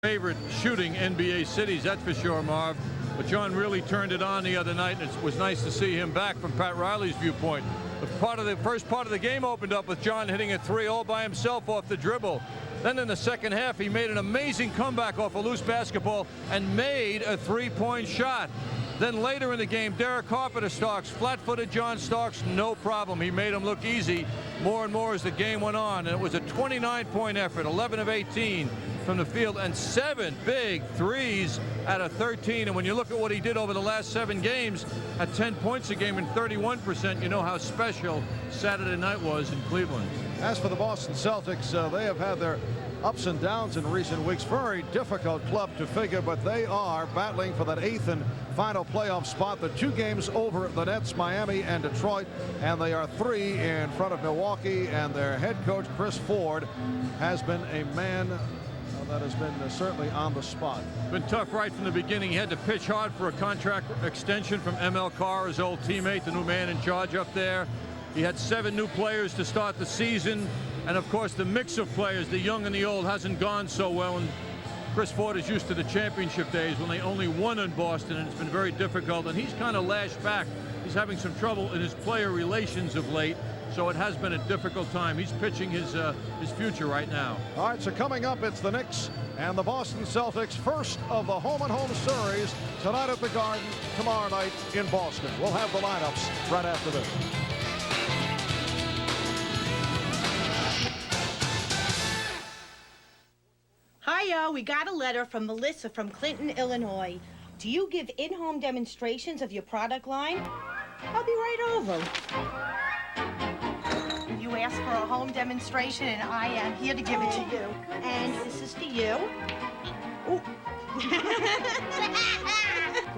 Favorite shooting NBA cities, that's for sure, Marv. But John really turned it on the other night, and it was nice to see him back from Pat Riley's viewpoint. The first part of the game opened up with John hitting a three all by himself off the dribble. Then in the second half, he made an amazing comeback off a loose basketball and made a three-point shot. Then later in the game, Derek Carpenter Starks, flat-footed John Starks, no problem. He made him look easy more and more as the game went on. And it was a 29-point effort, 11 of 18 from the field, and 7 big threes out of 13. And when you look at what he did over the last 7 games, at 10 points a game and 31%, you know how special Saturday night was in Cleveland. As for the Boston Celtics, they have had their ups and downs in recent weeks. Very difficult club to figure, but they are battling for that 8th and final playoff spot. The 2 games over the Nets, Miami and Detroit, and they are 3 in front of Milwaukee. And their head coach, Chris Ford, has been a man that has been certainly on the spot. Been tough right from the beginning. He had to pitch hard for a contract extension from ML Carr, his old teammate, the new man in charge up there. He had 7 new players to start the season. And of course, the mix of players, the young and the old, hasn't gone so well. And Chris Ford is used to the championship days when they only won in Boston, and it's been very difficult. And he's kind of lashed back. He's having some trouble in his player relations of late. So it has been a difficult time. He's pitching his future right now. All right, so coming up, it's the Knicks and the Boston Celtics, first of the home-and-home series tonight at the Garden, tomorrow night in Boston. We'll have the lineups right after this. Hiya, we got a letter from Melissa from Clinton, Illinois. Do you give in-home demonstrations of your product line? I'll be right over. You asked for a home demonstration, and I am here to give it to you. And this is for you. Ooh.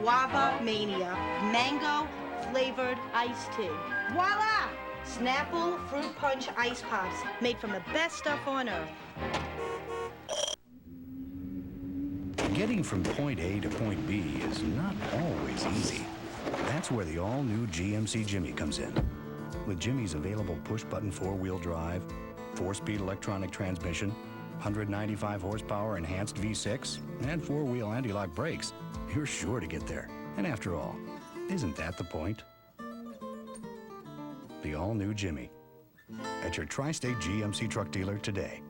Guava Mania, mango flavored iced tea. Voila! Snapple fruit punch ice pops, made from the best stuff on earth. Getting from point A to point B is not always easy. That's where the all-new GMC Jimmy comes in. With Jimmy's available push-button 4-wheel drive, 4-speed electronic transmission, 195 horsepower enhanced V6, and 4-wheel anti-lock brakes, you're sure to get there. And after all, isn't that the point? The all-new Jimmy. At your Tri-State GMC truck dealer today.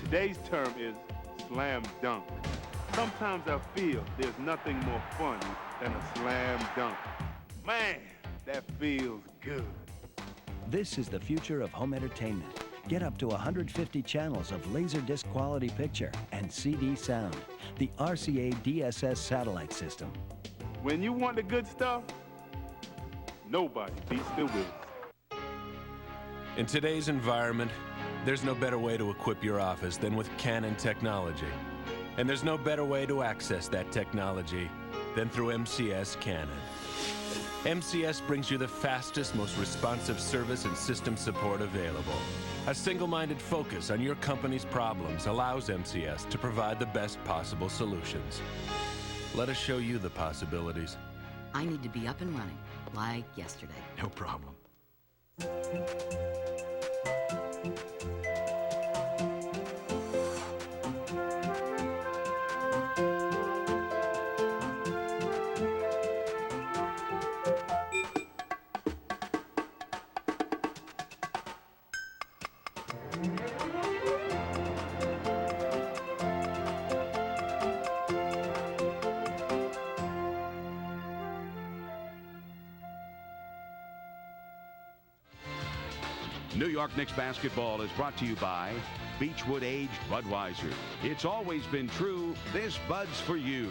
Today's term is slam dunk. Sometimes I feel there's nothing more fun than a slam dunk. Man, that feels good. This is the future of home entertainment. Get up to 150 channels of Laserdisc quality picture and CD sound. The RCA DSS satellite system. When you want the good stuff, nobody beats the Wiz. In today's environment, there's no better way to equip your office than with Canon technology. And there's no better way to access that technology than through MCS Canon. MCS brings you the fastest, most responsive service and system support available. A single-minded focus on your company's problems allows MCS to provide the best possible solutions. Let us show you the possibilities. I need to be up and running, like yesterday. No problem. New York Knicks basketball is brought to you by Beechwood Aged Budweiser. It's always been true, this Bud's for you.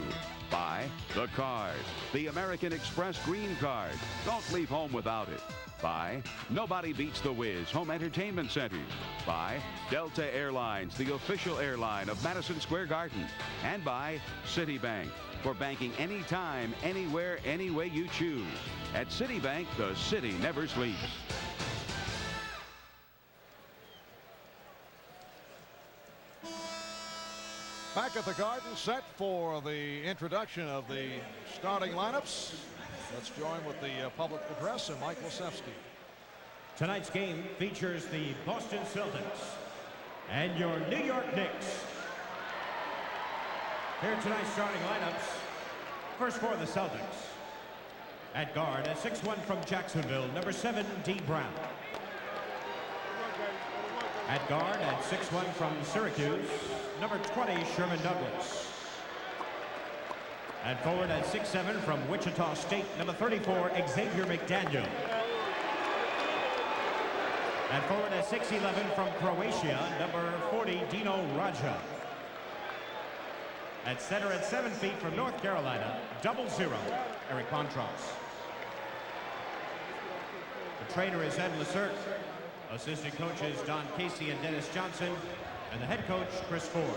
By The Card, the American Express Green Card. Don't leave home without it. By Nobody Beats the Wiz Home Entertainment Centers. By Delta Airlines, the official airline of Madison Square Garden. And by Citibank, for banking anytime, anywhere, any way you choose. At Citibank, the city never sleeps. Back at the Garden, set for the introduction of the starting lineups. Let's join with the public address and Mike Lasewski. Tonight's game features the Boston Celtics and your New York Knicks. Here are tonight's starting lineups. First for the Celtics. At guard, at 6'1" from Jacksonville, number 7, D. Brown. At guard, at 6'1" from Syracuse, number 20, Sherman Douglas. At forward, at 6'7" from Wichita State, number 34, Xavier McDaniel. At forward, at 6'11" from Croatia, number 40, Dino Raja. At center, at 7 feet from North Carolina, 00, Eric Montross. The trainer is Ed Lacerte. Assistant coaches Don Casey and Dennis Johnson. And the head coach, Chris Ford.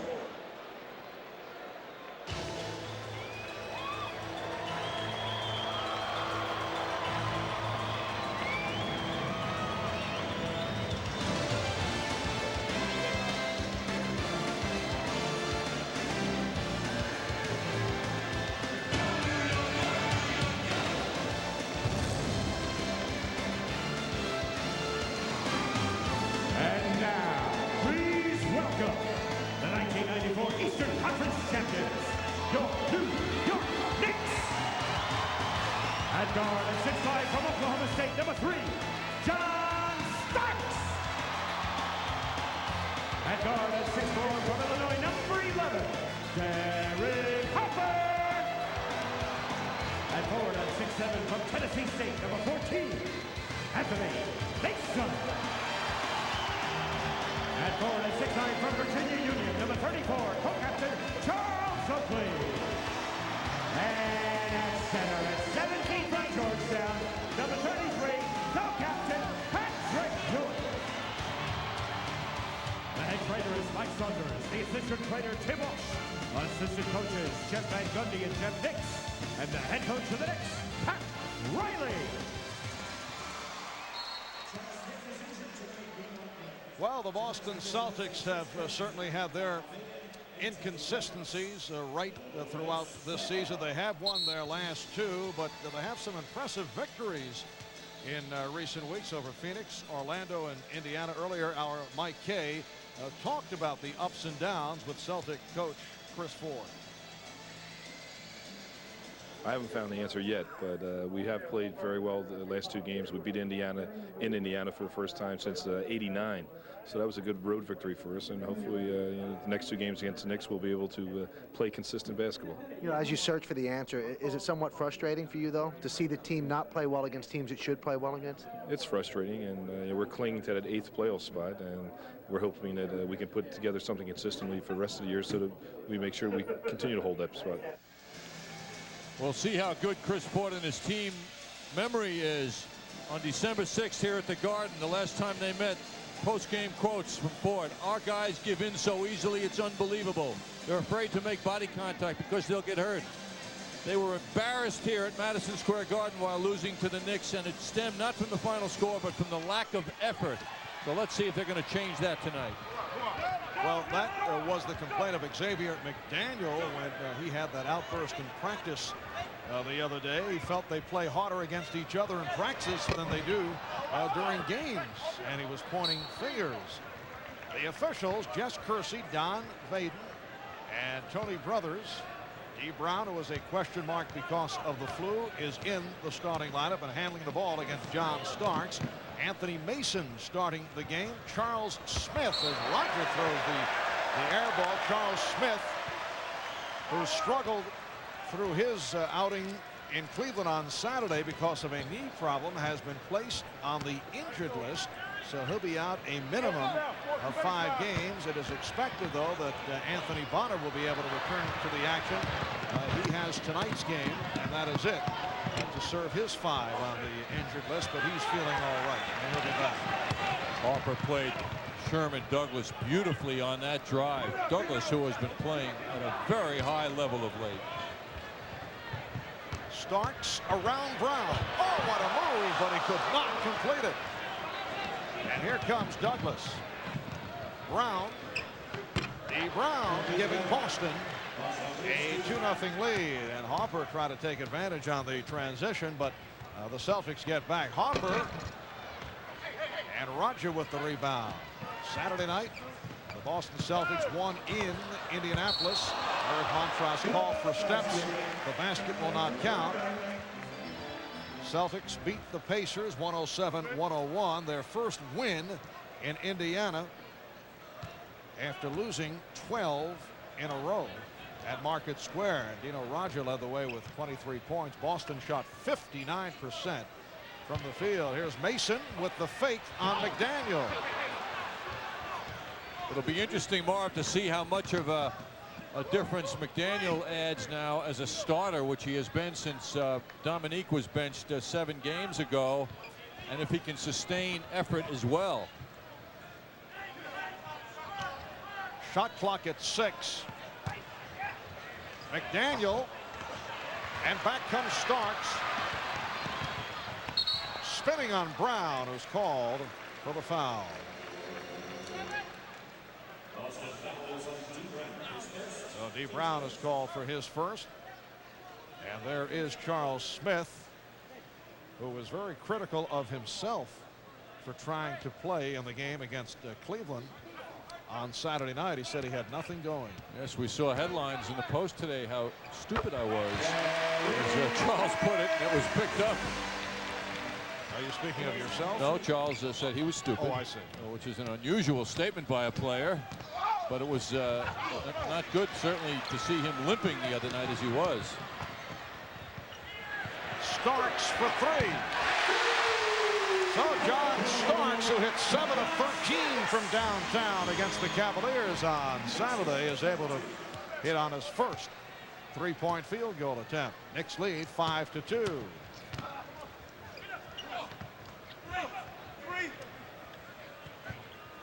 Assistant coaches Jeff Van Gundy and Jeff Knicks, and the head coach of the Knicks, Pat Riley. Well, the Boston Celtics have certainly had their inconsistencies right throughout this season. They have won their last 2, but they have some impressive victories in recent weeks over Phoenix, Orlando, and Indiana. Earlier, our Mike Kay talked about the ups and downs with Celtic coach Chris Ford. I haven't found the answer yet, but we have played very well the last 2 games. We beat Indiana in Indiana for the first time since '89. So that was a good road victory for us, and hopefully the next 2 games against the Knicks we'll be able to play consistent basketball. You know, as you search for the answer, is it somewhat frustrating for you, though, to see the team not play well against teams it should play well against? It's frustrating, and we're clinging to that 8th playoff spot, and we're hoping that we can put together something consistently for the rest of the year so that we make sure we continue to hold that spot. We'll see how good Chris Ford and his team memory is. On December 6th here at the Garden, the last time they met, post-game quotes from Ford. Our guys give in so easily, it's unbelievable. They're afraid to make body contact because they'll get hurt. They were embarrassed here at Madison Square Garden while losing to the Knicks, and it stemmed not from the final score, but from the lack of effort. So let's see if they're going to change that tonight. Well, that was the complaint of Xavier McDaniel when he had that outburst in practice the other day. He felt they play harder against each other in practice than they do during games, and he was pointing fingers. The officials, Jess Kersey, Don Vaden, and Tony Brothers. D. Brown, who was a question mark because of the flu, is in the starting lineup and handling the ball against John Starks. Anthony Mason starting the game. Charles Smith, as Roger throws the air ball. Charles Smith, who struggled through his outing in Cleveland on Saturday because of a knee problem, has been placed on the injured list. So he'll be out a minimum of 5 games. It is expected, though, that Anthony Bonner will be able to return to the action. He has tonight's game, and that is it, to serve his 5 on the injured list, but he's feeling all right, and he'll be back. Harper played Sherman Douglas beautifully on that drive. Douglas, who has been playing at a very high level of late. Starks around Brown. Oh, what a move, but he could not complete it. And here comes Douglas. Brown. D. Brown giving Boston a 2-0 lead. And Harper tried to take advantage on the transition, but the Celtics get back. Harper And Roger with the rebound. Saturday night, the Boston Celtics won in Indianapolis. Eric Montross called for steps. The basket will not count. Celtics beat the Pacers 107-101. Their first win in Indiana after losing 12 in a row at Market Square. Dino Roger led the way with 23 points. Boston shot 59% from the field. Here's Mason with the fake on McDaniel. It'll be interesting, Marv, to see how much of a difference McDaniel adds now as a starter, which he has been since Dominique was benched 7 games ago, and if he can sustain effort as well. Shot clock at 6. McDaniel, and back comes Starks. Spinning on Brown, who's called for the foul. So D. Brown is called for his first. And there is Charles Smith, who was very critical of himself for trying to play in the game against Cleveland on Saturday night. He said he had nothing going. Yes, we saw headlines in the Post today how stupid I was. As Charles put it, it was picked up. Are you speaking of yourself? No, Charles said he was stupid. Oh, I see. Which is an unusual statement by a player. But it was not good, certainly, to see him limping the other night as he was. Starks for 3. So John Starks, who hit 7 of 13 from downtown against the Cavaliers on Saturday, is able to hit on his first 3-point field goal attempt. Knicks lead 5-2.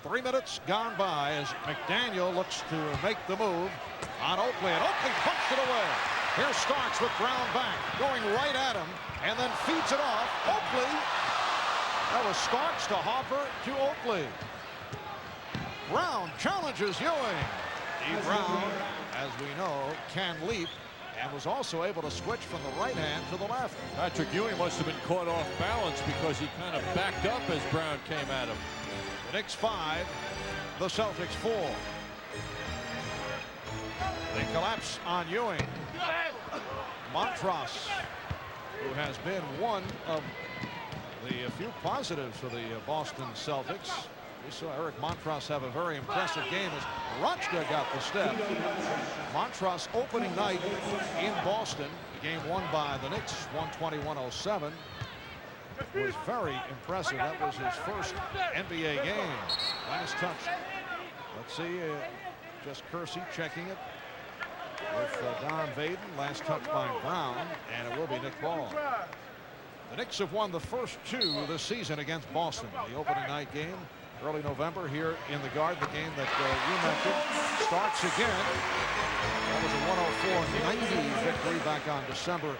Three minutes gone by as McDaniel looks to make the move on Oakley, and Oakley punched it away. Here's Starks with Brown back, going right at him, and then feeds it off. Oakley. That was Starks to Hopper to Oakley. Brown challenges Ewing. D. Brown, as we know, can leap, and was also able to switch from the right hand to the left. Patrick Ewing must have been caught off balance because he kind of backed up as Brown came at him. The Knicks 5, the Celtics 4. They collapse on Ewing. Montross, who has been one of the few positives for the Boston Celtics. We saw Eric Montross have a very impressive game as Rochka got the step. Montross opening night in Boston, the game won by the Knicks 120-107. Was very impressive. That was his first NBA game. Last touch. Let's see. Just Kersey checking it with Don Vaden. Last touch by Brown, and it will be Nick Ball. The Knicks have won the first 2 this season against Boston. The opening night game, early November here in the Garden. The game that you mentioned starts again. That was a 104-90 victory back on December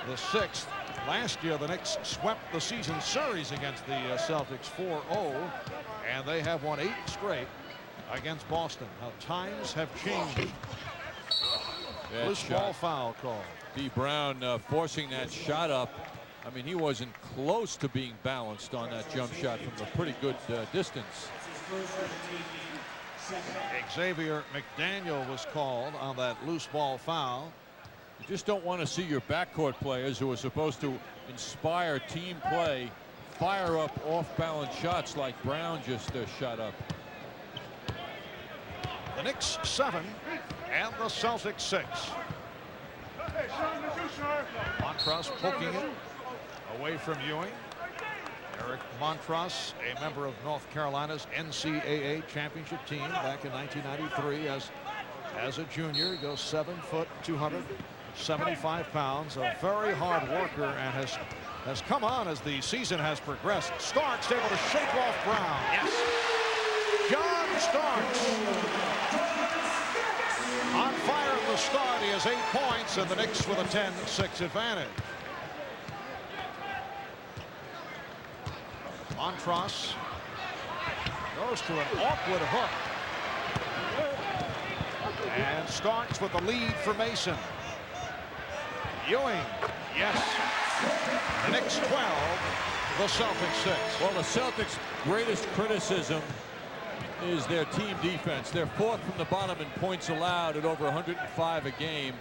the 6th. Last year, the Knicks swept the season series against the Celtics 4-0, and they have won 8 straight against Boston. Now, times have changed. Loose ball foul call. D. Brown forcing that shot up. I mean, he wasn't close to being balanced on that jump shot from a pretty good distance. Xavier McDaniel was called on that loose ball foul. You just don't want to see your backcourt players who are supposed to inspire team play fire up off-balance shots like Brown just shot up. The Knicks 7 and the Celtics 6. Montross poking it away from Ewing. Eric Montross, a member of North Carolina's NCAA championship team back in 1993 as a junior. He goes 7 foot 275 pounds, a very hard worker, and has come on as the season has progressed. Starks able to shake off Brown. Yes. John Starks on fire at the start. He has 8 points, and the Knicks with a 10-6 advantage. Montross goes to an awkward hook. And Starks with the lead for Mason. Ewing, yes. The Knicks 12 the Celtics 6. Well, the Celtics' greatest criticism is their team defense. They're fourth from the bottom in points allowed at over 105 a game.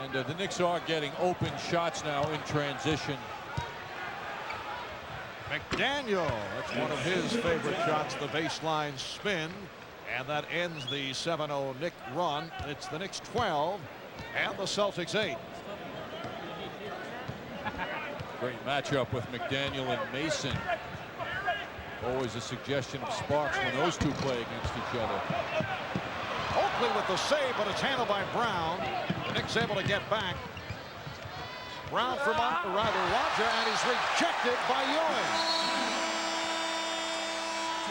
And the Knicks are getting open shots now in transition. McDaniel, that's one of his favorite shots, the baseline spin. And that ends the 7-0 Knicks run. It's the Knicks 12 and the Celtics 8. Great matchup with McDaniel and Mason. Always a suggestion of sparks when those two play against each other. Oakley with the save, but it's handled by Brown. The Knicks able to get back. Brown from Roger, and he's rejected by Ewing.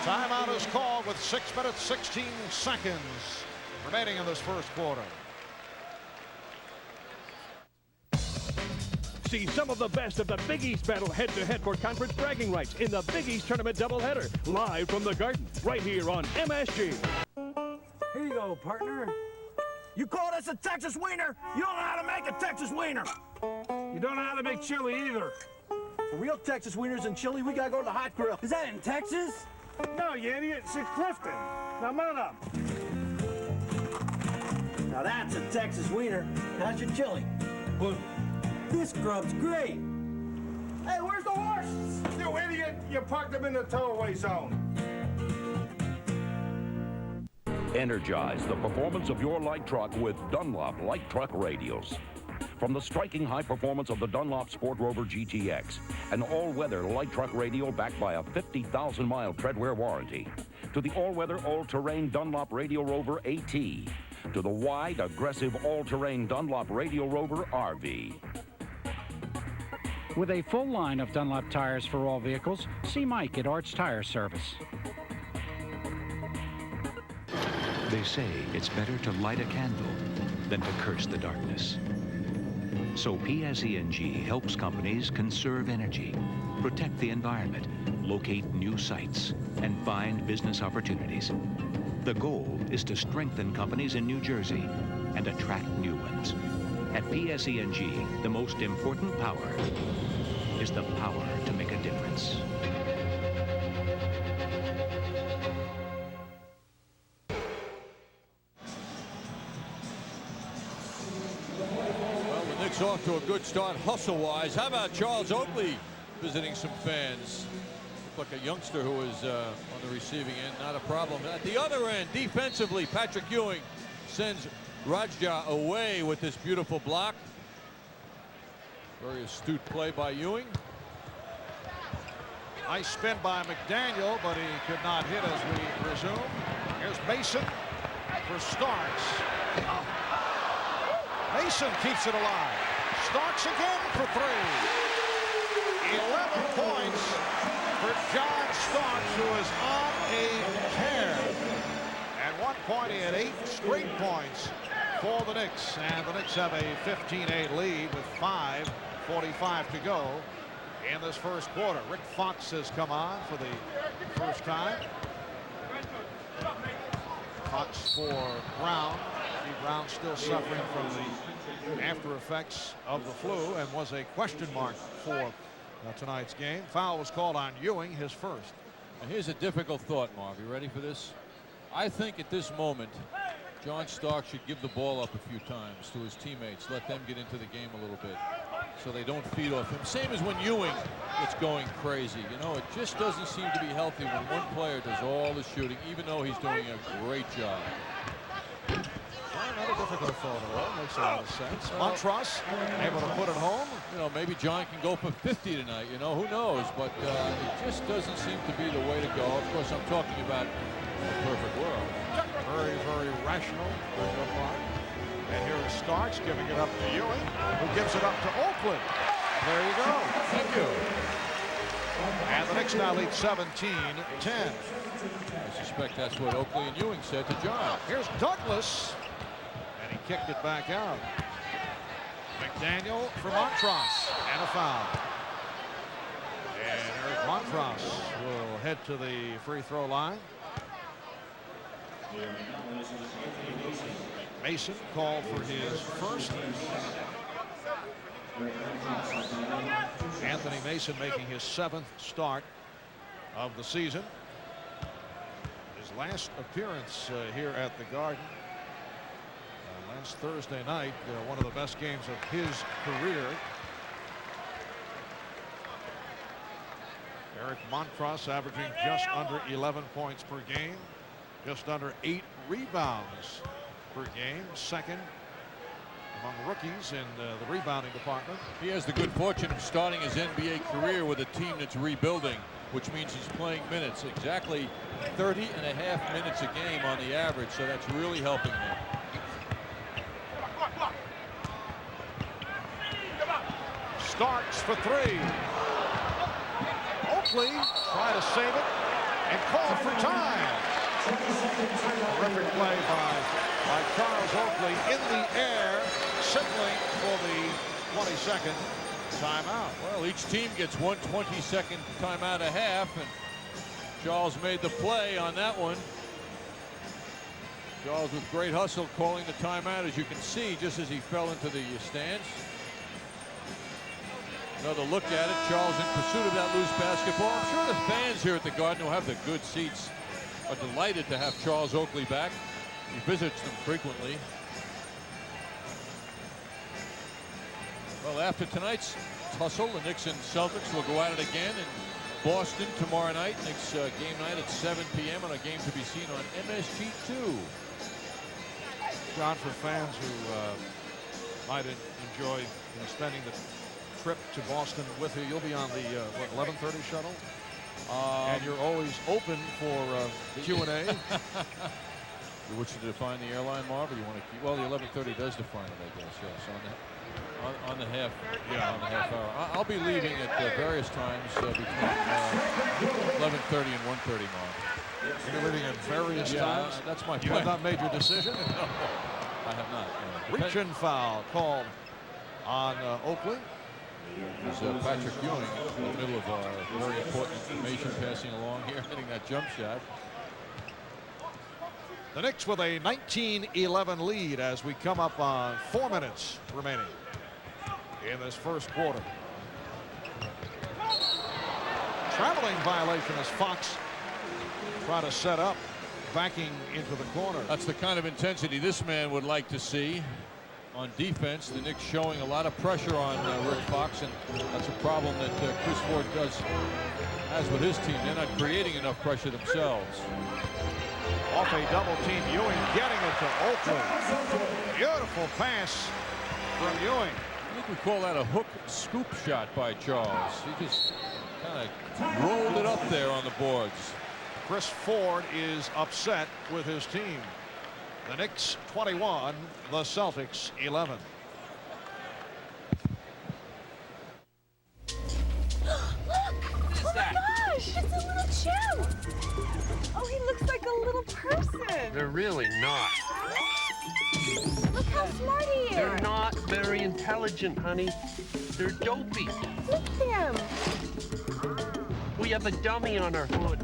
Timeout is called with 6 minutes, 16 seconds remaining in this first quarter. See some of the best of the Big East battle head-to-head for conference bragging rights in the Big East Tournament doubleheader, live from the Garden, right here on MSG. Here you go, partner. You call this a Texas wiener? You don't know how to make a Texas wiener. You don't know how to make chili either. For real Texas wieners and chili, we gotta go to the hot grill. Is that in Texas? No, you idiot. It's in Clifton. Now, mount up. Now that's a Texas wiener. How's your chili? Well, this grub's great. Hey, where's the horses? You idiot! You parked them in the towaway zone. Energize the performance of your light truck with Dunlop light truck radials. From the striking high performance of the Dunlop Sport Rover GTX, an all-weather light truck radial backed by a 50,000-mile treadwear warranty, to the all-weather, all-terrain Dunlop Radial Rover AT, to the wide, aggressive, all-terrain Dunlop Radial Rover RV. With a full line of Dunlop tires for all vehicles, see Mike at Arts Tire Service. They say it's better to light a candle than to curse the darkness. So PSE&G helps companies conserve energy, protect the environment, locate new sites, and find business opportunities. The goal is to strengthen companies in New Jersey and attract new ones. At PSE&G, the most important power is the power to make a difference. Well, the Knicks off to a good start hustle-wise. How about Charles Oakley visiting some fans? Looked like a youngster who was on the receiving end, not a problem. At the other end, defensively, Patrick Ewing sends Rajja away with this beautiful block. Very astute play by Ewing. Nice spin by McDaniel, but he could not hit as we resume. Here's Mason for Starks. Mason keeps it alive. Starks again for 3. 11 points for John Starks, who is on a tear. At one point, he had 8 straight points for the Knicks, and the Knicks have a 15-8 lead with 5:45 to go in this first quarter. Rick Fox has come on for the first time. Fox for Brown. Steve Brown still suffering from the after effects of the flu and was a question mark for tonight's game. Foul was called on Ewing, his first. And here's a difficult thought, Marv. You ready for this? I think at this moment, John Stark should give the ball up a few times to his teammates. Let them get into the game a little bit so they don't feed off him. Same as when Ewing gets going crazy. You know, it just doesn't seem to be healthy when one player does all the shooting, even though he's doing a great job. Not a difficult photo, though. Makes a lot of sense. Montross able to put it home. You know, maybe John can go for 50 tonight. You know, who knows? But it just doesn't seem to be the way to go. Of course, I'm talking about a perfect world. Very, very rational. And here is Starks giving it up to Ewing, who gives it up to Oakland. There you go. Thank you. And the Knicks now lead 17-10. I suspect that's what Oakley and Ewing said to John. Here's Douglas. And he kicked it back out. McDaniel for Montross. And a foul. And Eric Montross will head to the free throw line. Mason called for his first. Anthony Mason making his 7th start of the season. His last appearance here at the Garden last Thursday night, one of the best games of his career. Eric Montross averaging just under 11 points per game, just under 8 rebounds per game, second among rookies in the rebounding department. He has the good fortune of starting his NBA career with a team that's rebuilding, which means he's playing minutes, exactly 30.5 minutes a game on the average, so that's really helping him. Starks for 3. Oakley try to save it and call for time. Terrific play by Charles Oakley in the air, signaling for the 22nd timeout. Well, each team gets one 22nd timeout a half, and Charles made the play on that one. Charles with great hustle calling the timeout, as you can see, just as he fell into the stands. Another look at it. Charles in pursuit of that loose basketball. I'm sure the fans here at the Garden, who have the good seats, are delighted to have Charles Oakley back. He visits them frequently. Well, after tonight's tussle, the Knicks and Celtics will go at it again in Boston tomorrow night. Knicks game night at 7 p.m. and a game to be seen on MSG2. John, for fans who might enjoy spending the trip to Boston with you, you'll be on the 11:30 shuttle, and you're always open for Q&A. You wish to define the airline, Marv, or you want to keep? Well, the 11:30 does define it, I guess. Yes, on the half, on the half hour. I'll be leaving at various times between 11:30 and 1:30, Marv. You're leaving at various times. That's my plan. You have not made your decision. No, I have not. Reach-in foul called on Oakley. There's Patrick Ewing in the middle of our very important information passing along here, hitting that jump shot. The Knicks with a 19-11 lead as we come up on 4 minutes remaining in this first quarter. Traveling violation as Fox try to set up, backing into the corner. That's the kind of intensity this man would like to see. On defense, the Knicks showing a lot of pressure on Rick Fox, and that's a problem that Chris Ford has with his team. They're not creating enough pressure themselves. Off a double team, Ewing getting it to Oakley. Beautiful pass from Ewing. I think we call that a hook scoop shot by Charles. He just kind of rolled it up there on the boards. Chris Ford is upset with his team. The Knicks 21, the Celtics 11. What is that? Gosh, it's a little chimp. Oh, he looks like a little person. They're really not. Look how smart he is. They're not very intelligent, honey. They're dopey. Look at him. We have a dummy on our hood.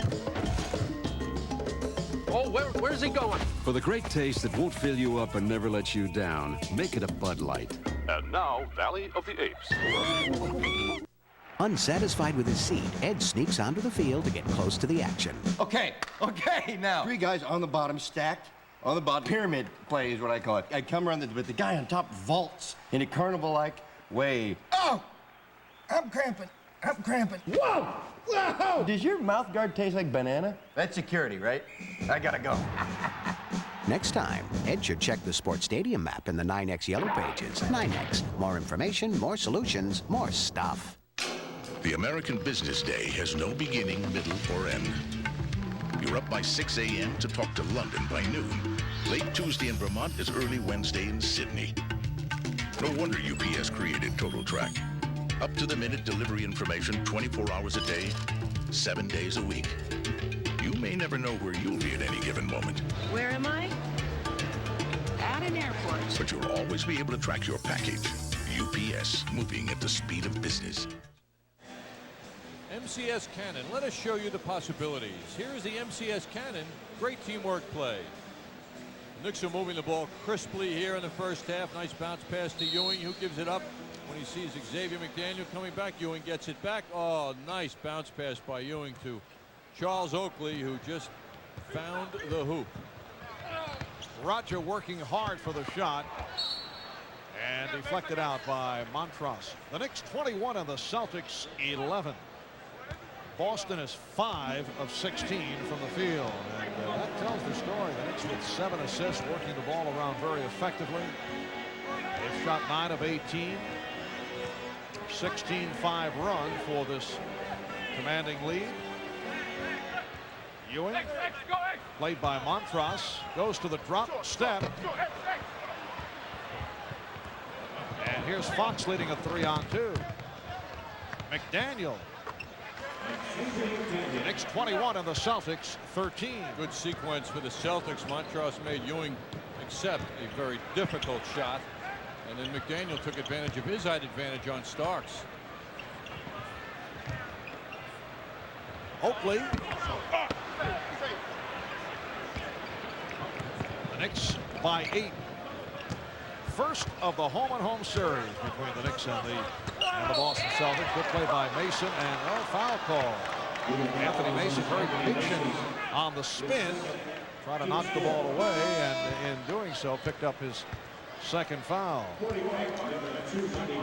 Oh, where's he going? For the great taste that won't fill you up and never let you down, make it a Bud Light. And now, Valley of the Apes. Unsatisfied with his seat, Ed sneaks onto the field to get close to the action. Okay, now. 3 guys on the bottom stacked. On the bottom. Pyramid play is what I call it. I come around, but the guy on top vaults in a carnival-like way. Oh! I'm cramping. Whoa! Whoa! Does your mouth guard taste like banana? That's security, right? I gotta go. Next time, Ed should check the sports stadium map in the 9X yellow pages. 9X, more information, more solutions, more stuff. The American business day has no beginning, middle, or end. You're up by 6 a.m. to talk to London by noon. Late Tuesday in Vermont is early Wednesday in Sydney. No wonder UPS created Total Track. Up-to-the-minute delivery information 24 hours a day, 7 days a week. You may never know where you'll be at any given moment. Where am I? At an airport. But you'll always be able to track your package. UPS, moving at the speed of business. MCS Cannon, let us show you the possibilities. Here is the MCS Cannon. Great teamwork play. The Knicks are moving the ball crisply here in the first half. Nice bounce pass to Ewing, who gives it up when he sees Xavier McDaniel coming back. Ewing gets it back. Oh, nice bounce pass by Ewing to Charles Oakley, who just found the hoop. Roger working hard for the shot. And deflected out by Montross. The Knicks 21 and the Celtics 11. Boston is 5 of 16 from the field. And that tells the story. The Knicks with 7 assists, working the ball around very effectively. They've shot 9 of 18. 16-5 run for this commanding lead. Ewing, played by Montross, goes to the drop step. And here's Fox leading a 3-on-2. McDaniel. The Knicks 21 and the Celtics 13. Good sequence for the Celtics. Montross made Ewing accept a very difficult shot. And then McDaniel took advantage of his height advantage on Starks. Oakley. The Knicks by 8. First of the home-and-home series between the Knicks and the Boston Celtics. Good play by Mason, and foul call. Anthony Mason very patient on the spin, trying to knock the ball away, and in doing so picked up his second foul.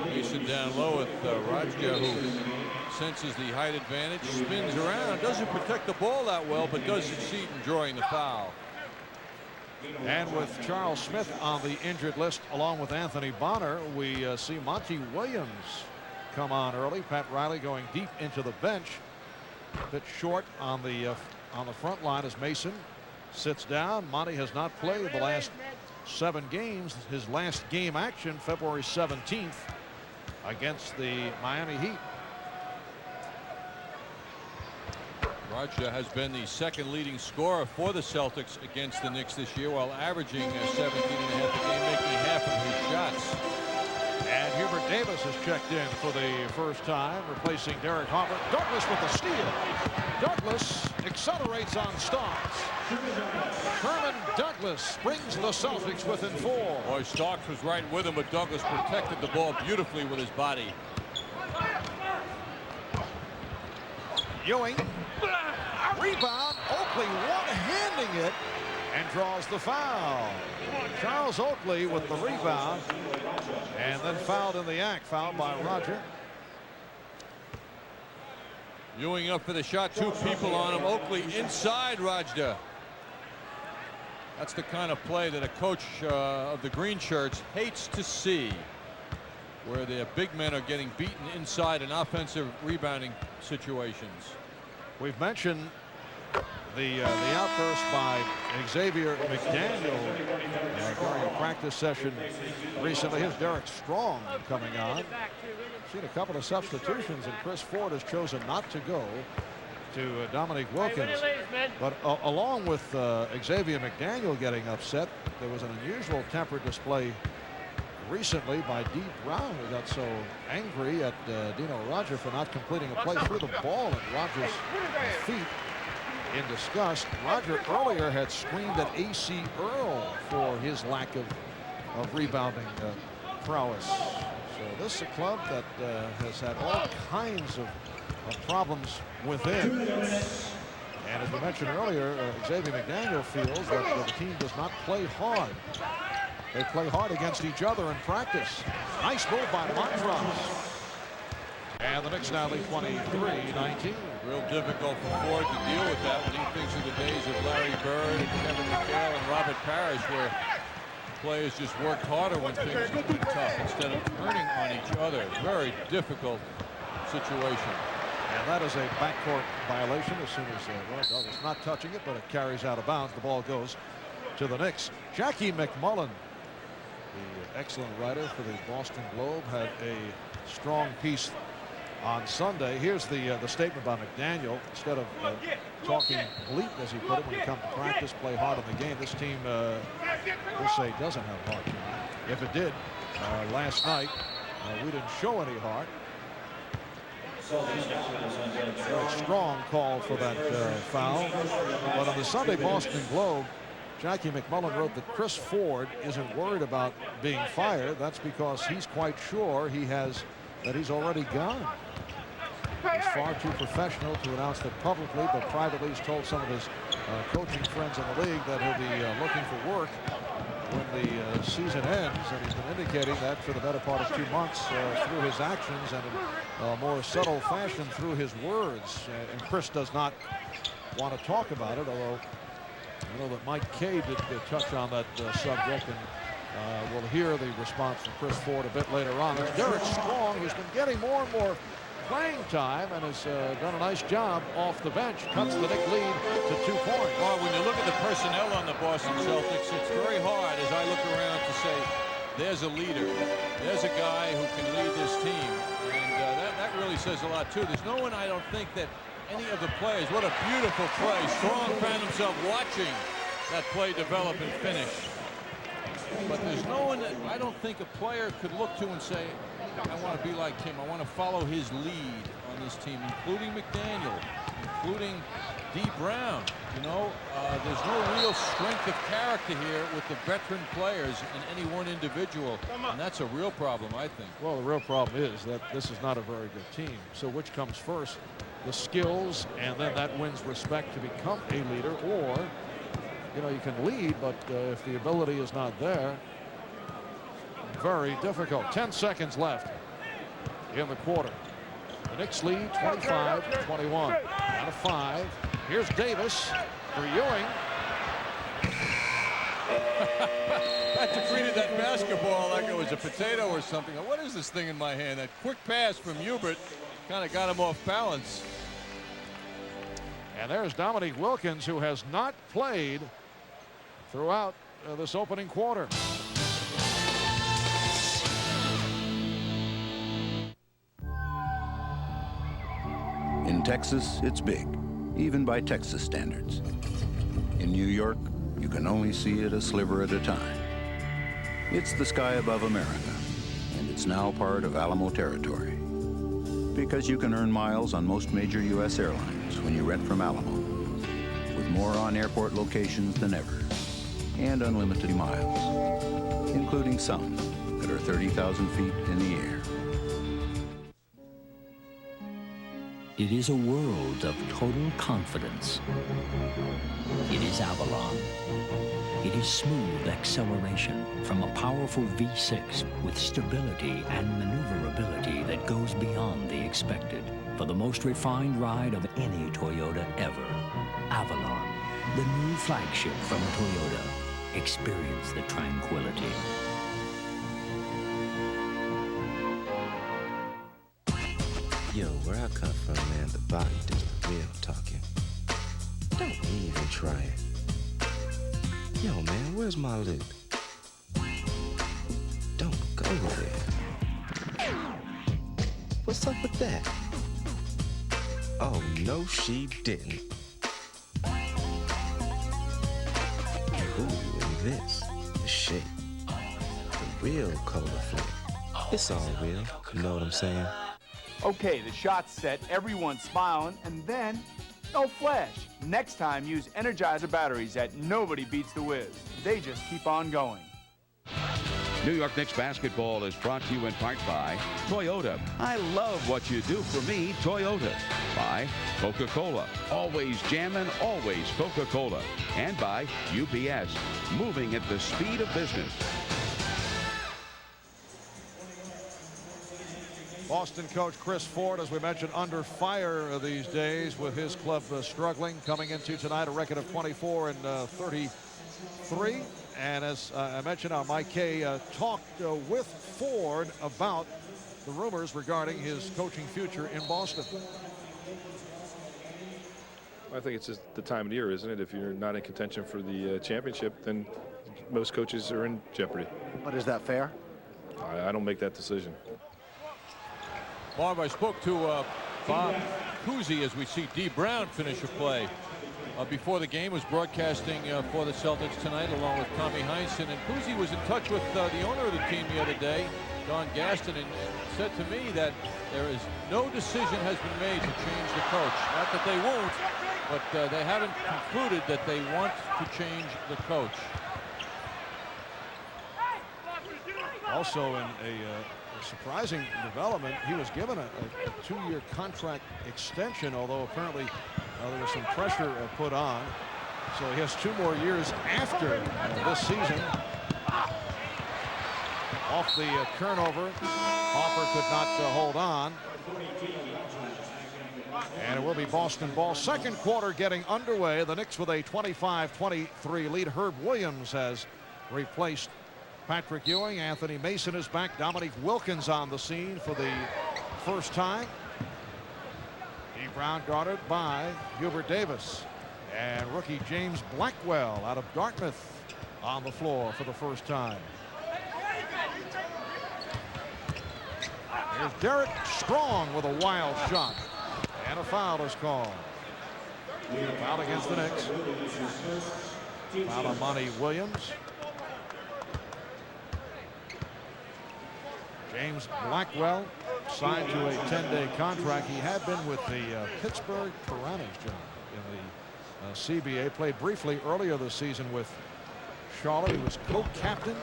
Mason down low with Rajka, who senses the height advantage, spins around, doesn't protect the ball that well, but does succeed in drawing the foul. And with Charles Smith on the injured list, along with Anthony Bonner, we see Monty Williams come on early. Pat Riley going deep into the bench. A bit short on the front line as Mason sits down. Monty has not played the last 7 games. His last game action February 17th against the Miami Heat. Rajka has been the second leading scorer for the Celtics against the Knicks this year, while averaging 17.5 a game, making half of his shots. And Hubert Davis has checked in for the first time, replacing Derek Harper. Douglas with the steal. Douglas accelerates on Starks. Herman Douglas brings the Celtics within 4. Boy, Starks was right with him, but Douglas protected the ball beautifully with his body. Ewing. Rebound. Oakley one-handing it and draws the foul. Charles Oakley with the rebound, and then fouled in the act. Fouled by Roger. Ewing up for the shot. 2 people on him. Oakley inside Rajda. That's the kind of play that a coach of the green shirts hates to see, where the big men are getting beaten inside in offensive rebounding situations. We've mentioned the outburst by Xavier McDaniel during a practice session recently. Here's Derek Strong coming on. Seen a couple of substitutions, and Chris Ford has chosen not to go to Dominique Wilkins. But along with Xavier McDaniel getting upset, there was an unusual temper display recently by Dee Brown, who got so angry at Dino Roger for not completing a play through the ball at Roger's feet in disgust. Roger earlier had screamed at A.C. Earl for his lack of rebounding prowess. So this is a club that has had all kinds of problems within. And as we mentioned earlier, Xavier McDaniel feels that the team does not play hard. They play hard against each other in practice. Nice move by Montross. And the Knicks now lead 23-19. Real difficult for Ford to deal with that when he thinks of the days of Larry Bird and Kevin McHale and Robert Parrish, where players just worked harder when things were tough instead of turning on each other. Very difficult situation. And that is a backcourt violation as soon as Douglas not touching it, but it carries out of bounds. The ball goes to the Knicks. Jackie McMullen, the excellent writer for the Boston Globe, had a strong piece on Sunday. Here's the statement by McDaniel. Instead of talking bleak, as he put it, when it comes to practice, play hard in the game. This team, we'll say, doesn't have heart. If it did, last night, we didn't show any heart. Very strong call for that foul. But on the Sunday Boston Globe, Jackie McMullen wrote that Chris Ford isn't worried about being fired. That's because he's quite sure that he's already gone. He's far too professional to announce that publicly, but privately he's told some of his coaching friends in the league that he'll be looking for work when the season ends, and he's been indicating that for the better part of 2 months through his actions and in a more subtle fashion through his words. And Chris does not want to talk about it, although I know that Mike Kay did touch on that subject, and we'll hear the response from Chris Ford a bit later on. It's Derek Strong, who's been getting more and more playing time and has done a nice job off the bench. Cuts the Knicks lead to 2 points. Well, when you look at the personnel on the Boston Celtics, it's very hard as I look around to say, there's a leader. There's a guy who can lead this team. And that really says a lot, too. There's no one, I don't think, that any of the players, what a beautiful play. Strong found himself watching that play develop and finish. But there's no one that I don't think a player could look to and say, I want to be like him. I want to follow his lead on this team, including McDaniel, including D. Brown. You know, there's no real strength of character here with the veteran players in any one individual, and that's a real problem, I think. Well, the real problem is that this is not a very good team. So which comes first? The skills, and then that wins respect to become a leader, or, you know, you can lead, but if the ability is not there, very difficult. 10 seconds left in the quarter. The Knicks lead 25-21. Out of 5. Here's Davis for Ewing. Patrick treated that basketball like it was a potato or something. What is this thing in my hand? That quick pass from Hubert kind of got him off balance. And there's Dominique Wilkins, who has not played throughout this opening quarter. In Texas, it's big, even by Texas standards. In New York, you can only see it a sliver at a time. It's the sky above America, and it's now part of Alamo territory. Because you can earn miles on most major U.S. airlines when you rent from Alamo, with more on-airport locations than ever, and unlimited miles, including some that are 30,000 feet in the air. It is a world of total confidence. It is Avalon. It is smooth acceleration from a powerful V6 with stability and maneuverability that goes beyond the expected for the most refined ride of any Toyota ever. Avalon, the new flagship from Toyota. Experience the tranquility. Yo, where I come from, man, the body does the real talking. Don't even try it. Yo, man, where's my loot? Don't go there. What's up with that? Oh, no, she didn't. Ooh, and this, the shape. The real color flip. It's all real, you know what I'm saying? Okay, the shot's set, everyone's smiling, and then no flash. Next time, use Energizer batteries that nobody beats the whiz. They just keep on going. New York Knicks basketball is brought to you in part by Toyota. I love what you do for me, Toyota. By Coca-Cola. Always jamming, always Coca-Cola. And by UPS. Moving at the speed of business. Boston coach Chris Ford, as we mentioned, under fire these days with his club struggling, coming into tonight a record of 24 and 33. And as I mentioned, our Mike Kay talked with Ford about the rumors regarding his coaching future in Boston. I think it's just the time of the year, isn't it? If you're not in contention for the championship, then most coaches are in jeopardy. But is that fair? I don't make that decision. Marv, I spoke to Bob Cousy as we see D. Brown finish a play. Before the game was broadcasting for the Celtics tonight along with Tommy Heinsohn, and Cousy was in touch with the owner of the team the other day, Don Gaston, and said to me that there is no decision has been made to change the coach. Not that they won't, but they haven't concluded that they want to change the coach. Also in a surprising development, he was given a 2-year contract extension, although apparently there was some pressure put on. So he has 2 more years after this season. Off the turnover, Hopper could not hold on. And it will be Boston ball. Second quarter getting underway. The Knicks with a 25-23 lead. Herb Williams has replaced Patrick Ewing. Anthony Mason is back. Dominique Wilkins on the scene for the first time. D. Brown guarded by Hubert Davis. And rookie James Blackwell out of Dartmouth on the floor for the first time. Here's Derek Strong with a wild shot. And a foul is called. Foul against the Knicks. Foul on Monty Williams. James Blackwell signed to a 10-day contract. He had been with the Pittsburgh Piranhas in the CBA. Played briefly earlier this season with Charlotte. He was co-captain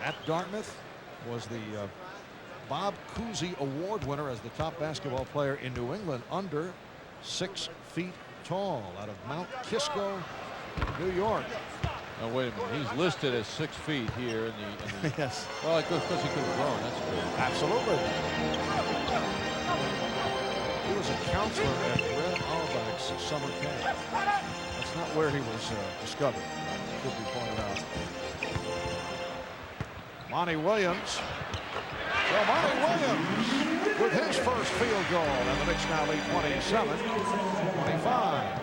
at Dartmouth. Was the Bob Cousy Award winner as the top basketball player in New England, under 6 feet tall, out of Mount Kisco, New York. Now wait a minute, he's listed as 6 feet here in the yes. Well, because he could have grown. That's good. Absolutely. He was a counselor at Red Auerbach's summer camp. That's not where he was discovered. Should be pointed out. Monty Williams. Well, Monty Williams with his first field goal, and the Knicks now lead 27-25.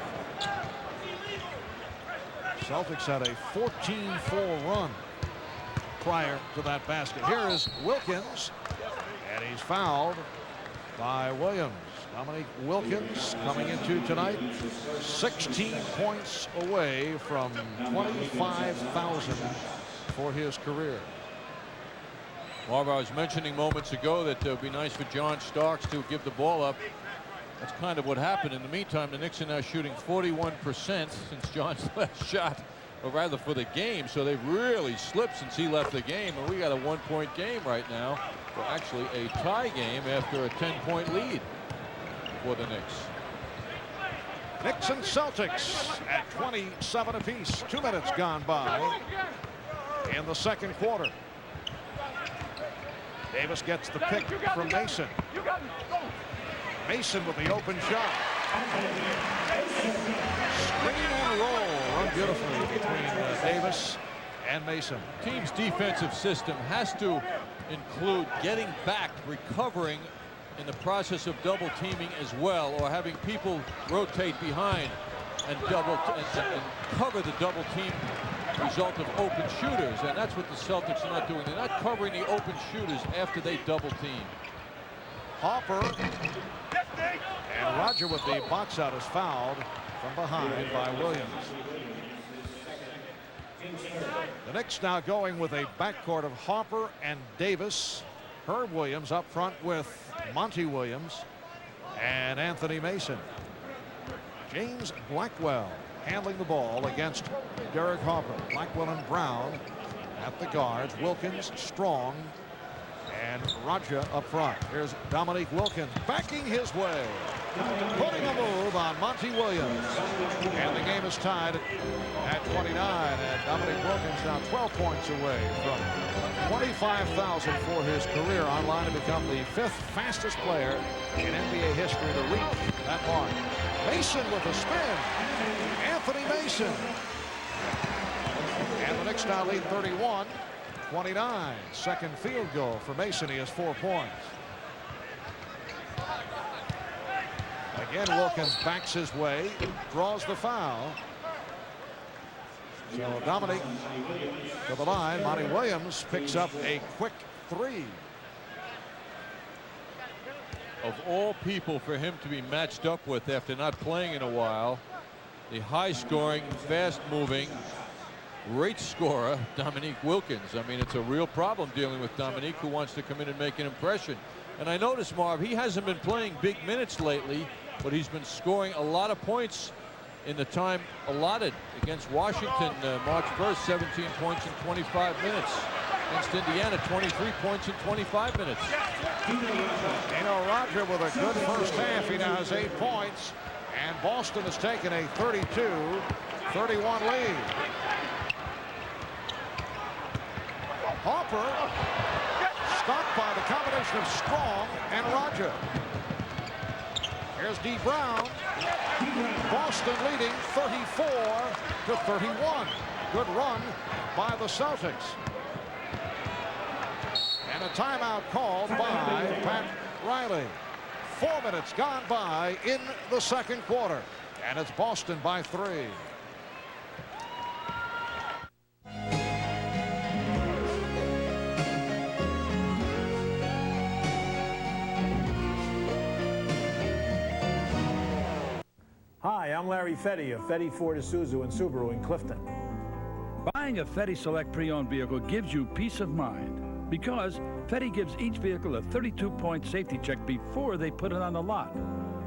Celtics had a 14-4 run prior to that basket. Here is Wilkins, and he's fouled by Williams. Dominique Wilkins coming into tonight 16 points away from 25,000 for his career. Marv, I was mentioning moments ago that it would be nice for John Starks to give the ball up. That's kind of what happened. In the meantime, the Knicks are now shooting 41% since John's last shot, or rather for the game. So they've really slipped since he left the game. And we got a 1-point game right now, or actually a tie game after a 10-point lead for the Knicks. Knicks and Celtics at 27 apiece. 2 minutes gone by in the second quarter. Davis gets the pick from Mason. Mason with the open shot. Screen and roll run beautifully between Davis and Mason. Team's defensive system has to include getting back, recovering in the process of double teaming as well, or having people rotate behind and cover the double team result of open shooters, and that's what the Celtics are not doing. They're not covering the open shooters after they double team. Hopper and Roger with the box out is fouled from behind by Williams. The Knicks now going with a backcourt of Hopper and Davis. Herb Williams up front with Monty Williams and Anthony Mason. James Blackwell handling the ball against Derek Hopper. Blackwell and Brown at the guards. Wilkins, Strong, and Raja up front. Here's Dominique Wilkins backing his way, putting a move on Monty Williams. And the game is tied at 29. And Dominique Wilkins now 12 points away from 25,000 for his career, on line to become the 5th fastest player in NBA history to reach that mark. Mason with a spin. Anthony Mason. And the Knicks now lead 31-29. Second field goal for Mason. He has 4 points. Again, Wilkins backs his way, draws the foul. So Dominique to the line. Monty Williams picks up a quick 3. Of all people for him to be matched up with after not playing in a while, the high-scoring, fast-moving, great scorer, Dominique Wilkins. I mean, it's a real problem dealing with Dominique, who wants to come in and make an impression. And I noticed, Marv, he hasn't been playing big minutes lately, but he's been scoring a lot of points in the time allotted. Against Washington, March 1st, 17 points in 25 minutes. Against Indiana, 23 points in 25 minutes. Roger with a good first half. He now has 8 points, and Boston has taken a 32-31 lead. Harper stopped by the combination of Strong and Roger. Here's D. Brown. Boston leading 34-31. Good run by the Celtics. And a timeout called by Pat Riley. 4 minutes gone by in the second quarter. And it's Boston by 3. Hi, I'm Larry Fetty of Fetty Ford Isuzu and Subaru in Clifton. Buying a Fetty Select pre-owned vehicle gives you peace of mind because Fetty gives each vehicle a 32-point safety check before they put it on the lot.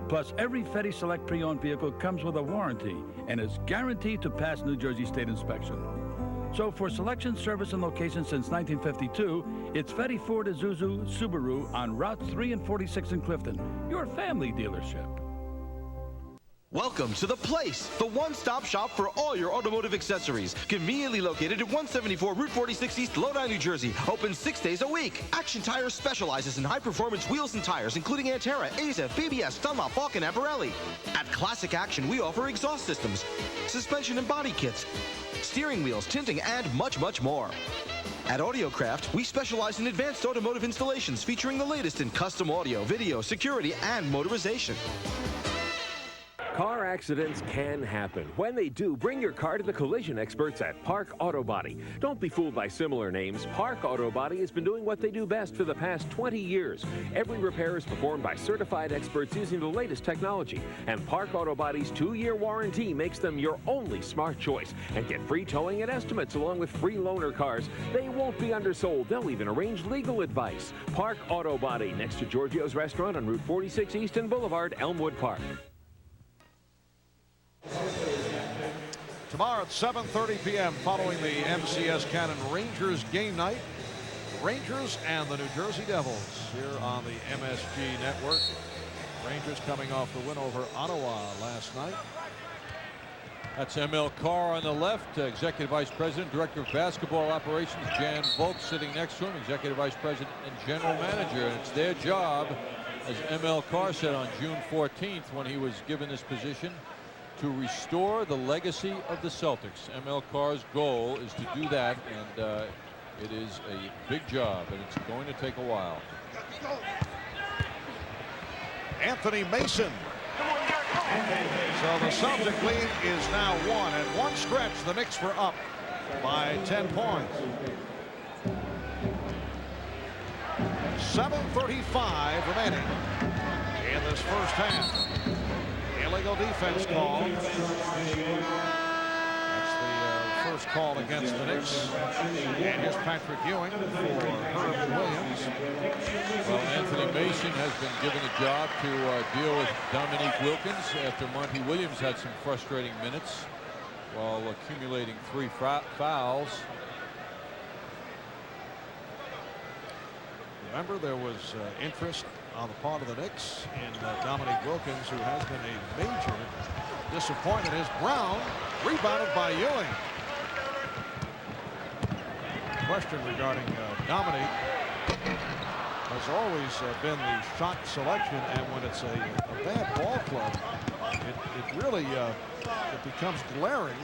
Plus, every Fetty Select pre-owned vehicle comes with a warranty and is guaranteed to pass New Jersey State inspection. So for selection, service, and location since 1952, it's Fetty Ford Isuzu Subaru on Route 3 and 46 in Clifton, your family dealership. Welcome to The Place, the one-stop shop for all your automotive accessories. Conveniently located at 174 Route 46 East, Lodi, New Jersey. Open 6 days a week. Action Tires specializes in high-performance wheels and tires, including Antera, AZEF, BBS, Dunlop, Falken, and Pirelli. At Classic Action, we offer exhaust systems, suspension and body kits, steering wheels, tinting, and much, much more. At Audiocraft, we specialize in advanced automotive installations featuring the latest in custom audio, video, security, and motorization. Car accidents can happen. When they do, bring your car to the collision experts at Park Auto Body. Don't be fooled by similar names. Park Auto Body has been doing what they do best for the past 20 years. Every repair is performed by certified experts using the latest technology. And Park Auto Body's 2-year warranty makes them your only smart choice. And get free towing and estimates along with free loaner cars. They won't be undersold. They'll even arrange legal advice. Park Auto Body, next to Giorgio's Restaurant on Route 46 Easton Boulevard, Elmwood Park. Tomorrow at 7:30 p.m. following the MCS Cannon Rangers game night. Rangers and the New Jersey Devils here on the MSG Network. Rangers coming off the win over Ottawa last night. That's ML Carr on the left, Executive Vice President, Director of Basketball Operations. Jan Volk sitting next to him, Executive Vice President and General Manager. And it's their job, as ML Carr said on June 14th when he was given this position, to restore the legacy of the Celtics. ML Carr's goal is to do that, and it is a big job, and it's going to take a while. Anthony Mason. So the Celtic lead is now 1. At one stretch, the Knicks were up by 10 points. 7:35 remaining in this first half. Illegal defense call. That's the first call against the Knicks. And here's Patrick Ewing for Herb Williams. Well, Anthony Mason has been given a job to deal with Dominique Wilkins after Monty Williams had some frustrating minutes while accumulating 3 fouls. Remember, there was interest on the part of the Knicks in Dominique Wilkins, who has been a major disappointment. Is Brown rebounded by Ewing. Question regarding Dominique has always been the shot selection, and when it's a bad ball club, it really it becomes glaring.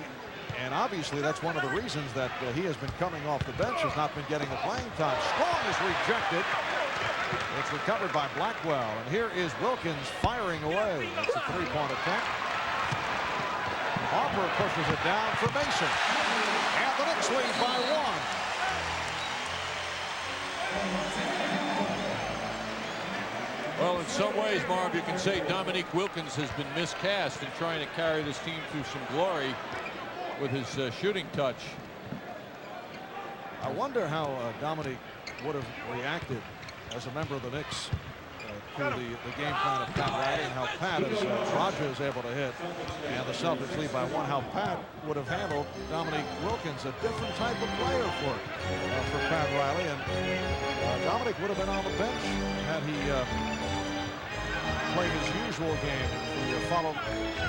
And obviously that's one of the reasons that he has been coming off the bench, has not been getting the playing time. Strong is rejected. It's recovered by Blackwell, and here is Wilkins firing away. That's a 3-point attempt. Harper pushes it down for Mason, and the Knicks lead by 1. Well, in some ways, Marv, you can say Dominique Wilkins has been miscast in trying to carry this team through some glory with his shooting touch. I wonder how Dominique would have reacted as a member of the Knicks to the game plan of Pat Riley and how Pat is, Roger is able to hit, and the Celtics lead by 1. How Pat would have handled Dominique Wilkins, a different type of player for Pat Riley, and Dominique would have been on the bench had he played his usual game, followed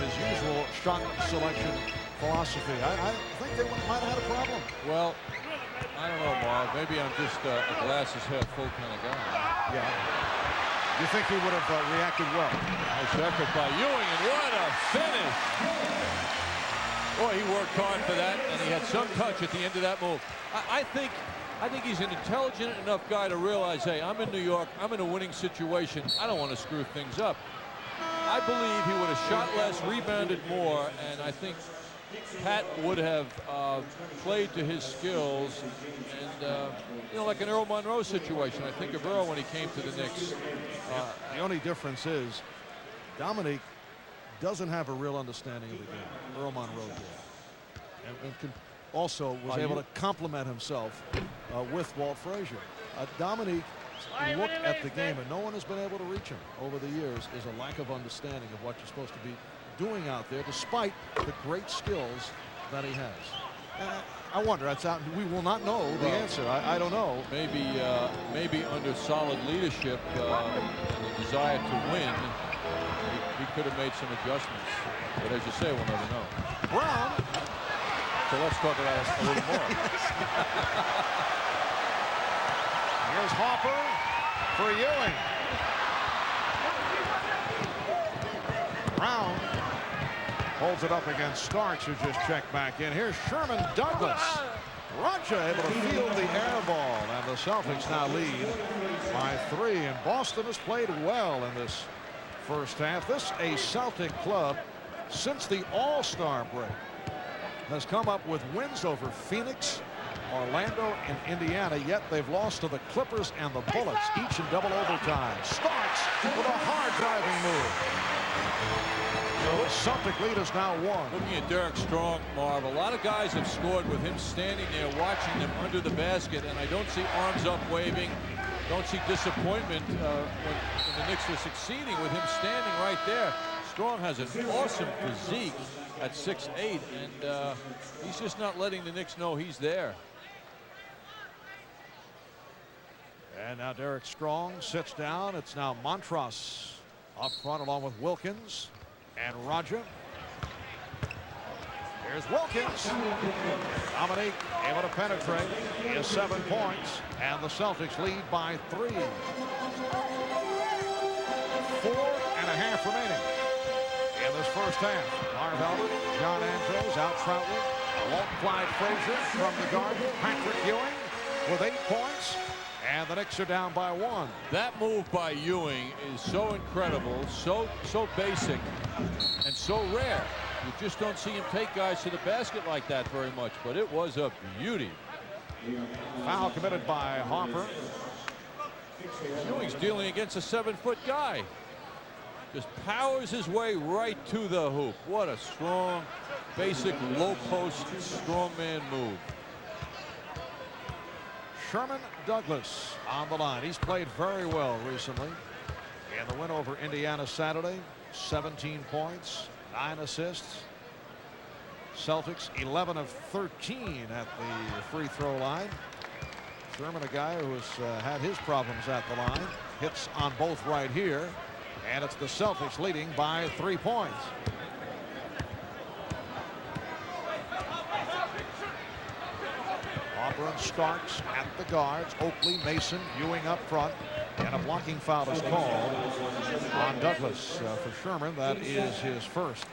his usual shot selection philosophy. I think they might have had a problem. Well, I don't know, Marv. Maybe I'm just a glasses half full kind of guy. Yeah. You think he would have reacted well? Nice effort by Ewing, and what a finish! Boy, he worked hard for that, and he had some touch at the end of that move. I think he's an intelligent enough guy to realize, hey, I'm in New York. I'm in a winning situation. I don't want to screw things up. I believe he would have shot less, rebounded more, and I think Pat would have played to his skills, and you know, like an Earl Monroe situation. I think of Earl when he came to the Knicks. The only difference is Dominique doesn't have a real understanding of the game. Earl Monroe did, and also was able to complement himself with Walt Frazier. Dominique look at the game, and no one has been able to reach him over the years, is a lack of understanding of what you're supposed to be doing out there, despite the great skills that he has. I wonder, we will not know the answer. I don't know. Maybe under solid leadership and the desire to win, he could have made some adjustments. But as you say, we'll never know. Brown. So let's talk about it a little more. Here's Hopper for Ewing. Brown holds it up against Starks, who just checked back in. Here's Sherman Douglas. Roger able to field the air ball, and the Celtics now lead by 3. And Boston has played well in this first half. This a Celtic club since the All-Star break has come up with wins over Phoenix, Orlando, and Indiana, yet they've lost to the Clippers and the Bullets, each in double overtime. Starks with a hard driving move. So the Celtic lead is now 1. Looking at Derek Strong, Marv, a lot of guys have scored with him standing there watching them under the basket, and I don't see arms up waving, don't see disappointment when the Knicks were succeeding with him standing right there. Strong has an awesome physique at 6'8", and he's just not letting the Knicks know he's there. And now Derek Strong sits down. It's now Montross up front along with Wilkins and Roger. Here's Wilkins. Dominique able to penetrate. He has 7 points, and the Celtics lead by 3. 4.5 remaining in this first half. Marv Albert, John Andrews, Al Troutman, Walt Clyde Frazier from the Garden, Patrick Ewing with 8 points. And the Knicks are down by 1. That move by Ewing is so incredible, so basic, and so rare. You just don't see him take guys to the basket like that very much, but it was a beauty. Foul committed by Harper. Ewing's dealing against a 7-foot guy. Just powers his way right to the hoop. What a strong, basic, low-post, strongman move. Sherman Douglas on the line. He's played very well recently. In the win over Indiana Saturday, 17 points, 9 assists. Celtics 11 of 13 at the free throw line. Sherman, a guy who has had his problems at the line. Hits on both right here. And it's the Celtics leading by 3 points. Harper and Starks at the guards. Oakley, Mason, Ewing up front. And a blocking foul is called on Douglas for Sherman. That is his first.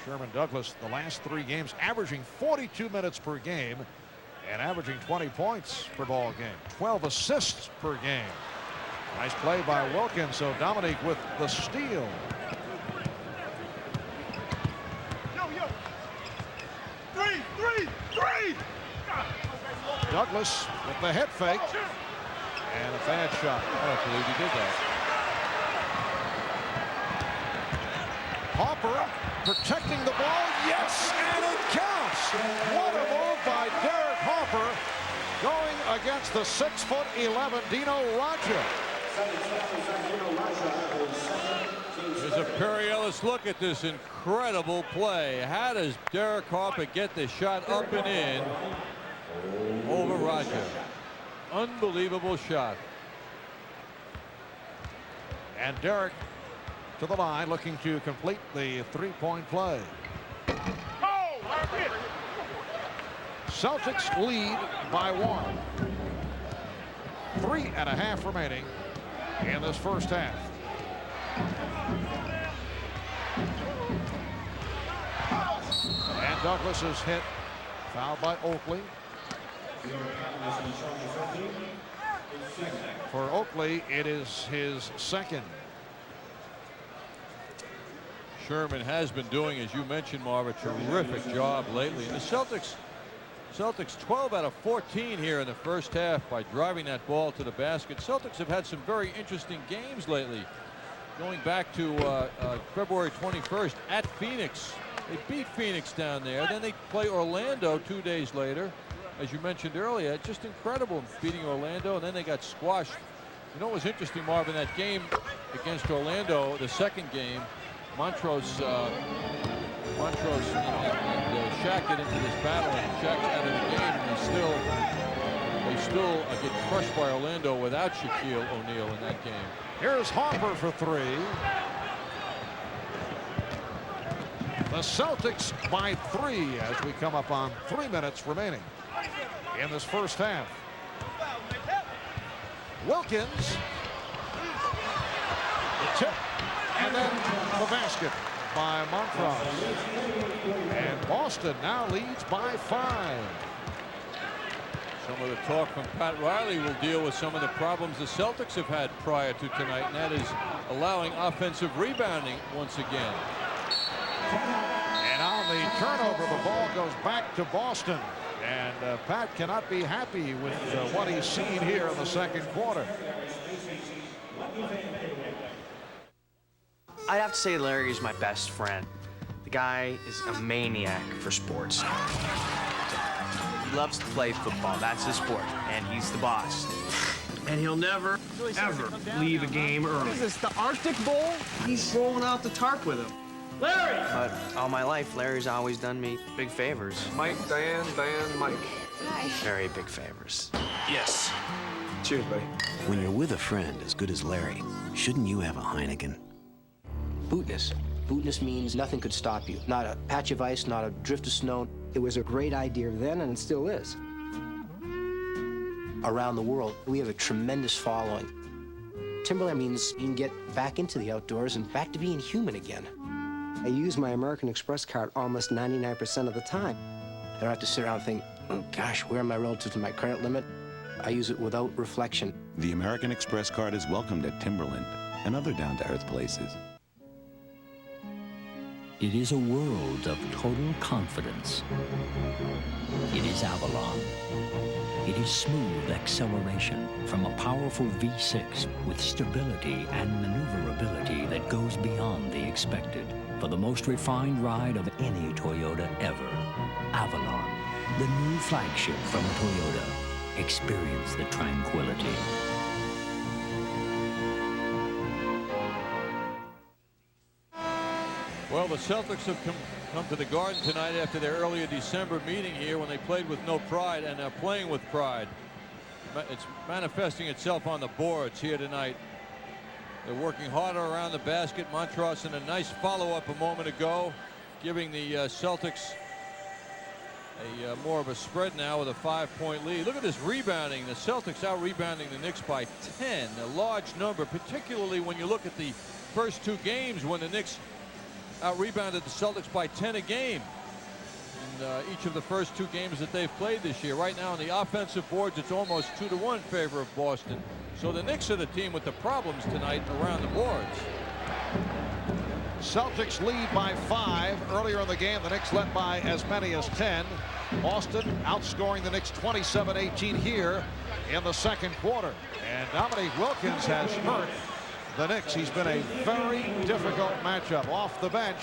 Sherman Douglas, the last 3 games, averaging 42 minutes per game and averaging 20 points per ball game. 12 assists per game. Nice play by Wilkins. So Dominique with the steal. Three! Douglas with the head fake. And a bad shot. I don't believe he did that. Harper protecting the ball. Yes, and it counts. What a move by Derek Harper. going against the 6'11" Dino Radja. Here's a Perry Ellis look at this incredible play. How does Derek Harper get this shot up and in over Radja? Unbelievable shot. And Derek to the line, looking to complete the three-point play. Celtics lead by 1. 3.5 remaining in this first half. And Douglas is hit, fouled by Oakley. For Oakley, it is his second. Sherman has been doing, as you mentioned, Marv, a terrific job lately. And the Celtics 12 out of 14 here in the first half by driving that ball to the basket. Celtics have had some very interesting games lately. Going back to February 21st at Phoenix. They beat Phoenix down there. Then they play Orlando 2 days later. As you mentioned earlier, just incredible beating Orlando, and then they got squashed. You know what was interesting, Marv, in that game against Orlando, the second game, Montrose and Shaq get into this battle, and Shaq's out of the game, and they still get crushed by Orlando without Shaquille O'Neal in that game. Here's Harper for 3. The Celtics by 3 as we come up on 3 minutes remaining in this first half. Wilkins, the tip, and then the basket by Montrose. And Boston now leads by 5. Some of the talk from Pat Riley will deal with some of the problems the Celtics have had prior to tonight, and that is allowing offensive rebounding once again. And on the turnover, the ball goes back to Boston. And Pat cannot be happy with what he's seen here in the second quarter. I'd have to say Larry is my best friend. The guy is a maniac for sports. He loves to play football. That's his sport, and he's the boss. And he'll never, ever leave a game early. What is this, the Arctic Bowl? He's rolling out the tarp with him. Larry! But all my life, Larry's always done me big favors. Mike, Diane, Mike. Hi. Very big favors. Yes. Cheers, buddy. When you're with a friend as good as Larry, shouldn't you have a Heineken? Bootness. Bootness means nothing could stop you. Not a patch of ice, not a drift of snow. It was a great idea then, and it still is. Around the world, we have a tremendous following. Timberland means you can get back into the outdoors and back to being human again. I use my American Express card almost 99% of the time. I don't have to sit around and think, oh gosh, where am I relative to my credit limit? I use it without reflection. The American Express card is welcomed at Timberland and other down-to-earth places. It is a world of total confidence. It is Avalon. It is smooth acceleration from a powerful V6 with stability and maneuverability that goes beyond the expected. For the most refined ride of any Toyota ever, Avalon, the new flagship from Toyota. Experience the tranquility. Well, the Celtics have come to the Garden tonight after their earlier December meeting here when they played with no pride, and they're playing with pride. It's manifesting itself on the boards here tonight. They're working harder around the basket. Montrose in a nice follow-up a moment ago, giving the Celtics more of a spread now with a 5-point lead. Look at this rebounding. The Celtics out-rebounding the Knicks by 10, a large number, particularly when you look at the first 2 games when the Knicks out-rebounded the Celtics by 10 a game in each of the first 2 games that they've played this year. Right now on the offensive boards, it's almost 2-1 in favor of Boston. So the Knicks are the team with the problems tonight around the boards. Celtics lead by 5. Earlier in the game, the Knicks led by as many as 10. Boston outscoring the Knicks 27-18 here in the second quarter. And Dominique Wilkins has hurt the Knicks. He's been a very difficult matchup off the bench.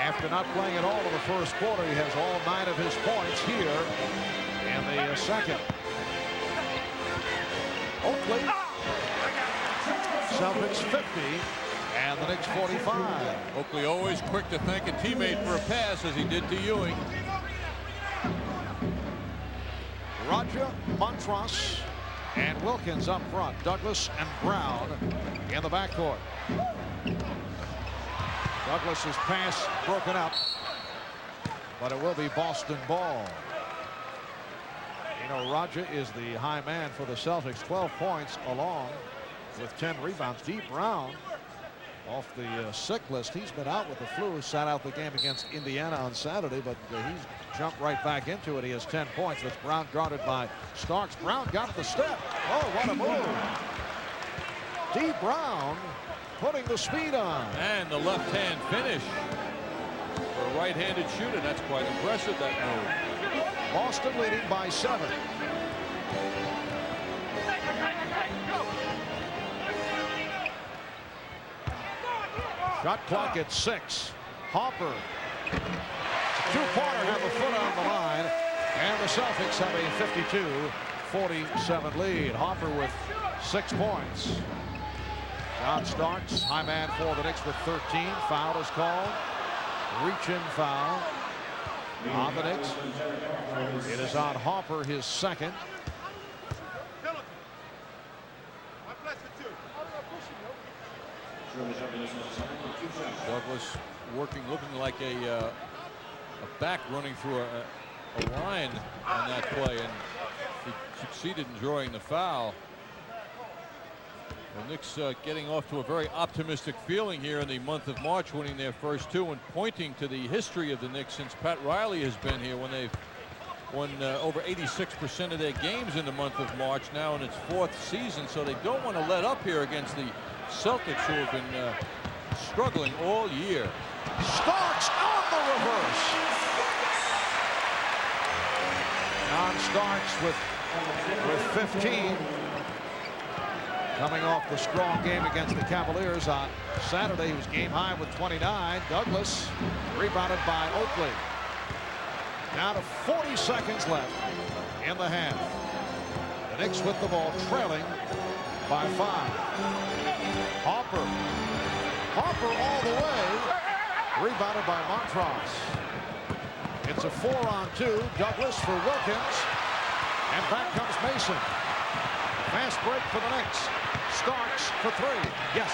After not playing at all in the first quarter, he has all 9 of his points here in the second. Oakley. Celtics 50 and the Knicks 45. Oakley always quick to thank a teammate for a pass, as he did to Ewing. Roger, Montross, and Wilkins up front. Douglas and Brown in the backcourt. Douglas's pass broken up, but it will be Boston ball. You know, Roger is the high man for the Celtics. 12 points along with 10 rebounds. D. Brown off the sick list. He's been out with the flu. Sat out the game against Indiana on Saturday, but he's jumped right back into it. He has 10 points. That's Brown guarded by Starks. Brown got the step. Oh, what a move. D. Brown putting the speed on. And the left-hand finish for a right-handed shooter. That's quite impressive, that move. Boston leading by 7. Shot clock at 6. Hopper. Two-pointer have a foot on the line. And the Celtics have a 52-47 lead. Hopper with 6 points. John Starks, high man for the Knicks with 13. Foul is called. Reach-in foul on the Knicks. It is on Hopper, his second. Douglas looking like a back running through a line on that play, and he succeeded in drawing the foul. The Knicks getting off to a very optimistic feeling here in the month of March, winning their first 2 and pointing to the history of the Knicks since Pat Riley has been here, when they've won over 86% of their games in the month of March, now in its 4th season. So they don't want to let up here against the Celtics, who have been struggling all year. Starks on the reverse. John Starks with 15. Coming off the strong game against the Cavaliers on Saturday. He was game high with 29. Douglas rebounded by Oakley. Down to 40 seconds left in the half. The Knicks with the ball, trailing by 5. Hopper all the way. Rebounded by Montross. It's a 4-on-2. Douglas for Wilkins. And back comes Mason. Fast break for the Knicks. Starks for 3. Yes.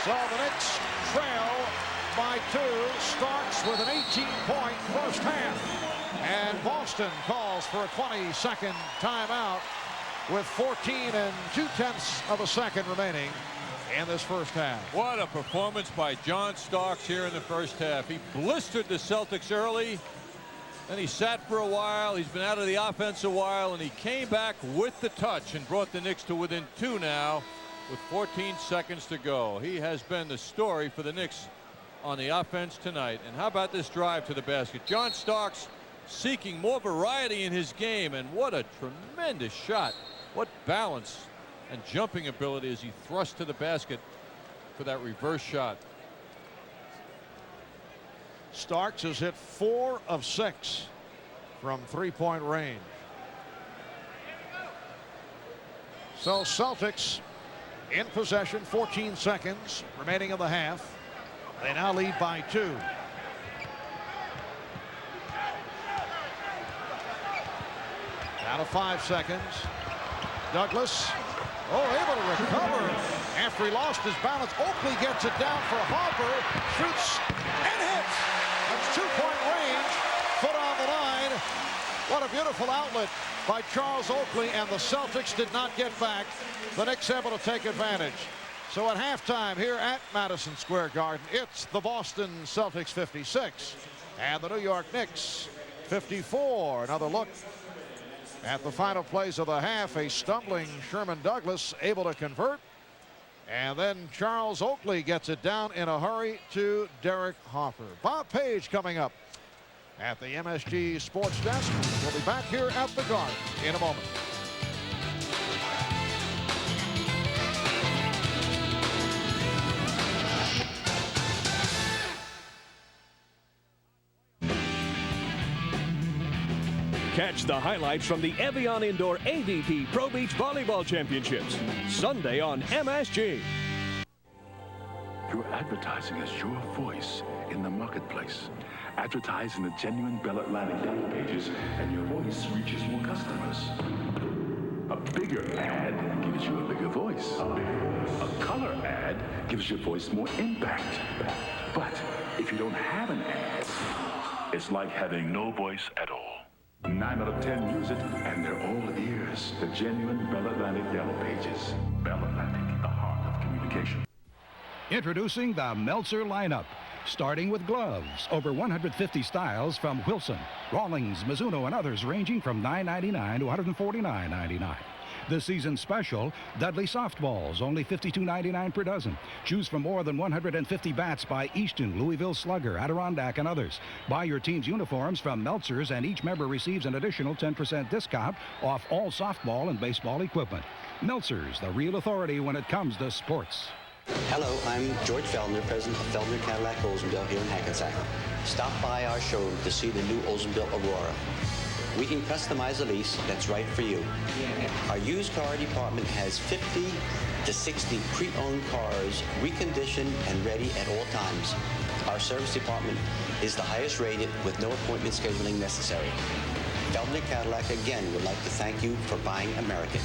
So the Knicks trail by 2. Starks with an 18-point first half. And Boston calls for a 20-second timeout with 14 2/10 of a second remaining in this first half. What a performance by John Starks here in the first half. He blistered the Celtics early. Then he sat for a while. He's been out of the offense a while, and he came back with the touch and brought the Knicks to within 2 now with 14 seconds to go. He has been the story for the Knicks on the offense tonight. And how about this drive to the basket? John Starks seeking more variety in his game, and what a tremendous shot. What balance and jumping ability as he thrust to the basket for that reverse shot. Starks has hit 4 of 6 from 3-point range. So Celtics in possession, 14 seconds remaining in the half. They now lead by 2. Down to 5 seconds. Douglas, able to recover after he lost his balance. Oakley gets it down for Hopper, shoots and hits. That's 2-point range, foot on the line. What a beautiful outlet by Charles Oakley, and the Celtics did not get back. The Knicks able to take advantage. So at halftime here at Madison Square Garden, it's the Boston Celtics 56 and the New York Knicks 54. Another look at the final plays of the half. A stumbling Sherman Douglas able to convert. And then Charles Oakley gets it down in a hurry to Derek Hopper. Bob Page coming up at the MSG Sports Desk. We'll be back here at the Garden in a moment. Catch the highlights from the Evian Indoor AVP Pro Beach Volleyball Championships, Sunday on MSG. Your advertising is your voice in the marketplace. Advertise in the genuine Bell Atlantic Yellow Pages, and your voice reaches more customers. A bigger ad gives you a bigger voice. A color ad gives your voice more impact. But if you don't have an ad, it's like having no voice at all. 9 out of 10 use it, and they're all ears. The genuine Bell Atlantic Yellow Pages. Bell Atlantic, the heart of communication. Introducing the Meltzer lineup. Starting with gloves, over 150 styles from Wilson, Rawlings, Mizuno, and others ranging from $9.99 to $149.99. This season's special, Dudley softballs, only $52.99 per dozen. Choose from more than 150 bats by Easton, Louisville Slugger, Adirondack, and others. Buy your team's uniforms from Meltzer's, and each member receives an additional 10% discount off all softball and baseball equipment. Meltzer's, the real authority when it comes to sports. Hello, I'm George Feldner, president of Feldner Cadillac Oldsmobile here in Hackensack. Stop by our showroom to see the new Oldsmobile Aurora. We can customize a lease that's right for you. Our used car department has 50 to 60 pre-owned cars, reconditioned and ready at all times. Our service department is the highest rated with no appointment scheduling necessary. Feldner Cadillac again would like to thank you for buying American.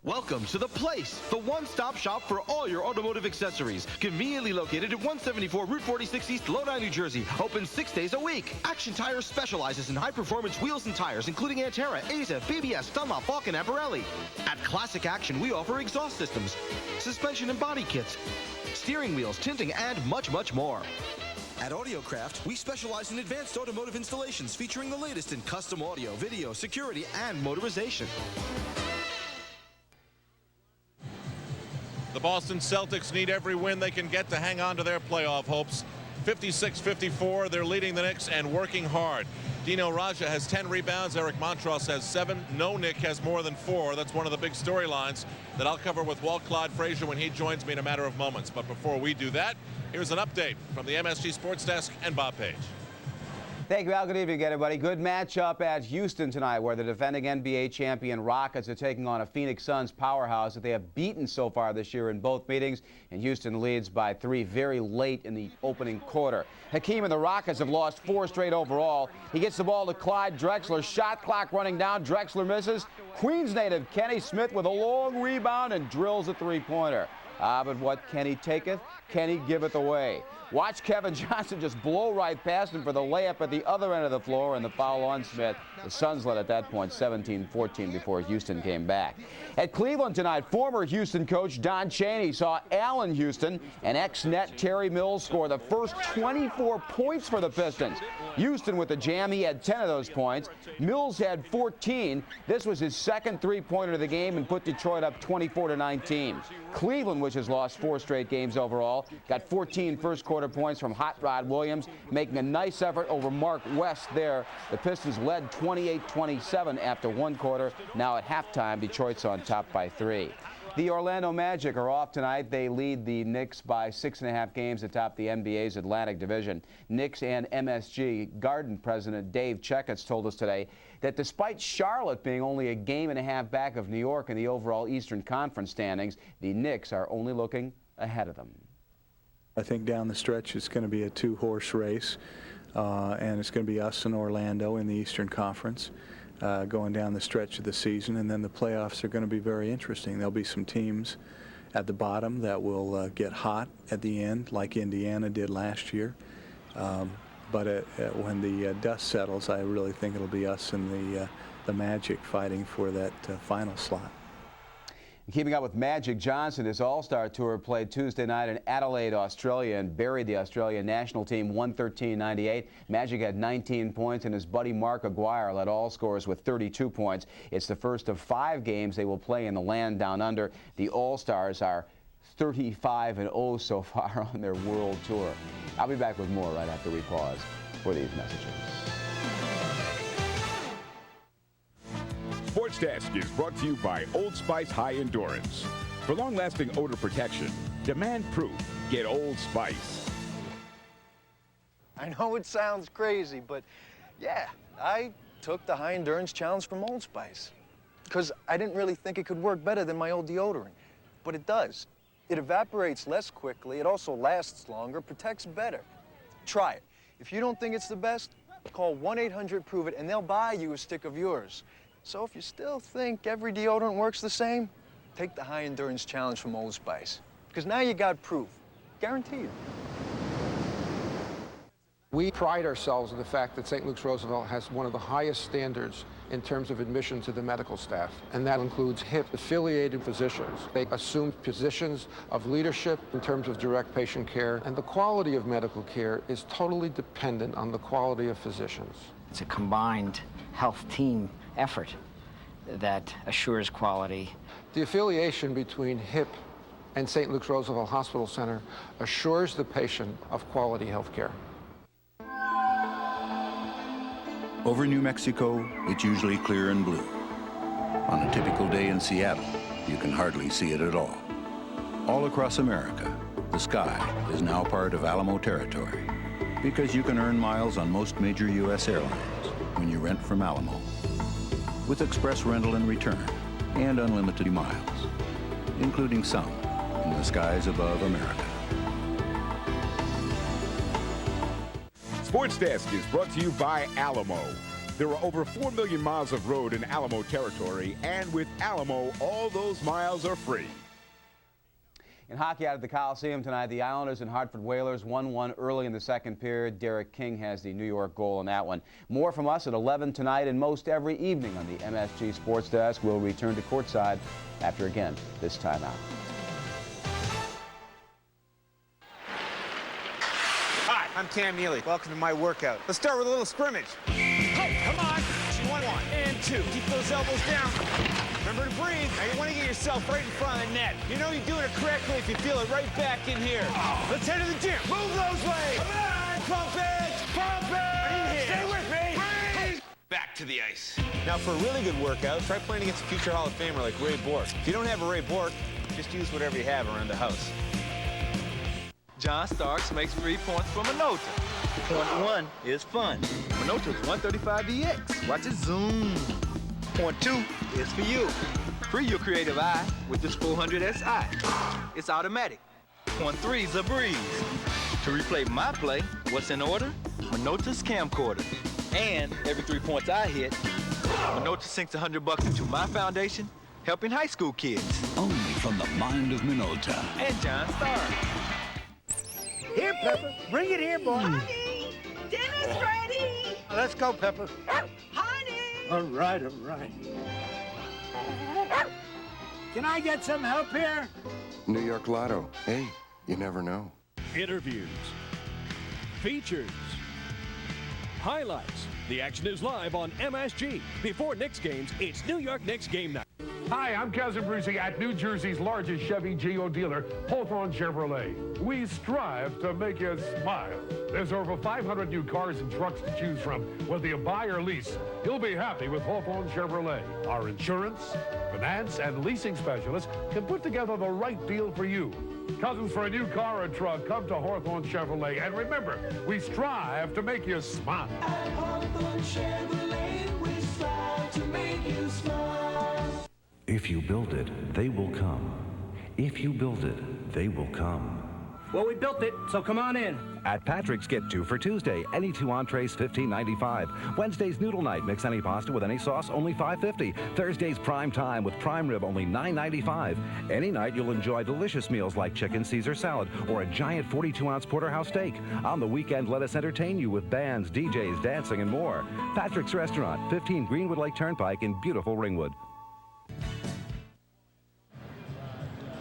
Welcome to The Place, the one-stop shop for all your automotive accessories. Conveniently located at 174 Route 46 East, Lodi, New Jersey. Open 6 days a week. Action Tires specializes in high-performance wheels and tires, including Antera, AZF, BBS, Dunlop, Falcon, and Pirelli. At Classic Action, we offer exhaust systems, suspension and body kits, steering wheels, tinting, and much, much more. At Audiocraft, we specialize in advanced automotive installations featuring the latest in custom audio, video, security, and motorization. The Boston Celtics need every win they can get to hang on to their playoff hopes. 56-54, they're leading the Knicks and working hard. Dino Raja has 10 rebounds, Eric Montross has 7. No Nick has more than 4. That's one of the big storylines that I'll cover with Walt Clyde Frazier when he joins me in a matter of moments. But before we do that, here's an update from the MSG Sports Desk and Bob Page. Thank you, Al. Good evening, everybody. Good matchup at Houston tonight, where the defending NBA champion Rockets are taking on a Phoenix Suns powerhouse that they have beaten so far this year in both meetings, and Houston leads by 3 very late in the opening quarter. Hakeem and the Rockets have lost 4 straight overall. He gets the ball to Clyde Drexler. Shot clock running down. Drexler misses. Queens native Kenny Smith with a long rebound and drills a three-pointer. But what Kenny taketh, Kenny giveth away. Watch Kevin Johnson just blow right past him for the layup at the other end of the floor, and the foul on Smith. The Suns led at that point 17-14 before Houston came back. At Cleveland tonight, former Houston coach Don Chaney saw Allen Houston and ex-net Terry Mills score the first 24 points for the Pistons. Houston with the jam, he had 10 of those points. Mills had 14. This was his second three-pointer of the game and put Detroit up 24-19. Cleveland, which has lost 4 straight games overall, got 14 first-quarter points from Hot Rod Williams, making a nice effort over Mark West there. The Pistons led 28-27 after 1 quarter. Now at halftime, Detroit's on top by 3. The Orlando Magic are off tonight. They lead the Knicks by 6.5 games atop the NBA's Atlantic Division. Knicks and MSG Garden president Dave Checketts told us today that despite Charlotte being only a game and a half back of New York in the overall Eastern Conference standings, the Knicks are only looking ahead of them. I think down the stretch it's going to be a 2-horse race, and it's going to be us and Orlando in the Eastern Conference going down the stretch of the season, and then the playoffs are going to be very interesting. There'll be some teams at the bottom that will get hot at the end, like Indiana did last year. But when the dust settles, I really think it'll be us and the Magic fighting for that final slot. Keeping up with Magic Johnson, his All-Star Tour played Tuesday night in Adelaide, Australia, and buried the Australian national team 113-98. Magic had 19 points, and his buddy Mark Aguirre led all scorers with 32 points. It's the first of 5 games they will play in the land down under. The All-Stars are 35-0 so far on their world tour. I'll be back with more right after we pause for these messages. Sports Desk is brought to you by Old Spice High Endurance. For long-lasting odor protection, demand proof. Get Old Spice. I know it sounds crazy, but yeah, I took the high endurance challenge from Old Spice because I didn't really think it could work better than my old deodorant, but it does. It evaporates less quickly, it also lasts longer, protects better. Try it. If you don't think it's the best, call 1-800-PROVE-IT and they'll buy you a stick of yours. So if you still think every deodorant works the same, take the high endurance challenge from Old Spice. Because now you got proof. Guaranteed. We pride ourselves in the fact that St. Luke's Roosevelt has one of the highest standards in terms of admission to the medical staff, and that includes HIP-affiliated physicians. They assume positions of leadership in terms of direct patient care, and the quality of medical care is totally dependent on the quality of physicians. It's a combined health team effort that assures quality. The affiliation between HIP and St. Luke's Roosevelt Hospital Center assures the patient of quality health care. Over New Mexico, it's usually clear and blue. On a typical day in Seattle, you can hardly see it at all. All across America, the sky is now part of Alamo territory because you can earn miles on most major U.S. airlines when you rent from Alamo, with express rental and return and unlimited miles, including some in the skies above America. Sports Desk is brought to you by Alamo. There are over 4 million miles of road in Alamo territory, and with Alamo, all those miles are free. In hockey out at the Coliseum tonight, the Islanders and Hartford Whalers 1-1 early in the second period. Derek King has the New York goal in that one. More from us at 11 tonight and most every evening on the MSG Sports Desk. We'll return to courtside after, again, this timeout. Hi, I'm Cam Neely. Welcome to my workout. Let's start with a little scrimmage. Hey, come on. 1 and 2. Keep those elbows down. Remember to breathe. Now you want to get yourself right in front of the net. You know you're doing it correctly if you feel it right back in here. Let's head to the gym. Move those legs. Come on. Pump it. Pump it. Stay with me. Breathe. Back to the ice. Now for a really good workout, try playing against a future Hall of Famer like Ray Bork. If you don't have a Ray Bork, just use whatever you have around the house. John Starks makes 3 points for Minota. Point 1 is fun. Minota's 135DX. Watch it zoom. Point 2 is for you. Free your creative eye with this 400 SI. It's automatic. Point 3 is a breeze. To replay my play, what's in order? Minota's camcorder. And every 3 points I hit, Minota sinks $100 into my foundation, helping high school kids. Only from the mind of Minota. And John Starks. Here, Pepper. Bring it here, boy. Honey, dinner's ready. Let's go, Pepper. Honey. All right, all right. Can I get some help here? New York Lotto. Hey, you never know. Interviews, features, highlights. The action is live on MSG. Before Knicks games, it's New York Knicks game night. Hi, I'm Cousin Brucey at New Jersey's largest Chevy Geo dealer, Hawthorne Chevrolet. We strive to make you smile. There's over 500 new cars and trucks to choose from. Whether you buy or lease, you'll be happy with Hawthorne Chevrolet. Our insurance, finance, and leasing specialists can put together the right deal for you. Cousins, for a new car or truck, come to Hawthorne Chevrolet. And remember, we strive to make you smile. At Hawthorne Chevrolet, we strive to make you smile. If you build it, they will come. If you build it, they will come. Well, we built it, so come on in. At Patrick's, get 2 for Tuesday. Any 2 entrees, $15.95. Wednesday's noodle night. Mix any pasta with any sauce, only $5.50. Thursday's prime time with prime rib, only $9.95. Any night, you'll enjoy delicious meals like chicken Caesar salad or a giant 42-ounce porterhouse steak. On the weekend, let us entertain you with bands, DJs, dancing, and more. Patrick's Restaurant, 15 Greenwood Lake Turnpike in beautiful Ringwood.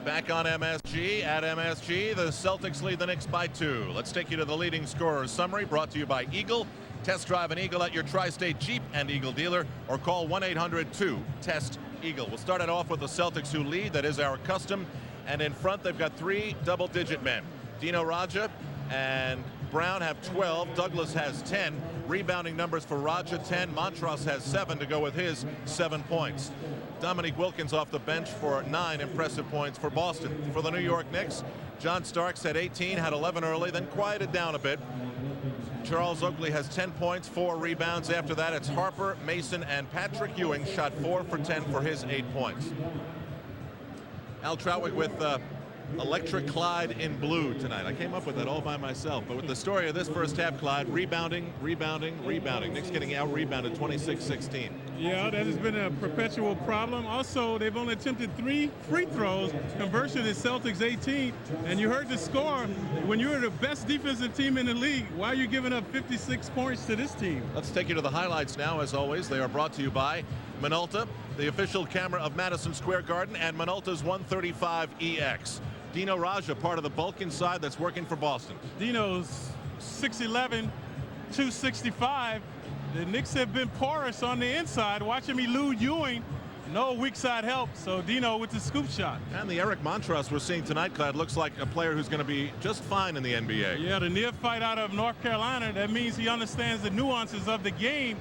Back on MSG. At MSG, the Celtics lead the Knicks by 2. Let's take you to the leading scorers summary, brought to you by Eagle. Test drive an Eagle at your Tri-State Jeep and Eagle dealer, or call 1-800-2-TEST-EAGLE. We'll start it off with the Celtics, who lead. That is our custom. And in front, they've got 3 double-digit men. Dino Raja and Brown have 12. Douglas has 10. Rebounding numbers for Raja, 10. Montross has 7 to go with his 7 points. Dominique Wilkins off the bench for 9 impressive points for Boston. For the New York Knicks, John Starks had 18, had 11 early, then quieted down a bit. Charles Oakley has 10 points, 4 rebounds. After that, it's Harper, Mason, and Patrick Ewing shot 4 for 10 for his 8 points. Al Troutwig with Electric Clyde in blue tonight. I came up with that all by myself. But with the story of this first half, Clyde, rebounding. Knicks getting out-rebounded 26-16. Yeah, that has been a perpetual problem. Also, they've only attempted 3 free throws. Conversion is Celtics 18. And you heard the score. When you're the best defensive team in the league, why are you giving up 56 points to this team? Let's take you to the highlights now, as always. They are brought to you by Minolta, the official camera of Madison Square Garden, and Minolta's 135EX. Dino Raja, part of the Wilkins side that's working for Boston. Dino's 6'11", 265. The Knicks have been porous on the inside. Watching me elude Ewing. No weak side help, so Dino with the scoop shot. And the Eric Montross we're seeing tonight, Clyde, looks like a player who's going to be just fine in the NBA. Yeah, the neophyte out of North Carolina. That means he understands the nuances of the game.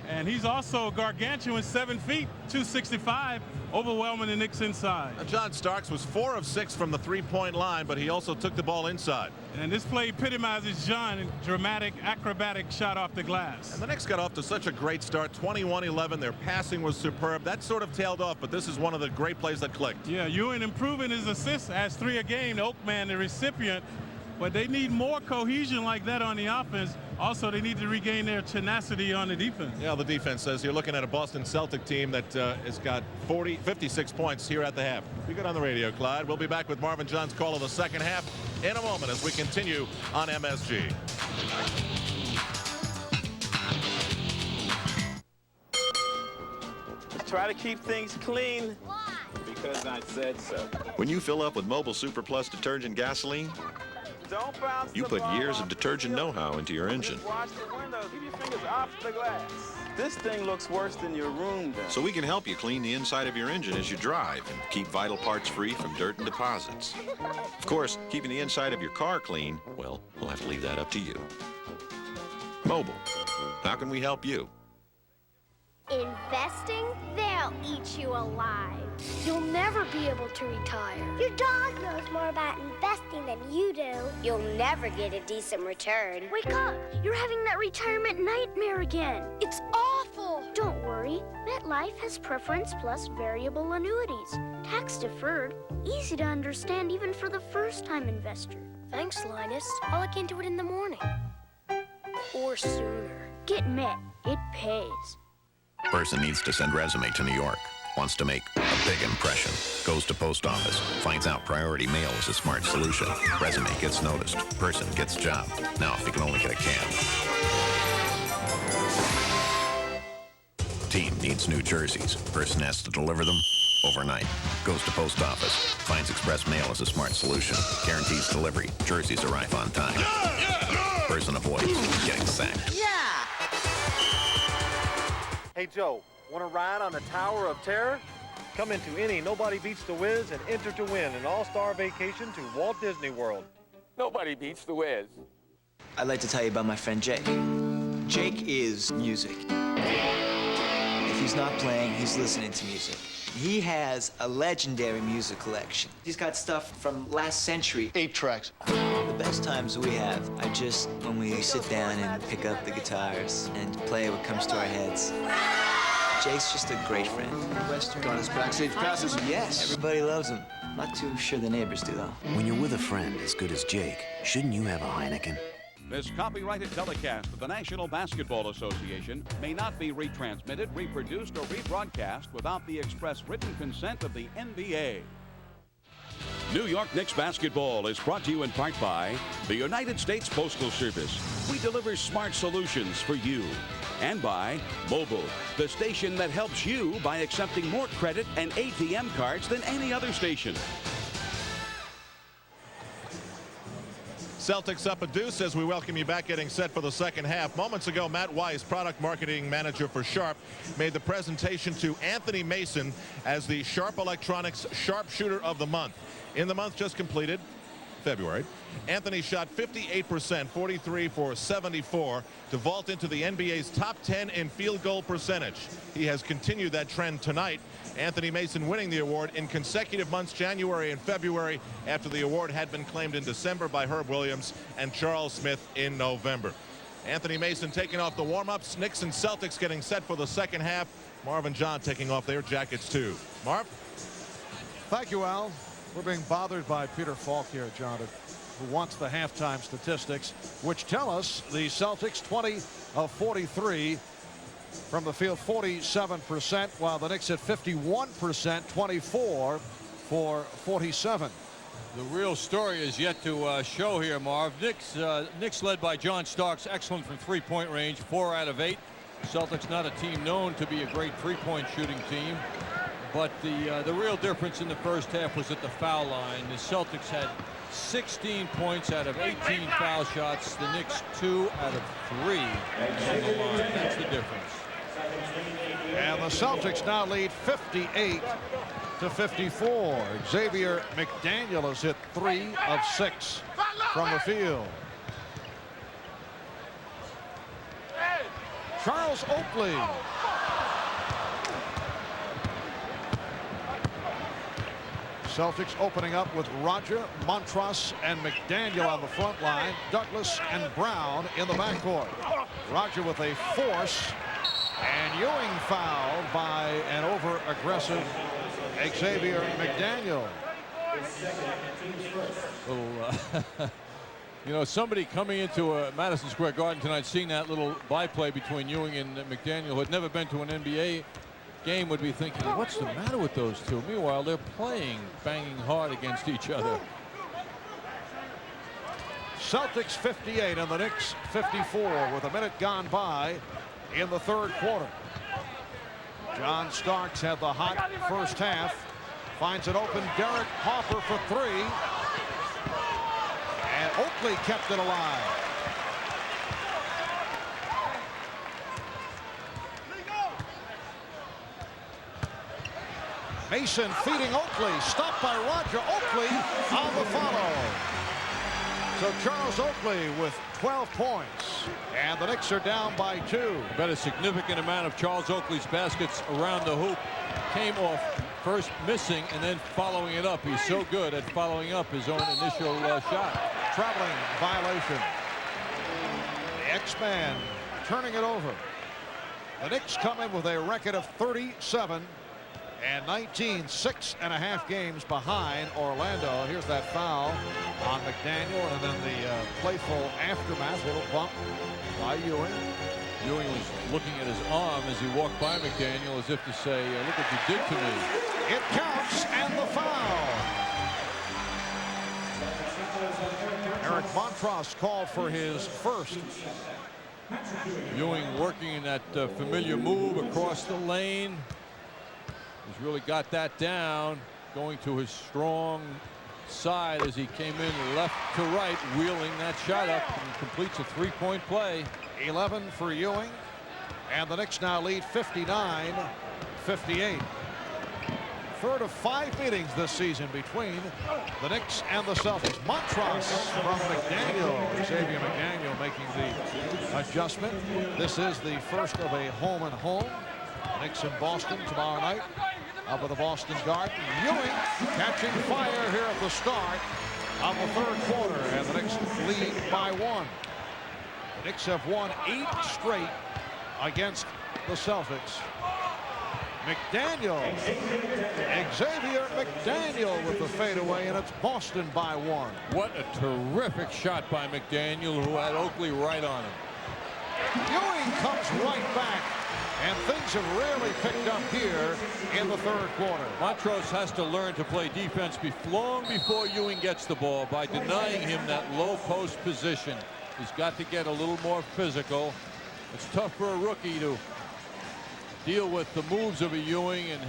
And he's also gargantuan, 7 feet, 265, overwhelming the Knicks inside. Now, John Starks was 4 of 6 from the three-point line, but he also took the ball inside. And this play epitomizes John, dramatic, acrobatic shot off the glass. And the Knicks got off to such a great start, 21-11. Their passing was superb. That sort of tailed off, but this is one of the great plays that clicked. Yeah, Ewing improving his assists, has 3 a game. The Oakman, the recipient. But they need more cohesion like that on the offense. Also, they need to regain their tenacity on the defense. Yeah, the defense says you're looking at a Boston Celtic team that has got 56 points here at the half. Be good on the radio, Clyde. We'll be back with Marvin John's call of the second half in a moment as we continue on MSG. Try to keep things clean. Why? Because I said so. When you fill up with Mobile Super Plus detergent gasoline, you put years of detergent know-how into your engine. Wash the windows. Keep your fingers off the glass. This thing looks worse than your room does. So we can help you clean the inside of your engine as you drive and keep vital parts free from dirt and deposits. Of course, keeping the inside of your car clean, well, we'll have to leave that up to you. Mobile. How can we help you? Investing? They'll eat you alive. You'll never be able to retire. Your dog knows more about investing than you do. You'll never get a decent return. Wake up! You're having that retirement nightmare again. It's awful. Don't worry. MetLife has Preference Plus variable annuities. Tax deferred, easy to understand even for the first-time investor. Thanks, Linus. I'll look into it in the morning. Or sooner. Get Met. It pays. Person needs to send resume to New York. Wants to make a big impression. Goes to post office. Finds out priority mail is a smart solution. Resume gets noticed. Person gets job. Now if he can only get a cab. Team needs new jerseys. Person has to deliver them overnight. Goes to post office. Finds express mail is a smart solution. Guarantees delivery. Jerseys arrive on time. Person avoids getting sacked. Hey, Joe, want to ride on the Tower of Terror? Come into any Nobody Beats the Wiz and enter to win an all-star vacation to Walt Disney World. Nobody beats the Wiz. I'd like to tell you about my friend Jake. Jake is music. If he's not playing, he's listening to music. He has a legendary music collection. He's got stuff from last century. 8 tracks. The best times we have are just when we sit down and pick up the guitars and play what comes to our heads. Jake's just a great friend. Western got his backstage passes. Yes, everybody loves him. Not too sure the neighbors do, though. When you're with a friend as good as Jake, shouldn't you have a Heineken? This copyrighted telecast of the National Basketball Association may not be retransmitted, reproduced, or rebroadcast without the express written consent of the NBA. New York Knicks basketball is brought to you in part by the United States Postal Service. We deliver smart solutions for you. And by Mobile, the station that helps you by accepting more credit and ATM cards than any other station. Celtics up a deuce as we welcome you back, getting set for the second half. Moments ago, Matt Weiss, product marketing manager for Sharp, made the presentation to Anthony Mason as the Sharp Electronics Sharpshooter of the Month. In the month just completed, February, Anthony shot 58%, 43 for 74, to vault into the NBA's top 10 in field goal percentage. He has continued that trend tonight. Anthony Mason winning the award in consecutive months, January and February, after the award had been claimed in December by Herb Williams and Charles Smith in November. Anthony Mason taking off the warm-ups. Knicks and Celtics getting set for the second half. Marv and John taking off their jackets too. Marv? Thank you, Al. We're being bothered by Peter Falk here, John, who wants the halftime statistics, which tell us the Celtics 20 of 43 from the field, 47%, while the Knicks at 51%, 24 for 47. The real story is yet to show here, Marv. Knicks led by John Starks, excellent from three-point range, 4 out of 8. Celtics not a team known to be a great three-point shooting team, but the real difference in the first half was at the foul line. The Celtics had 16 points out of 18 foul shots. The Knicks 2 out of 3 on the line. That's the difference. And the Celtics now lead 58 to 54. Xavier McDaniel has hit 3 of 6 from the field. Charles Oakley. Celtics opening up with Roger, Montross, and McDaniel on the front line. Douglas and Brown in the backcourt. Roger with a force, and Ewing fouled by an over-aggressive Xavier McDaniel. You know, somebody coming into Madison Square Garden tonight, seeing that little byplay between Ewing and McDaniel, who had never been to an NBA game, would be thinking, what's the matter with those two? Meanwhile, they're playing, banging hard against each other. Celtics 58 and the Knicks 54 with a minute gone by in the third quarter. John Starks had the hot first half. Finds an open Derek Harper for 3. And Oakley kept it alive. Mason feeding Oakley. Stopped by Roger. Oakley on the follow. So Charles Oakley with 12 points. And the Knicks are down by 2. But a significant amount of Charles Oakley's baskets around the hoop came off first missing and then following it up. He's so good at following up his own initial shot. Traveling violation. The X-Man turning it over. The Knicks come in with a record of 37 and 19, 6.5 games behind Orlando. Here's that foul on McDaniel, and then the playful aftermath, little bump by Ewing. Ewing was looking at his arm as he walked by McDaniel as if to say, look what you did to me. It counts, and the foul. Eric Montross called for his first. Ewing working in that familiar move across the lane. He's really got that down, going to his strong side as he came in left to right, wheeling that shot up and completes a three-point play. 11 for Ewing, and the Knicks now lead 59-58. Third of 5 meetings this season between the Knicks and the Celtics. Montross from McDaniel. Xavier McDaniel making the adjustment. This is the first of a home and home. Knicks in Boston tomorrow night up at the Boston Garden. Ewing catching fire here at the start of the third quarter, and the Knicks lead by 1. The Knicks have won 8 straight against the Celtics. McDaniel, Xavier McDaniel with the fadeaway, and it's Boston by 1. What a terrific shot by McDaniel, who had Oakley right on him. Ewing comes right back, and things have really picked up here in the third quarter. Montross has to learn to play defense long before Ewing gets the ball by denying him that low post position. He's got to get a little more physical. It's tough for a rookie to deal with the moves of a Ewing and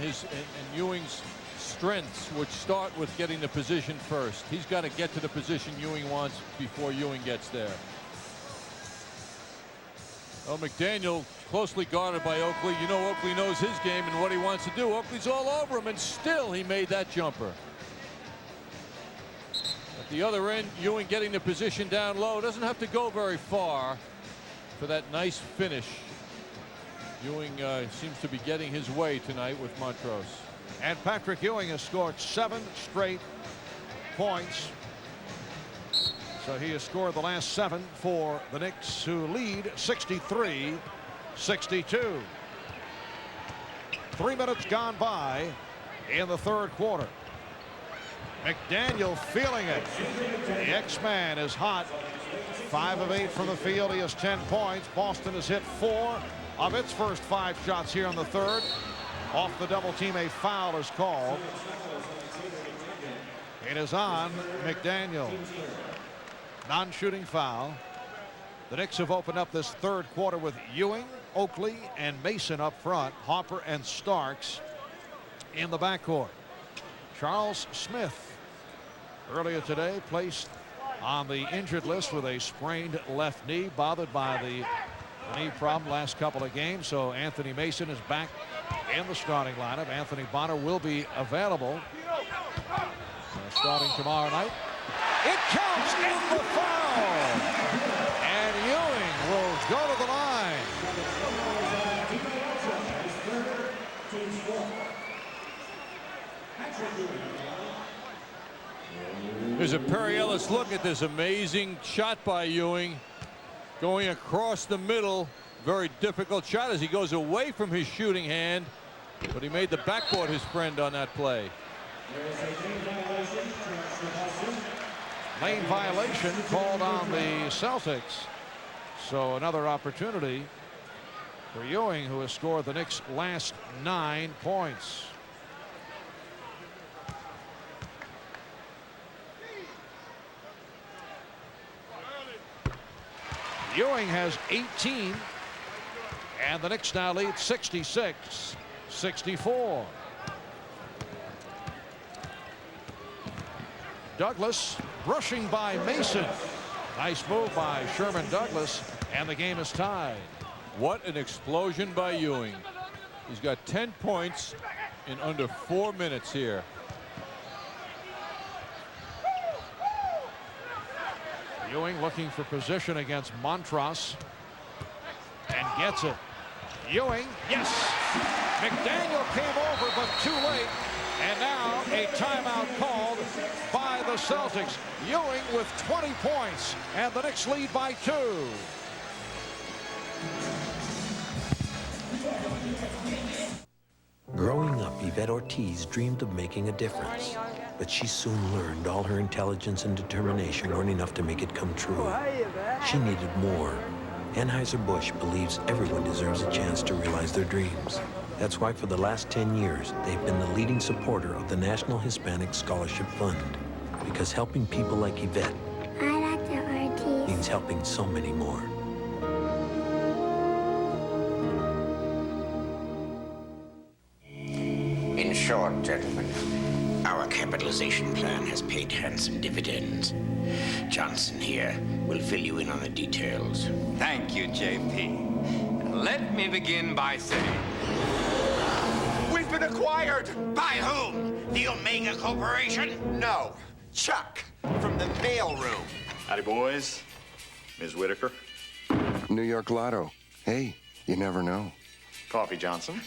Ewing's strengths, which start with getting the position first. He's got to get to the position Ewing wants before Ewing gets there. Well, McDaniel closely guarded by Oakley. You know, Oakley knows his game and what he wants to do. Oakley's all over him, and still he made that jumper. At the other end, Ewing getting the position down low. Doesn't have to go very far for that nice finish. Ewing seems to be getting his way tonight with Montross. And Patrick Ewing has scored 7 straight points So he has scored the last 7 for the Knicks, who lead 63-62. 3 minutes gone by in the third quarter. McDaniel feeling it. The X-Man is hot. 5 of 8 from the field. He has 10 points. Boston has hit 4 of its first 5 shots here in the third. Off the double team, a foul is called. It is on McDaniel. Non-shooting foul. The Knicks have opened up this third quarter with Ewing, Oakley, and Mason up front. Hopper and Starks in the backcourt. Charles Smith earlier today placed on the injured list with a sprained left knee, bothered by the knee problem last couple of games. So Anthony Mason is back in the starting lineup. Anthony Bonner will be available starting tomorrow night. It counts in the foul, and Ewing will go to the line. There's a Perry Ellis look at this amazing shot by Ewing, going across the middle. Very difficult shot as he goes away from his shooting hand, but he made the backboard his friend on that play. Lane violation called on the Celtics. So another opportunity for Ewing, who has scored the Knicks' last 9 points. Ewing has 18, and the Knicks now lead 66-64. Douglas rushing by Mason. Nice move by Sherman Douglas, and the game is tied. What an explosion by Ewing. He's got 10 points in under 4 minutes here. Ewing looking for position against Montross, and gets it. Ewing, yes. McDaniel came over, but too late. And now a timeout called by the Celtics. Ewing with 20 points, and the Knicks lead by 2. Growing up, Yvette Ortiz dreamed of making a difference. But she soon learned all her intelligence and determination weren't enough to make it come true. She needed more. Anheuser-Busch believes everyone deserves a chance to realize their dreams. That's why for the last 10 years, they've been the leading supporter of the National Hispanic Scholarship Fund. Because helping people like Yvette means helping so many more. In short, gentlemen, our capitalization plan has paid handsome dividends. Johnson here will fill you in on the details. Thank you, JP. Let me begin by saying, We've been acquired! By whom? The Omega Corporation? no, Chuck, from the mail room. Howdy, boys. Ms. Whitaker. New York Lotto. Hey, you never know. Coffee, Johnson.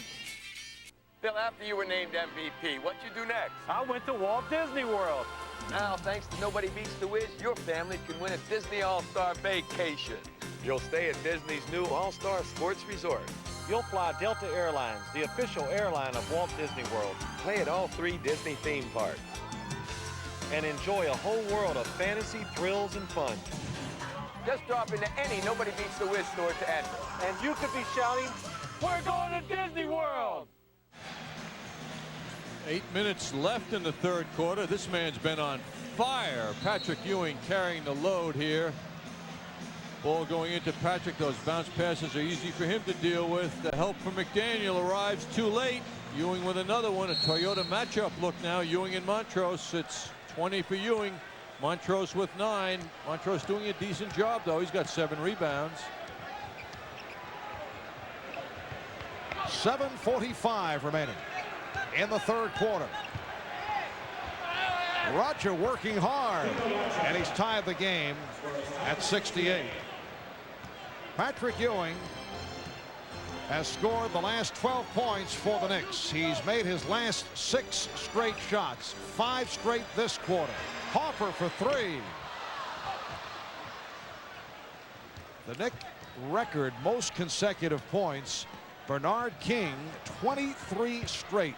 Bill, after you were named MVP, what'd you do next? I went to Walt Disney World. Now, thanks to Nobody Beats the Wiz, your family can win a Disney All-Star vacation. You'll stay at Disney's new All-Star Sports Resort. You'll fly Delta Airlines, the official airline of Walt Disney World, Play at all 3 Disney theme parks. and enjoy a whole world of fantasy, thrills, and fun. Just drop into any Nobody Beats the Wiz store to enter. And you could be shouting, "We're going to Disney World!" 8 minutes left in the third quarter. This man's been on fire. Patrick Ewing carrying the load here. Ball going into Patrick. Those bounce passes are easy for him to deal with. The help from McDaniel arrives too late. Ewing with another one. A Toyota matchup look now. Ewing and Montrose. It's 20 for Ewing. Montrose with 9. Montrose doing a decent job, though. He's got 7 rebounds. 7:45 remaining in the third quarter. Roger working hard, and he's tied the game at 68. Patrick Ewing has scored the last 12 points for the Knicks. He's made his last 6 straight shots, 5 straight this quarter. Hopper for 3. The Knicks record most consecutive points. Bernard King, 23 straight.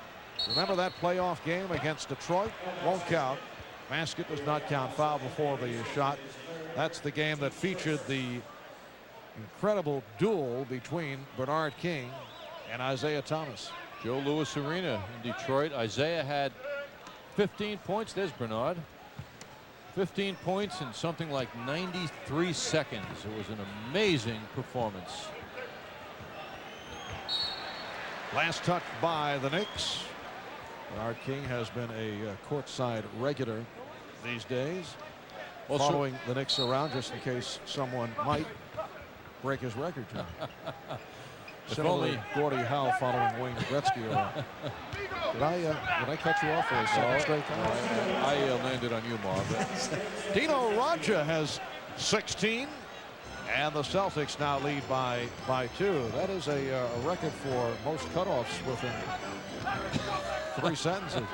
Remember that playoff game against Detroit? Won't count. Basket does not count. Foul before the shot. That's the game that featured the incredible duel between Bernard King and Isaiah Thomas. Joe Louis Arena in Detroit. Isaiah had 15 points. There's Bernard. 15 points in something like 93 seconds. It was an amazing performance. Last touch by the Knicks. Bernard King has been a courtside regular these days, following the Knicks around just in case someone might break his record. Similarly, Gordie Howe following Wayne Gretzky around. Did I cut you off for a second straight time? I landed on you, Marv. Dino Radja has 16, and the Celtics now lead by 2. That is a record for most cutoffs within 3 sentences.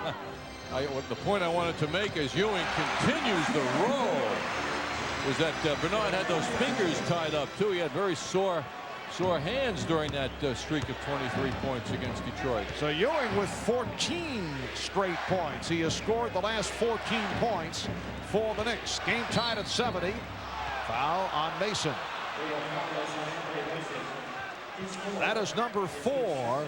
The point I wanted to make is Ewing continues the roll. Was that Bernard had those fingers tied up too. He had very sore hands during that streak of 23 points against Detroit. So Ewing with 14 straight points. He has scored the last 14 points for the Knicks. Game tied at 70. Foul on Mason. That is number 4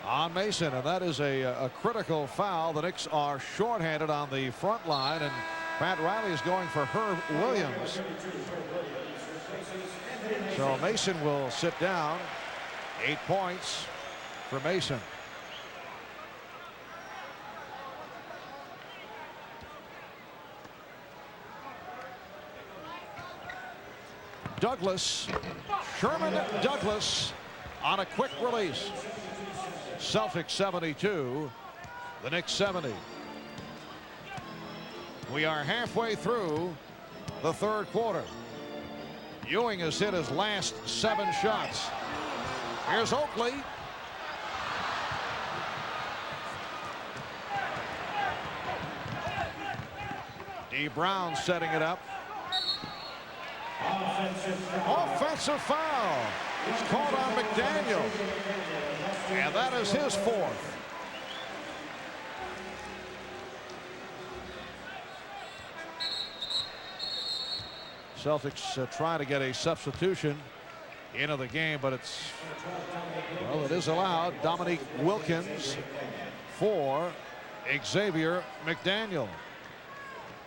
on Mason, and that is a critical foul. The Knicks are shorthanded on the front line, and Pat Riley is going for Herb Williams. So Mason will sit down. 8 points for Mason. Douglas, Sherman Douglas on a quick release. Celtics 72, the Knicks 70. We are halfway through the third quarter. Ewing has hit his last 7 shots. Here's Oakley. D. Brown setting it up. Offensive foul. It's called on McDaniel. And that is his 4th. Celtics try to get a substitution into the game, but it is allowed. Dominique Wilkins for Xavier McDaniel.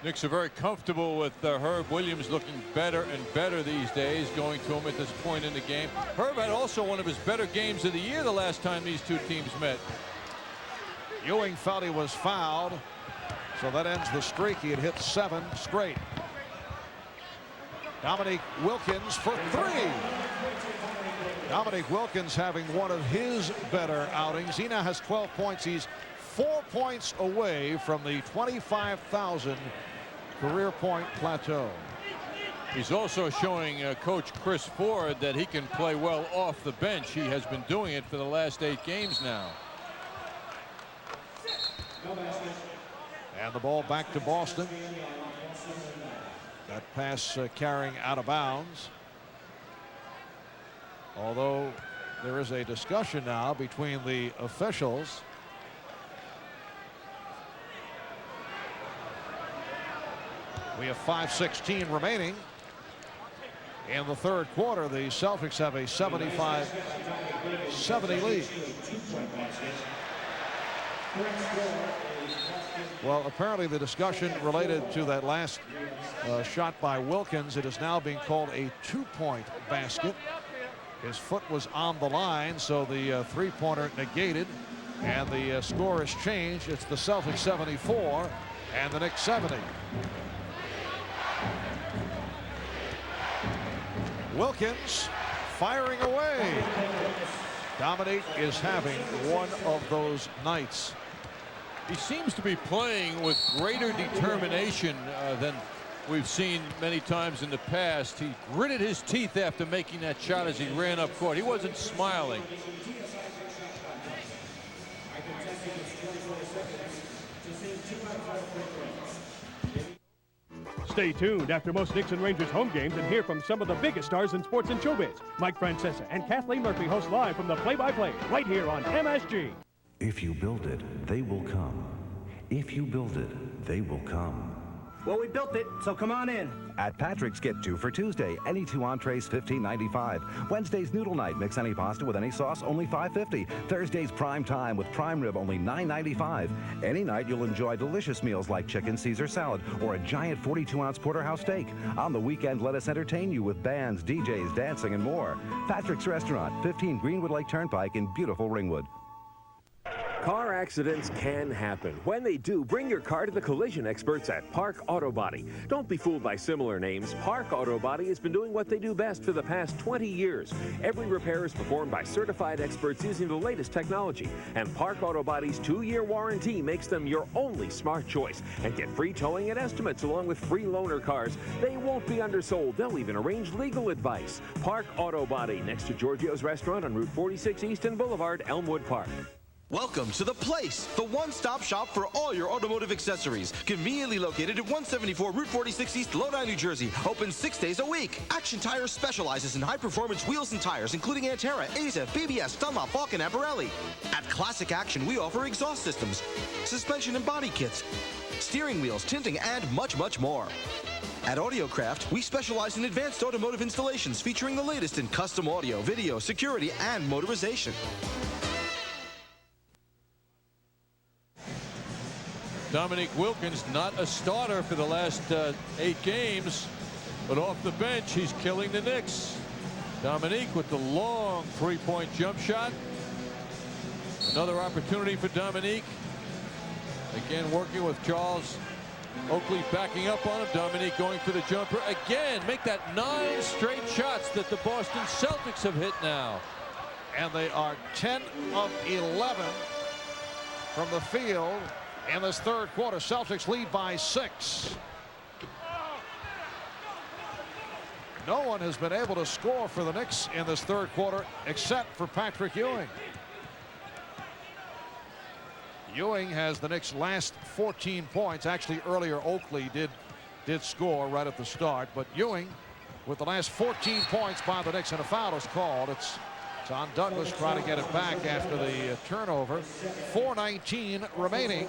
Knicks are very comfortable with Herb Williams looking better and better these days, going to him at this point in the game. Herb had also one of his better games of the year the last time these two teams met. Ewing felt he was fouled, so that ends the streak. He had hit 7 straight. Dominique Wilkins for 3. Dominique Wilkins having one of his better outings. He now has 12 points. He's 4 points away from the 25,000 career point plateau. He's also showing Coach Chris Ford that he can play well off the bench. He has been doing it for the last 8 games now. And the ball back to Boston. That pass carrying out of bounds. Although there is a discussion now between the officials. We have 5:16 remaining in the third quarter. The Celtics have a 75-70 lead. Well, apparently the discussion related to that last shot by Wilkins, it is now being called a 2-point basket. His foot was on the line, so the 3-pointer negated, and the score has changed. It's the Celtics 74 and the Knicks 70. Wilkins firing away. Dominique is having one of those nights. He seems to be playing with greater determination than we've seen many times in the past. He gritted his teeth after making that shot as he ran up court. He wasn't smiling. Stay tuned after most Knicks and Rangers home games and hear from some of the biggest stars in sports and showbiz. Mike Francesa and Kathleen Murphy host live from the play-by-play right here on MSG. If you build it, they will come. If you build it, they will come. Well, we built it, so come on in. At Patrick's, get 2 for Tuesday. Any 2 entrees, $15.95. Wednesday's noodle night. Mix any pasta with any sauce, only $5.50. Thursday's prime time with prime rib, only $9.95. Any night, you'll enjoy delicious meals like chicken Caesar salad or a giant 42-ounce porterhouse steak. On the weekend, let us entertain you with bands, DJs, dancing, and more. Patrick's Restaurant, 15 Greenwood Lake Turnpike in beautiful Ringwood. Car accidents can happen. When they do, bring your car to the collision experts at Park Auto Body. Don't be fooled by similar names. Park Auto Body has been doing what they do best for the past 20 years. Every repair is performed by certified experts using the latest technology. And Park Auto Body's 2-year warranty makes them your only smart choice. And get free towing and estimates along with free loaner cars. They won't be undersold. They'll even arrange legal advice. Park Auto Body, next to Giorgio's Restaurant on Route 46 Easton Boulevard, Elmwood Park. Welcome to The Place, the one-stop shop for all your automotive accessories. Conveniently located at 174 Route 46 East, Lodi, New Jersey. Open 6 days a week. Action Tires specializes in high-performance wheels and tires, including Antera, AZF, BBS, Dunlop, Falcon, and Pirelli. At Classic Action, we offer exhaust systems, suspension and body kits, steering wheels, tinting, and much, much more. At Audiocraft, we specialize in advanced automotive installations featuring the latest in custom audio, video, security, and motorization. Dominique Wilkins, not a starter for the last 8 games, but off the bench, he's killing the Knicks. Dominique with the long 3-point jump shot. Another opportunity for Dominique. Again, working with Charles Oakley backing up on him. Dominique going for the jumper again. Make that 9 straight shots that the Boston Celtics have hit now. And they are 10 of 11 from the field. In this third quarter, Celtics lead by 6. No one has been able to score for the Knicks in this third quarter except for Patrick Ewing. Ewing has the Knicks' last 14 points. Actually, earlier Oakley did score right at the start, but Ewing with the last 14 points by the Knicks, and a foul is called. It's on Douglas trying to get it back after the turnover. 4:19 remaining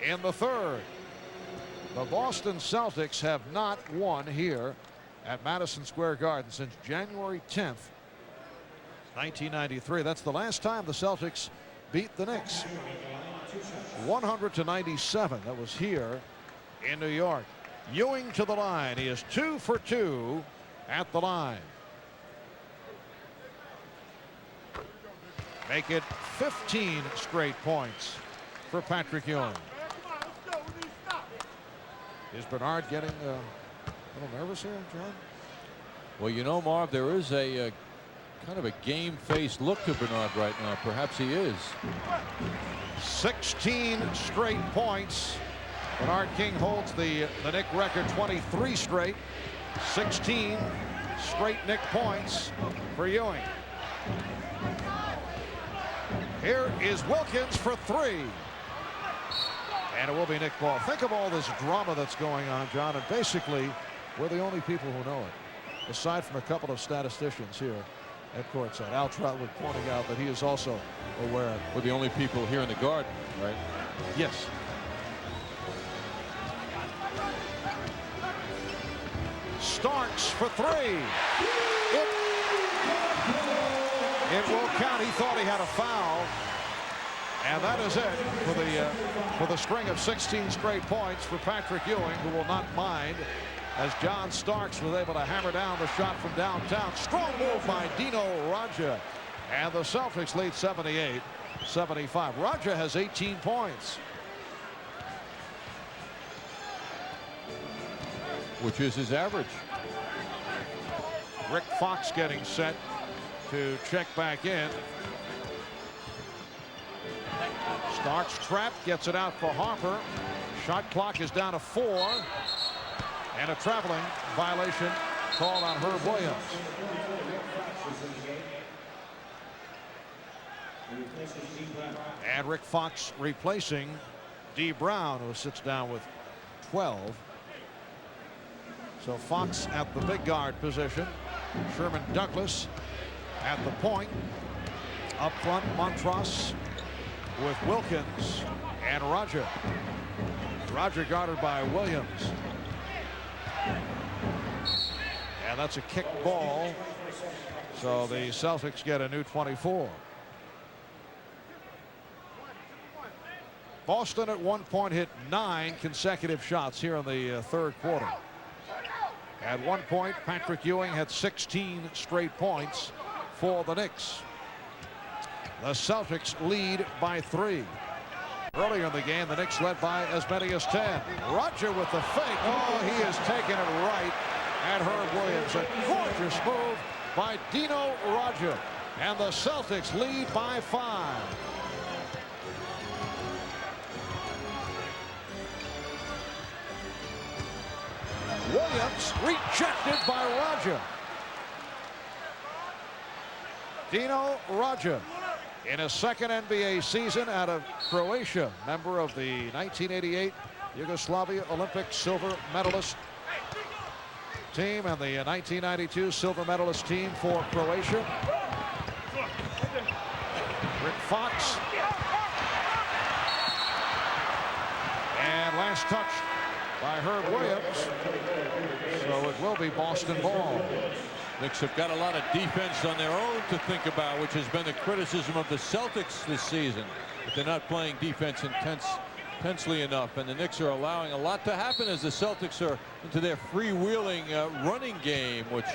in the third. The Boston Celtics have not won here at Madison Square Garden since January 10th, 1993. That's the last time the Celtics beat the Knicks. 100-97. That was here in New York. Ewing to the line. He is 2 for 2 at the line. Make it 15 straight points for Patrick Ewing. Is Bernard getting a little nervous here, John? Well, you know, Marv, there is a kind of a game-faced look to Bernard right now. Perhaps he is. 16 straight points. Bernard King holds the Knick record 23 straight. 16 straight Knick points for Ewing. Here is Wilkins for 3. And it will be Knick ball. Think of all this drama that's going on, John, and basically we're the only people who know it, aside from a couple of statisticians here at courtside. Al Trotwood pointing out that he is also aware. We're the only people here in the Garden, right? Yes. Starks for 3. It will count. He thought he had a foul. And that is it for the string of 16 straight points for Patrick Ewing, who will not mind, as John Starks was able to hammer down the shot from downtown. Strong move by Dino Radja. And the Celtics lead 78-75. Radja has 18 points. Which is his average. Rick Fox getting set to check back in. Starks trapped, gets it out for Harper. Shot clock is down to 4. And a traveling violation called on Herb Williams. And Rick Fox replacing D. Brown, who sits down with 12. So Fox at the big guard position. Sherman Douglas at the point. Up front, Montross with Wilkins and Roger. Roger guarded by Williams. And that's a kick ball. So the Celtics get a new 24. Boston at one point hit 9 consecutive shots here in the third quarter. At one point, Patrick Ewing had 16 straight points for the Knicks. The Celtics lead by 3. Earlier in the game, the Knicks led by as many as 10. Roger with the fake. Oh, he has taken it right at Herb Williams. A gorgeous move by Dino Roger. And the Celtics lead by 5. Williams rejected by Roger. Dino Roger in his second NBA season out of Croatia, member of the 1988 Yugoslavia Olympic silver medalist team and the 1992 silver medalist team for Croatia. Rick Fox. And last touch by Herb Williams. So it will be Boston ball. Knicks have got a lot of defense on their own to think about, which has been the criticism of the Celtics this season. But they're not playing defense intensely enough, and the Knicks are allowing a lot to happen as the Celtics are into their freewheeling running game, which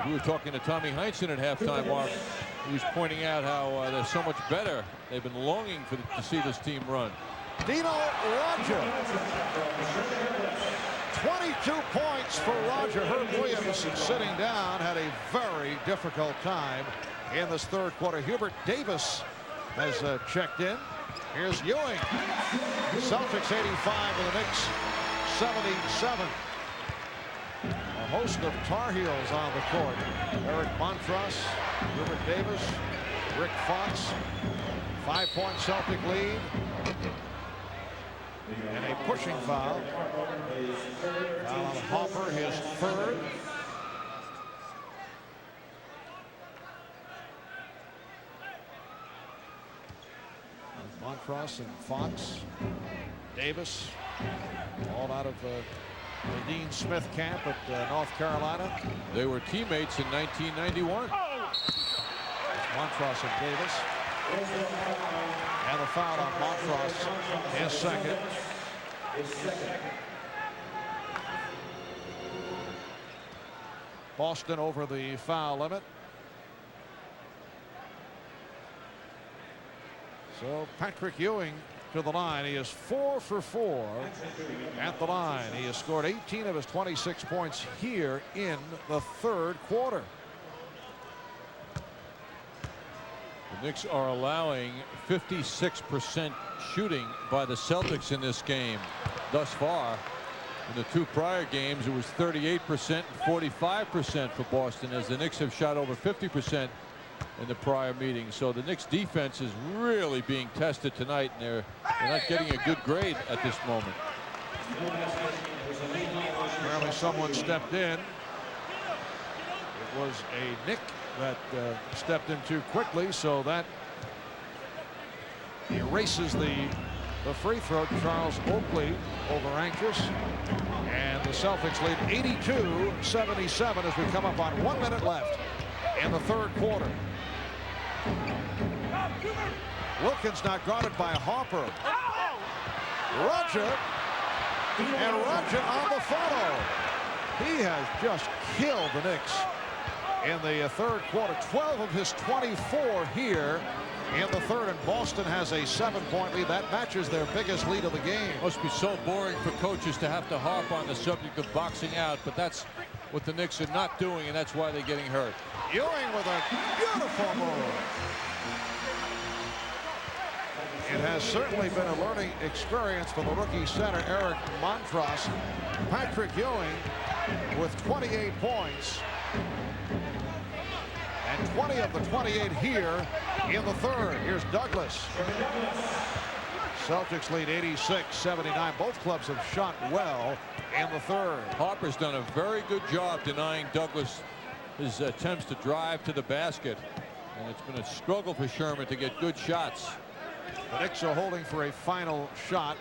we were talking to Tommy Heinsohn at halftime, Mark. He was pointing out how they're so much better. They've been longing to see this team run. Dino Roger. 22 points for Roger. Herb Williams sitting down had a very difficult time in this third quarter. Hubert Davis has checked in. Here's Ewing. Celtics 85 and the Knicks 77. A host of Tar Heels on the court. Eric Montross, Hubert Davis, Rick Fox. 5-point Celtic lead. And a pushing foul. Foul on Hopper, his third. Montross and Fox. Davis. All out of the Dean Smith camp at North Carolina. They were teammates in 1991. Montross and Davis. And a foul on Montross, his second. Boston over the foul limit. So Patrick Ewing to the line. He is 4 for 4 at the line. He has scored 18 of his 26 points here in the third quarter. The Knicks are allowing 56% shooting by the Celtics in this game thus far. In the 2 prior games, it was 38% and 45% for Boston, as the Knicks have shot over 50% in the prior meeting. So the Knicks defense is really being tested tonight, and they're not getting a good grade at this moment. Apparently someone stepped in. It was a Knick that stepped in too quickly, so that erases the free throw. Charles Oakley over anxious, and the Celtics lead 82-77 as we come up on 1 minute left in the third quarter. Wilkins not guarded by Harper. Roger, and Roger on the follow. He has just killed the Knicks in the third quarter. 12 of his 24 here in the third, and Boston has a 7-point lead. That matches their biggest lead of the game. Must be so boring for coaches to have to harp on the subject of boxing out, but that's what the Knicks are not doing, and that's why they're getting hurt. Ewing with a beautiful move. It has certainly been a learning experience for the rookie center Eric Montross. Patrick Ewing with 28 points. And 20 of the 28 here in the third. Here's Douglas. Celtics lead 86-79. Both clubs have shot well in the third. Harper's done a very good job denying Douglas his attempts to drive to the basket. And it's been a struggle for Sherman to get good shots. The Knicks are holding for a final shot.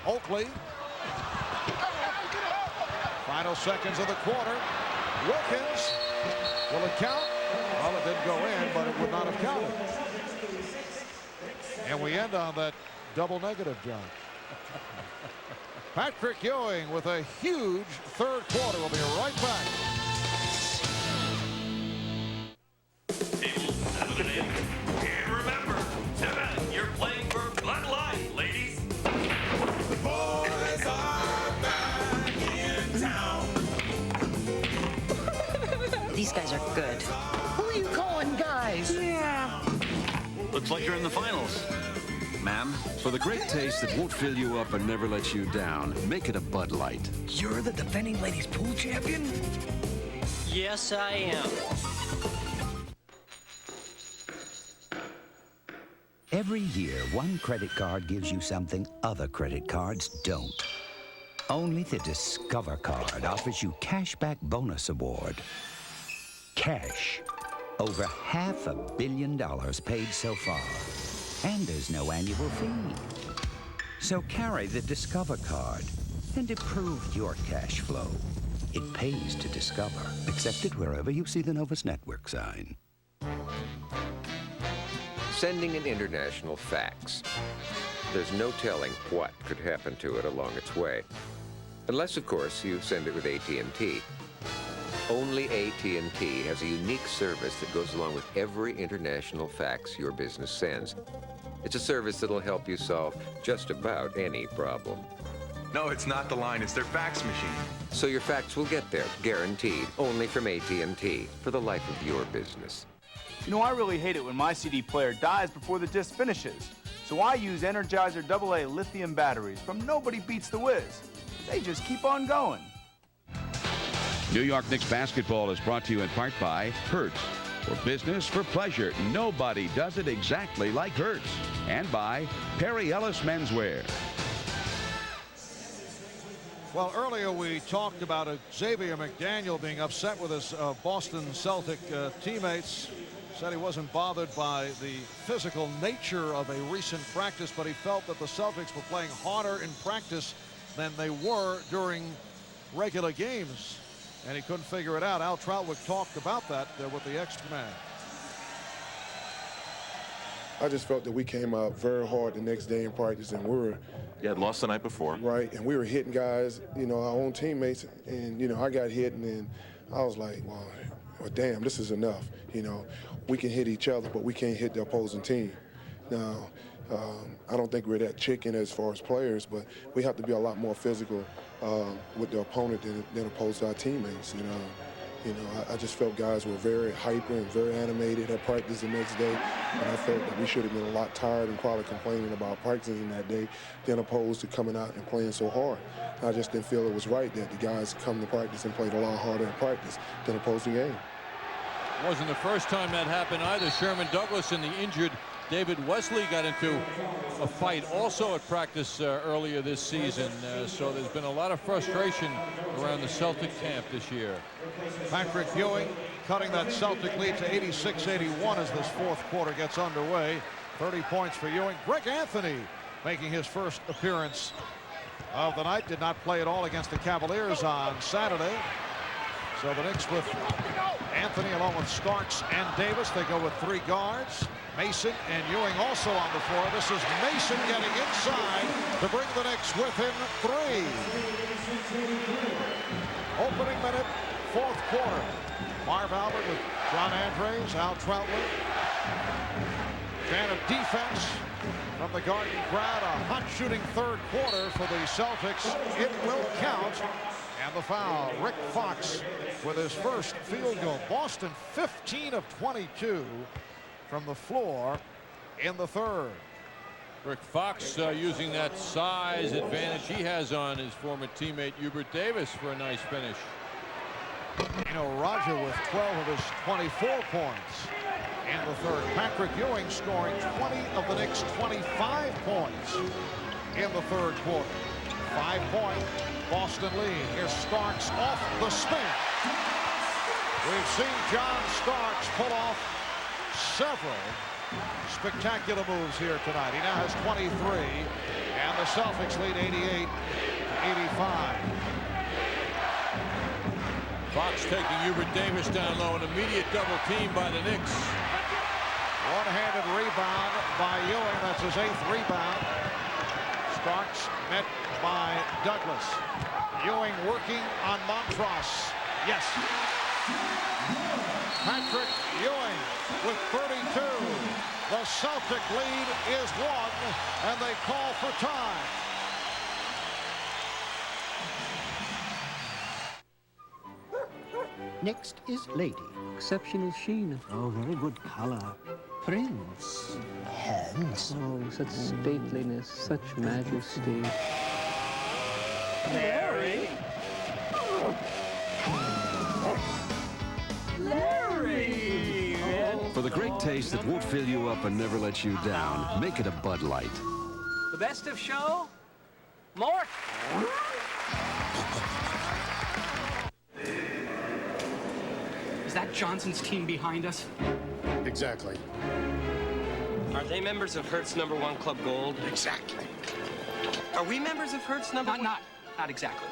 Oakley. Final seconds of the quarter. Wilkins. Will it count? Well, it didn't go in, but it would not have counted. And we end on that double negative, John. Patrick Ewing with a huge third quarter. We'll be right back. And remember, 7, you're playing for Bud Light, ladies. The boys are back in town. These guys are good. Who are you calling guys? Yeah. Looks like you're in the finals. Ma'am, for the great taste that won't fill you up and never let you down, make it a Bud Light. You're the defending ladies pool champion? Yes, I am. Every year, one credit card gives you something other credit cards don't. Only the Discover card offers you Cashback Bonus Award. Cash. Over $500 million paid so far. And there's no annual fee. So carry the Discover card and improve your cash flow. It pays to Discover. Accepted wherever you see the Novus Network sign. Sending an international fax. There's no telling what could happen to it along its way. Unless, of course, you send it with AT&T. Only AT&T has a unique service that goes along with every international fax your business sends. It's a service that'll help you solve just about any problem. No, it's not the line, it's their fax machine. So your fax will get there, guaranteed, only from AT&T, for the life of your business. You know, I really hate it when my CD player dies before the disc finishes. So I use Energizer AA lithium batteries from Nobody Beats the Wiz. They just keep on going. New York Knicks basketball is brought to you in part by Hertz. For business, for pleasure, nobody does it exactly like Hertz. And by Perry Ellis Menswear. Well, earlier we talked about Xavier McDaniel being upset with his Boston Celtic teammates. Said he wasn't bothered by the physical nature of a recent practice, but he felt that the Celtics were playing harder in practice than they were during regular games. And he couldn't figure it out. Al Troutwick talked about that with the X-Man. I just felt that we came out very hard the next day in practice, and we were... You had lost the night before. Right, and we were hitting guys, you know, our own teammates, and, you know, I got hit, and then I was like, well, damn, this is enough. You know, we can hit each other, but we can't hit the opposing team. Now, I don't think we're that chicken as far as players, but we have to be a lot more physical with the opponent than opposed to our teammates. You know, I just felt guys were very hyper and very animated at practice the next day, and I felt that we should have been a lot tired and probably complaining about practicing that day than opposed to coming out and playing so hard. I just didn't feel it was right that the guys come to practice and played a lot harder in practice than opposed to game. It wasn't the first time that happened either. Sherman Douglas and the injured David Wesley got into a fight also at practice earlier this season. So there's been a lot of frustration around the Celtic camp this year. Patrick Ewing cutting that Celtic lead to 86-81 as this fourth quarter gets underway. 30 points for Ewing. Greg Anthony making his first appearance of the night. Did not play at all against the Cavaliers on Saturday. So the Knicks with Anthony along with Starks and Davis. They go with 3 guards. Mason and Ewing also on the floor. This is Mason getting inside to bring the Knicks within 3. Opening minute, fourth quarter. Marv Albert with John Andres, Al Troutwick. And a defense from the Garden crowd. A hot shooting third quarter for the Celtics. It will count. And the foul. Rick Fox with his first field goal. Boston 15 of 22 from the floor in the third. Rick Fox using that size advantage he has on his former teammate Hubert Davis for a nice finish. You know, Raja with 12 of his 24 points. in the third. Patrick Ewing scoring 20 of the Knicks' 25 points in the third quarter. 5-point Boston lead. Here's Starks off the spin. We've seen John Starks pull off several spectacular moves here tonight. He now has 23, and the Celtics lead 88-85. Fox taking Hubert Davis down low. An immediate double team by the Knicks. One-handed rebound by Ewing. That's his 8th rebound. Starks met by Douglas. Ewing working on Montross. Yes. Patrick Ewing with 32. The Celtic lead is 1, and they call for time. Next is Lady. Exceptional sheen. Oh, very good color. Prince. Hands. Oh, such stateliness, such majesty. Larry. Larry! For the great taste that won't fill you up and never let you down, make it a Bud Light. The best of show? More? Is that Johnson's team behind us? Exactly. Are they members of Hertz #1 Club Gold? Exactly. Are we members of Hertz #1? Not exactly.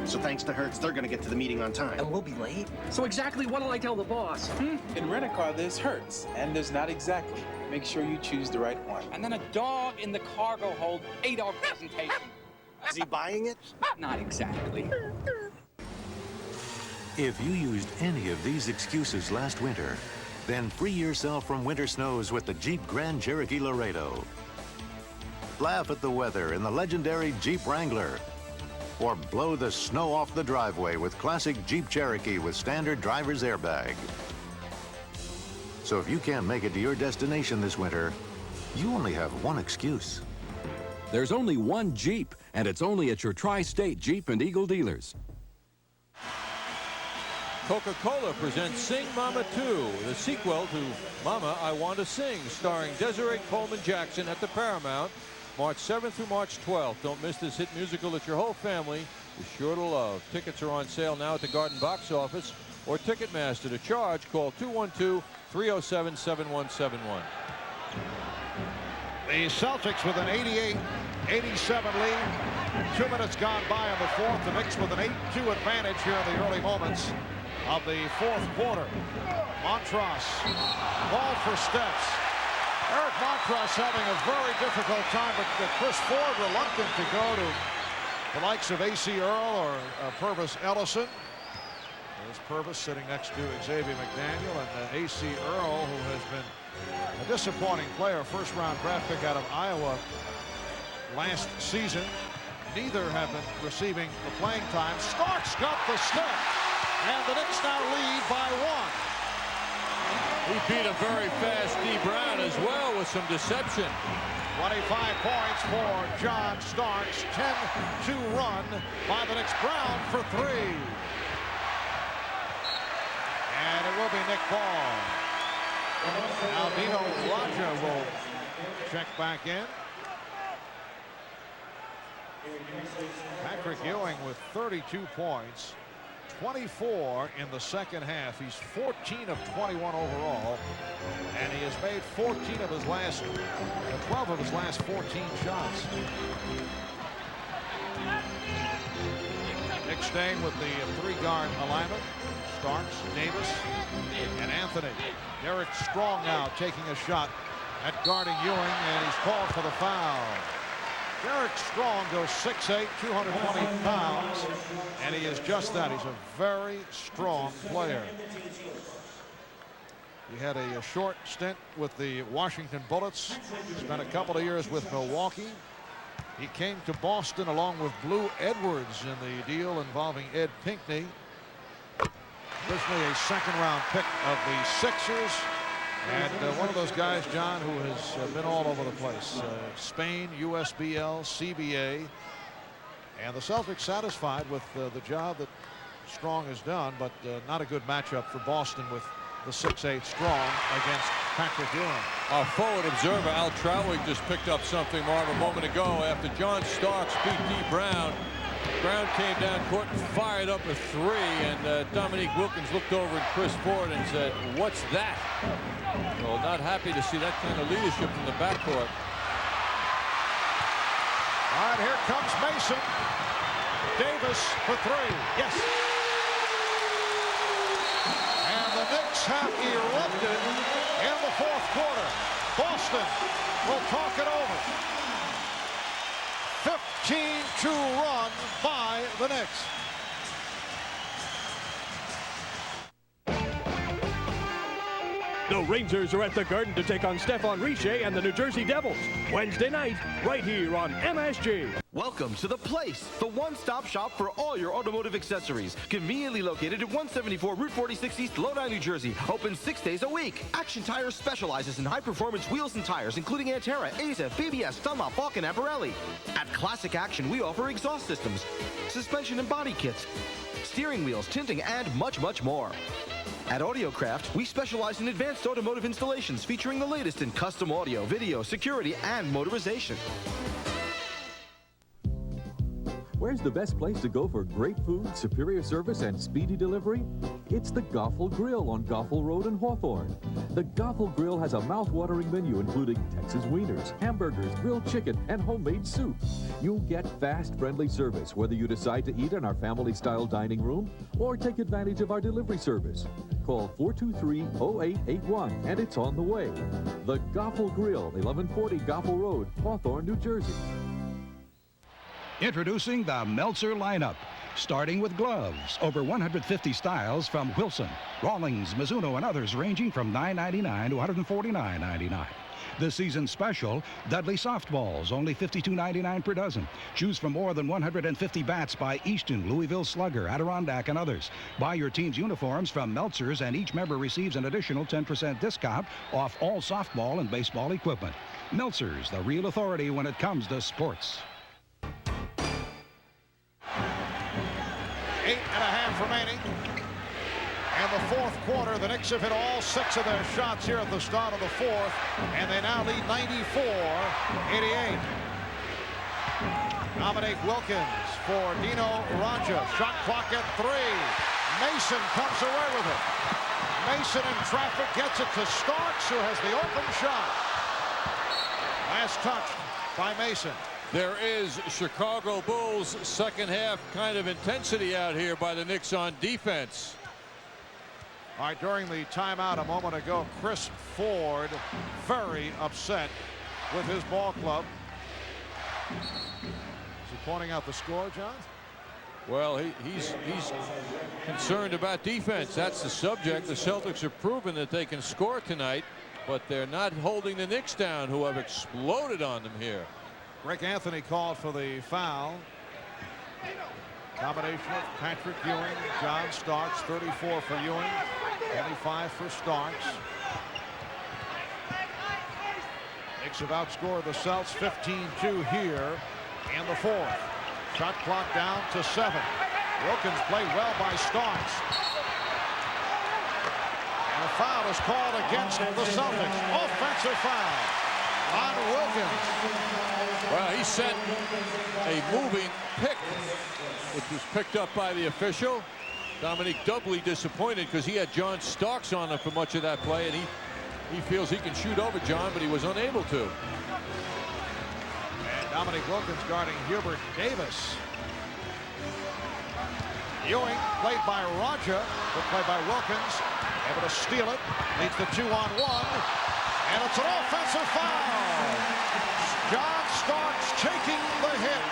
So thanks to Hertz, they're going to get to the meeting on time. And we'll be late? So exactly what'll I tell the boss? In Rent-A-Car, there's Hertz, and there's not exactly. Make sure you choose the right one. And then a dog in the cargo hold ate our presentation. Is he buying it? Not exactly. If you used any of these excuses last winter, then free yourself from winter snows with the Jeep Grand Cherokee Laredo. Laugh at the weather in the legendary Jeep Wrangler. Or blow the snow off the driveway with classic Jeep Cherokee with standard driver's airbag. So if you can't make it to your destination this winter, you only have one excuse. There's only one Jeep, and it's only at your Tri-State Jeep and Eagle dealers. Coca-Cola presents Sing Mama 2, the sequel to Mama, I Want to Sing, starring Desiree Coleman Jackson at the Paramount, March 7th through March 12th. Don't miss this hit musical that your whole family is sure to love. Tickets are on sale now at the Garden Box Office or Ticketmaster. To charge, call 212-307-7171. The Celtics with an 88-87 lead. 2 minutes gone by in the fourth. The Knicks with an 8-2 advantage here in the early moments of the fourth quarter. Montross, ball for Steps. Eric Montross having a very difficult time, but Chris Ford reluctant to go to the likes of A.C. Earl or Purvis Ellison. There's Purvis sitting next to Xavier McDaniel, and A.C. Earl, who has been a disappointing player, first-round draft pick out of Iowa last season. Neither have been receiving the playing time. Starks got the step, and the Knicks now lead by 1. He beat a very fast D. Brown as well with some deception. 25 points for John Starks. 10-2 run by the Knicks. Brown for 3. And it will be Nick Ball. Aldino Raja will check back in. Patrick Ewing with 32 points. 24 in the second half. He's 14 of 21 overall, and he has made 12 of his last 14 shots. Nick staying with the 3-guard alignment. Starks, Davis, and Anthony. Derek Strong now taking a shot at guarding Ewing, and he's called for the foul. Derek Strong goes 6'8", 220 pounds, and he is just that. He's a very strong player. He had a short stint with the Washington Bullets, spent a couple of years with Milwaukee. He came to Boston along with Blue Edwards in the deal involving Ed Pinckney. Originally a second-round pick of the Sixers. And one of those guys, John, who has been all over the place. Spain, USBL, CBA. And the Celtics satisfied with the job that Strong has done, but not a good matchup for Boston with the 6'8" strong against Patrick Ewing. Our forward observer, Al Troutwig, just picked up something, Marv, a moment ago after John Starks beat D. Brown. Brown came down court and fired up a three, and Dominique Wilkins looked over at Chris Ford and said, "What's that?" Well, not happy to see that kind of leadership from the backcourt. All right, here comes Mason. Davis for three. Yes. And the Knicks have erupted in the fourth quarter. Boston will talk it over. 15-2 run by the Knicks. The Rangers are at the Garden to take on Stephon Richer and the New Jersey Devils. Wednesday night, right here on MSG. Welcome to The Place, the one-stop shop for all your automotive accessories. Conveniently located at 174 Route 46 East, Lodi, New Jersey. Open 6 days a week. Action Tire specializes in high-performance wheels and tires, including Antera, ASF, BBS, Dunlop, Falcon, and Pirelli. At Classic Action, we offer exhaust systems, suspension and body kits, steering wheels, tinting, and much, much more. At Audiocraft, we specialize in advanced automotive installations featuring the latest in custom audio, video, security, and motorization. Where's the best place to go for great food, superior service, and speedy delivery? It's the Goffel Grill on Goffel Road in Hawthorne. The Goffel Grill has a mouth-watering menu including Texas wieners, hamburgers, grilled chicken, and homemade soup. You'll get fast, friendly service whether you decide to eat in our family-style dining room or take advantage of our delivery service. Call 423-0881 and it's on the way. The Goffel Grill, 1140 Goffel Road, Hawthorne, New Jersey. Introducing the Meltzer lineup, starting with gloves, over 150 styles from Wilson, Rawlings, Mizuno, and others ranging from $9.99 to $149.99. This season's special, Dudley softballs, only $52.99 per dozen. Choose from more than 150 bats by Easton, Louisville Slugger, Adirondack, and others. Buy your team's uniforms from Meltzer's, and each member receives an additional 10% discount off all softball and baseball equipment. Meltzer's, the real authority when it comes to sports. 8.5 remaining. In the fourth quarter, the Knicks have hit all 6 of their shots here at the start of the fourth, and they now lead 94-88. Dominique Wilkins for Dino Raja. Shot clock at 3. Mason comes away with it. Mason in traffic gets it to Starks, who has the open shot. Last touched by Mason. There is Chicago Bulls second half kind of intensity out here by the Knicks on defense. All right, during the timeout a moment ago, Chris Ford very upset with his ball club. Is he pointing out the score, John? Well, he's concerned about defense. That's the subject. The Celtics have proven that they can score tonight, but they're not holding the Knicks down, who have exploded on them here. Rick Anthony called for the foul. Combination of Patrick Ewing, John Starks, 34 for Ewing, 25 for Starks. Knicks have outscored the Celts 15-2 here in the fourth. Shot clock down to 7. Wilkins played well by Starks. And a foul is called against the Celtics. Offensive foul on Wilkins. Well, he set a moving pick, which was picked up by the official. Dominique doubly disappointed because he had John Starks on him for much of that play, and he feels he can shoot over John, but he was unable to. And Dominique Wilkins guarding Hubert Davis. Ewing played by Raja, but played by Wilkins. Able to steal it. Leads the 2-on-1. And it's an offensive foul. John Starks taking the hit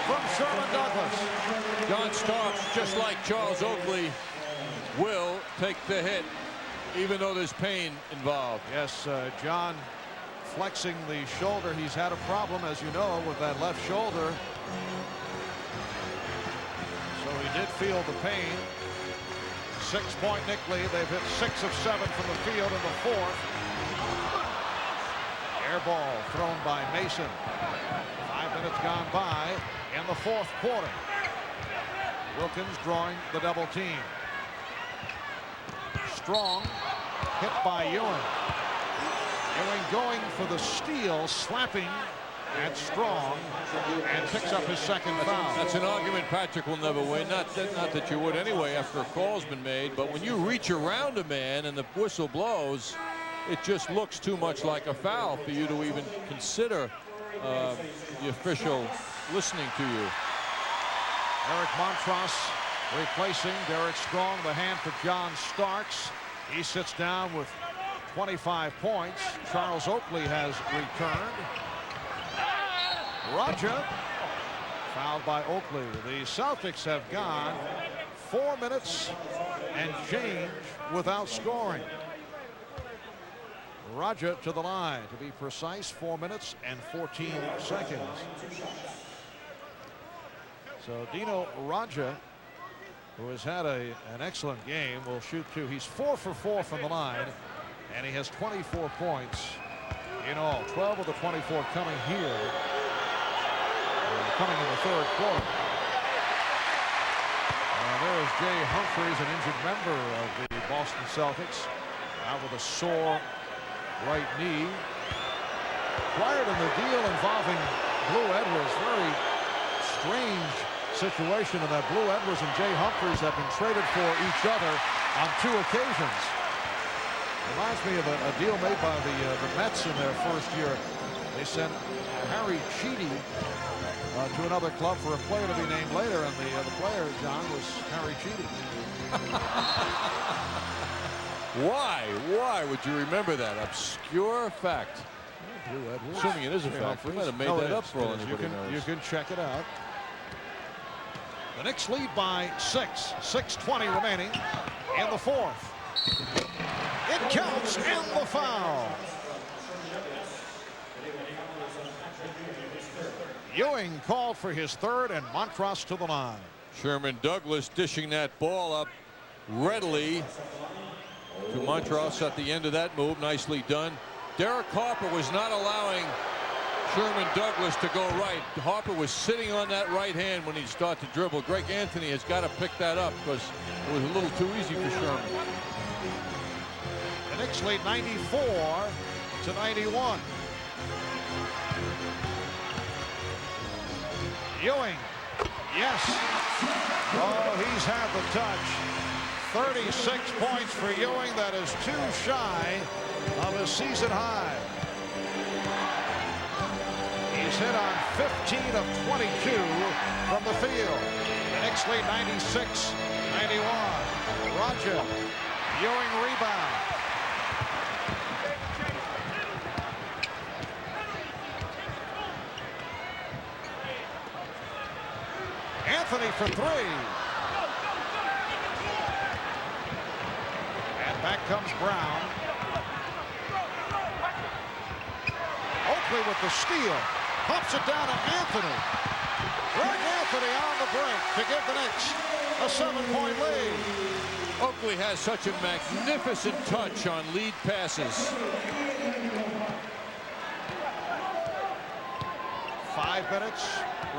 from Sherman Douglas. John Starks, just like Charles Oakley, will take the hit, even though there's pain involved. Yes, John flexing the shoulder. He's had a problem, as you know, with that left shoulder. So he did feel the pain. 6-point Knick lead. They've hit 6 of 7 from the field in the fourth. Air ball thrown by Mason. 5 minutes gone by in the fourth quarter. Wilkins drawing the double team. Strong hit by Ewing. Ewing going for the steal, slapping at Strong, and picks up his second foul. That's an argument Patrick will never win. Not that you would anyway after a call's been made, but when you reach around a man and the whistle blows, it just looks too much like a foul for you to even consider the official listening to you. Eric Montross replacing Derek Strong, the hand for John Starks. He sits down with 25 points. Charles Oakley has returned. Raja fouled by Oakley. The Celtics have gone 4 minutes and change without scoring. Raja to the line, to be precise, 4 minutes and 14 seconds. So Dino Raja, who has had an excellent game, will shoot two. He's 4 for 4 from the line, and he has 24 points in all. 12 of the 24 coming here, coming in the third quarter. There is Jay Humphries, an injured member of the Boston Celtics, out with a sore right knee. Prior to the deal involving Blue Edwards, very strange situation in that Blue Edwards and Jay Humphries have been traded for each other on 2 occasions. Reminds me of a deal made by the Mets in their first year. They sent Harry Cheedy to another club for a player to be named later, and the player, John, was Harry Cheedy. Why would you remember that obscure fact? Blue Edwards. Assuming it is a fact, we might have made that up for all anybody knows. You can check it out. The Knicks lead by 6. 6:20 remaining in the fourth. It counts and the foul. Ewing called for his third, and Montross to the line. Sherman Douglas dishing that ball up readily to Montross at the end of that move. Nicely done. Derek Harper was not allowing Sherman Douglas to go right. Harper was sitting on that right hand when he started to dribble. Greg Anthony has got to pick that up because it was a little too easy for Sherman. The Knicks lead 94-91. Ewing, yes. Oh, he's had the touch. 36 points for Ewing. That is 2 shy of his season high. He's hit on 15 of 22 from the field. The Knicks lead 96-91. Raja, Ewing rebound. Anthony for 3. And back comes Brown. Oakley with the steal. Pumps it down to Anthony. Greg Anthony on the break to give the Knicks a 7-point lead. Oakley has such a magnificent touch on lead passes. 5 minutes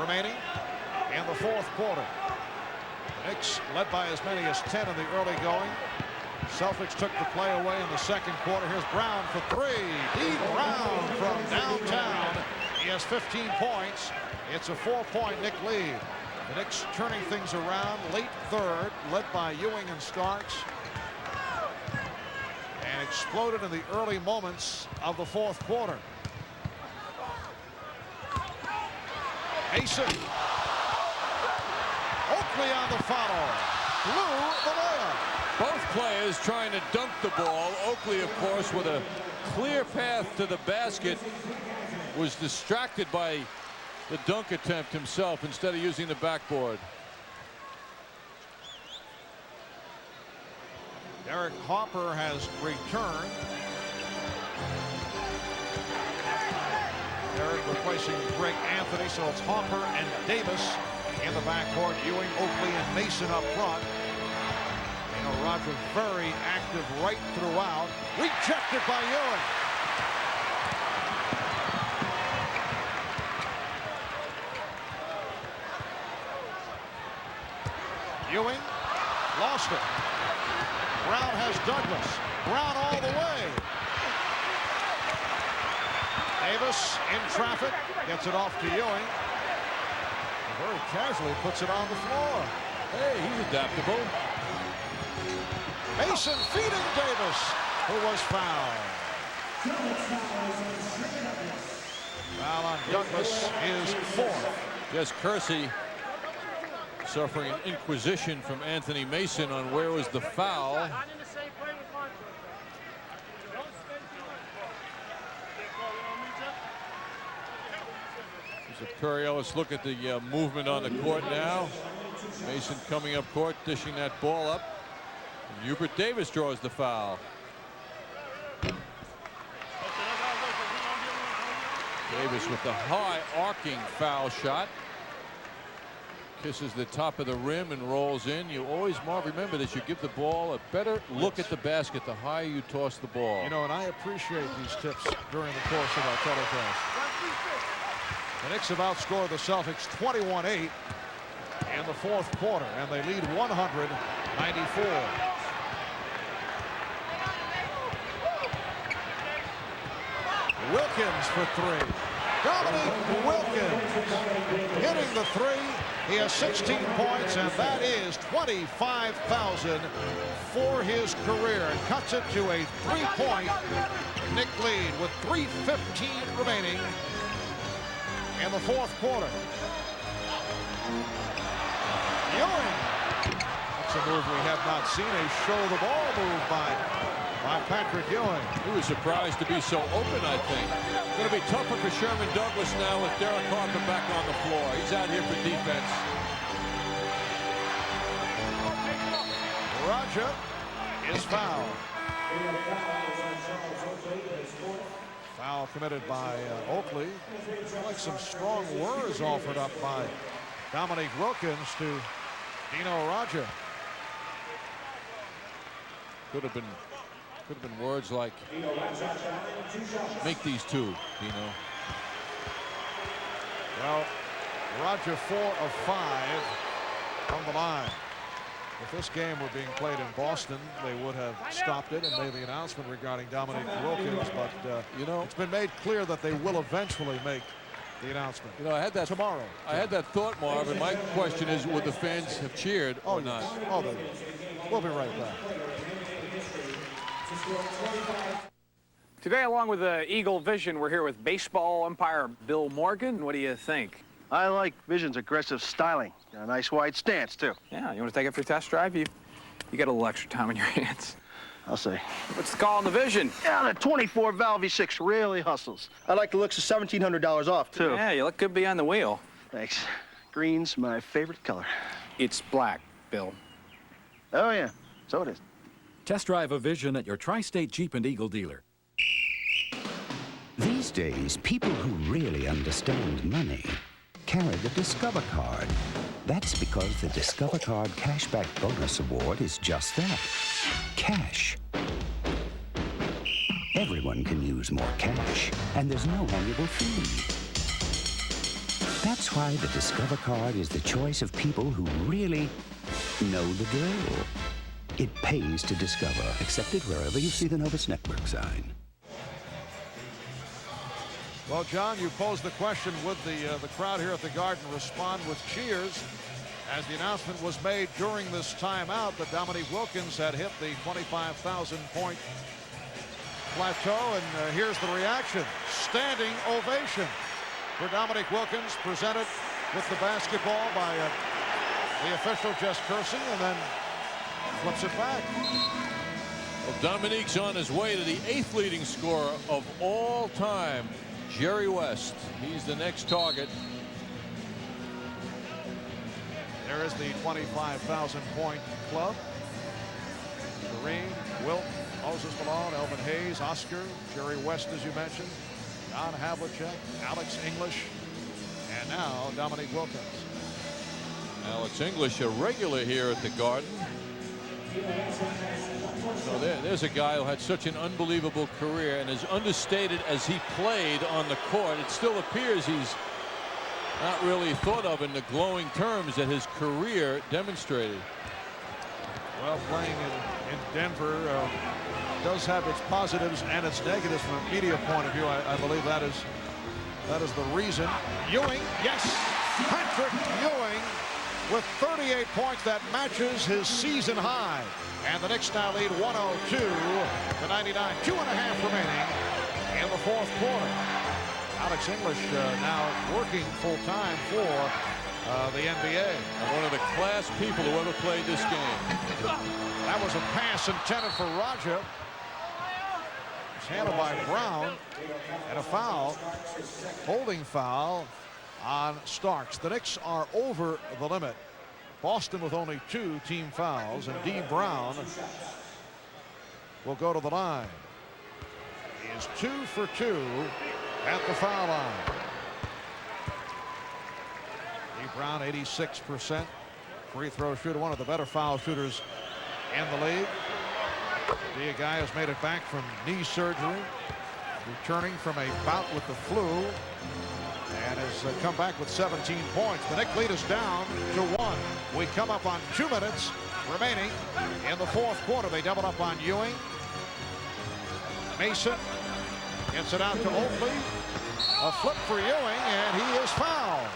remaining in the fourth quarter. The Knicks led by as many as 10 in the early going. Celtics took the play away in the second quarter. Here's Brown for 3. D. Brown from downtown. He has 15 points. It's a 4-point Knick lead. The Knicks turning things around late third, led by Ewing and Starks, and exploded in the early moments of the fourth quarter. Mason. Oakley on the follow. Blew the layup. Both players trying to dunk the ball. Oakley, of course, with a clear path to the basket, was distracted by the dunk attempt himself instead of using the backboard. Derek Harper has returned. Derek replacing Greg Anthony, so it's Harper and Davis in the backcourt. Ewing, Oakley, and Mason up front. You know, Roger very active right throughout. Rejected by Ewing. Ewing Lost it. Brown has Douglas. Brown all the way. Davis in traffic. Gets it off to Ewing. Very casually puts it on the floor. Hey, he's adaptable. Mason feeding Davis, who was fouled. Foul on Douglas is 4th. Yes, Kersey suffering an inquisition from Anthony Mason on where was the foul. Perry, let's look at the movement on the court now. Mason coming up court, dishing that ball up. And Hubert Davis draws the foul. Davis with the high arcing foul shot. Kisses the top of the rim and rolls in. You always, Marv, remember this. You give the ball a better look at the basket the higher you toss the ball. You know, and I appreciate these tips during the course of our telecast. The Knicks have outscored the Celtics 21-8 in the 4th quarter, and they lead 100-94. Wilkins for 3. Dominique Wilkins hitting the 3. He has 16 points, and that is 25,000 for his career. And cuts it to a 3-point Knick lead with 3:15 remaining in the 4th quarter. Ewing. That's a move we have not seen. A show the ball move by Patrick Ewing. He was surprised to be so open, I think. Going to be tougher for Sherman Douglas now with Derek Harper back on the floor. He's out here for defense. Raja is fouled. Foul committed by Oakley. Like some strong words offered up by Dominique Wilkins to Dino Raja. Could have been words like, make these 2, Dino. Well, Raja 4 of 5 from the line. If this game were being played in Boston, they would have stopped it and made the announcement regarding Dominique Wilkins. But you know, it's been made clear that they will eventually make the announcement. You know, I had that tomorrow. I had that thought, Marv, and my question is, would the fans have cheered or not? Oh, we'll be right back. Today, along with Eagle Vision, we're here with baseball umpire Bill Morgan. What do you think? I like Vision's aggressive styling. Got a nice wide stance, too. Yeah, you want to take it for a test drive? You got a little extra time on your hands. I'll say. What's the call on the Vision? Yeah, the 24 valve V6 really hustles. I like the looks of $1,700 off, too. Yeah, you look good behind the wheel. Thanks. Green's my favorite color. It's black, Bill. Oh, yeah. So it is. Test drive a Vision at your Tri-State Jeep and Eagle dealer. These days, people who really understand money carry the Discover Card. That's because the Discover Card Cashback Bonus Award is just that, cash. Everyone can use more cash, and there's no annual fee. That's why the Discover Card is the choice of people who really know the drill. It pays to discover, accepted wherever you see the Novus Network sign. Well, John, you posed the question, would the crowd here at the Garden respond with cheers as the announcement was made during this timeout that Dominique Wilkins had hit the 25,000-point plateau, and here's the reaction. Standing ovation for Dominique Wilkins, presented with the basketball by the official, Jess Kersey, and then flips it back. Well, Dominique's on his way to the 8th leading scorer of all time, Jerry West. He's the next target. There is the 25,000-point club. Kareem, Wilt, Moses Malone, Elvin Hayes, Oscar, Jerry West, as you mentioned, Don Havlicek, Alex English, and now Dominique Wilkins. Alex English, a regular here at the Garden. So there's a guy who had such an unbelievable career, and as understated as he played on the court, it still appears he's not really thought of in the glowing terms that his career demonstrated. Well, playing in Denver does have its positives and its negatives from a media point of view. I believe that is the reason. Ewing, yes, Patrick Ewing with 38 points. That matches his season high. And the Knicks now lead 102-99. 2.5 remaining in the fourth quarter. Alex English now working full-time for the NBA. And one of the class people who ever played this game. That was a pass intended for Raja. It's handled by Brown. And a foul, holding foul on Starks. The Knicks are over the limit. Boston with only 2 team fouls, and D. Brown will go to the line. He is 2 for 2 at the foul line. D. Brown, 86% free throw shooter, one of the better foul shooters in the league. D, a guy has made it back from knee surgery, returning from a bout with the flu, and has come back with 17 points. The Knicks lead is down to 1. We come up on 2 minutes remaining in the fourth quarter. They double up on Ewing. Mason gets it out to Oakley. A flip for Ewing, and he is fouled.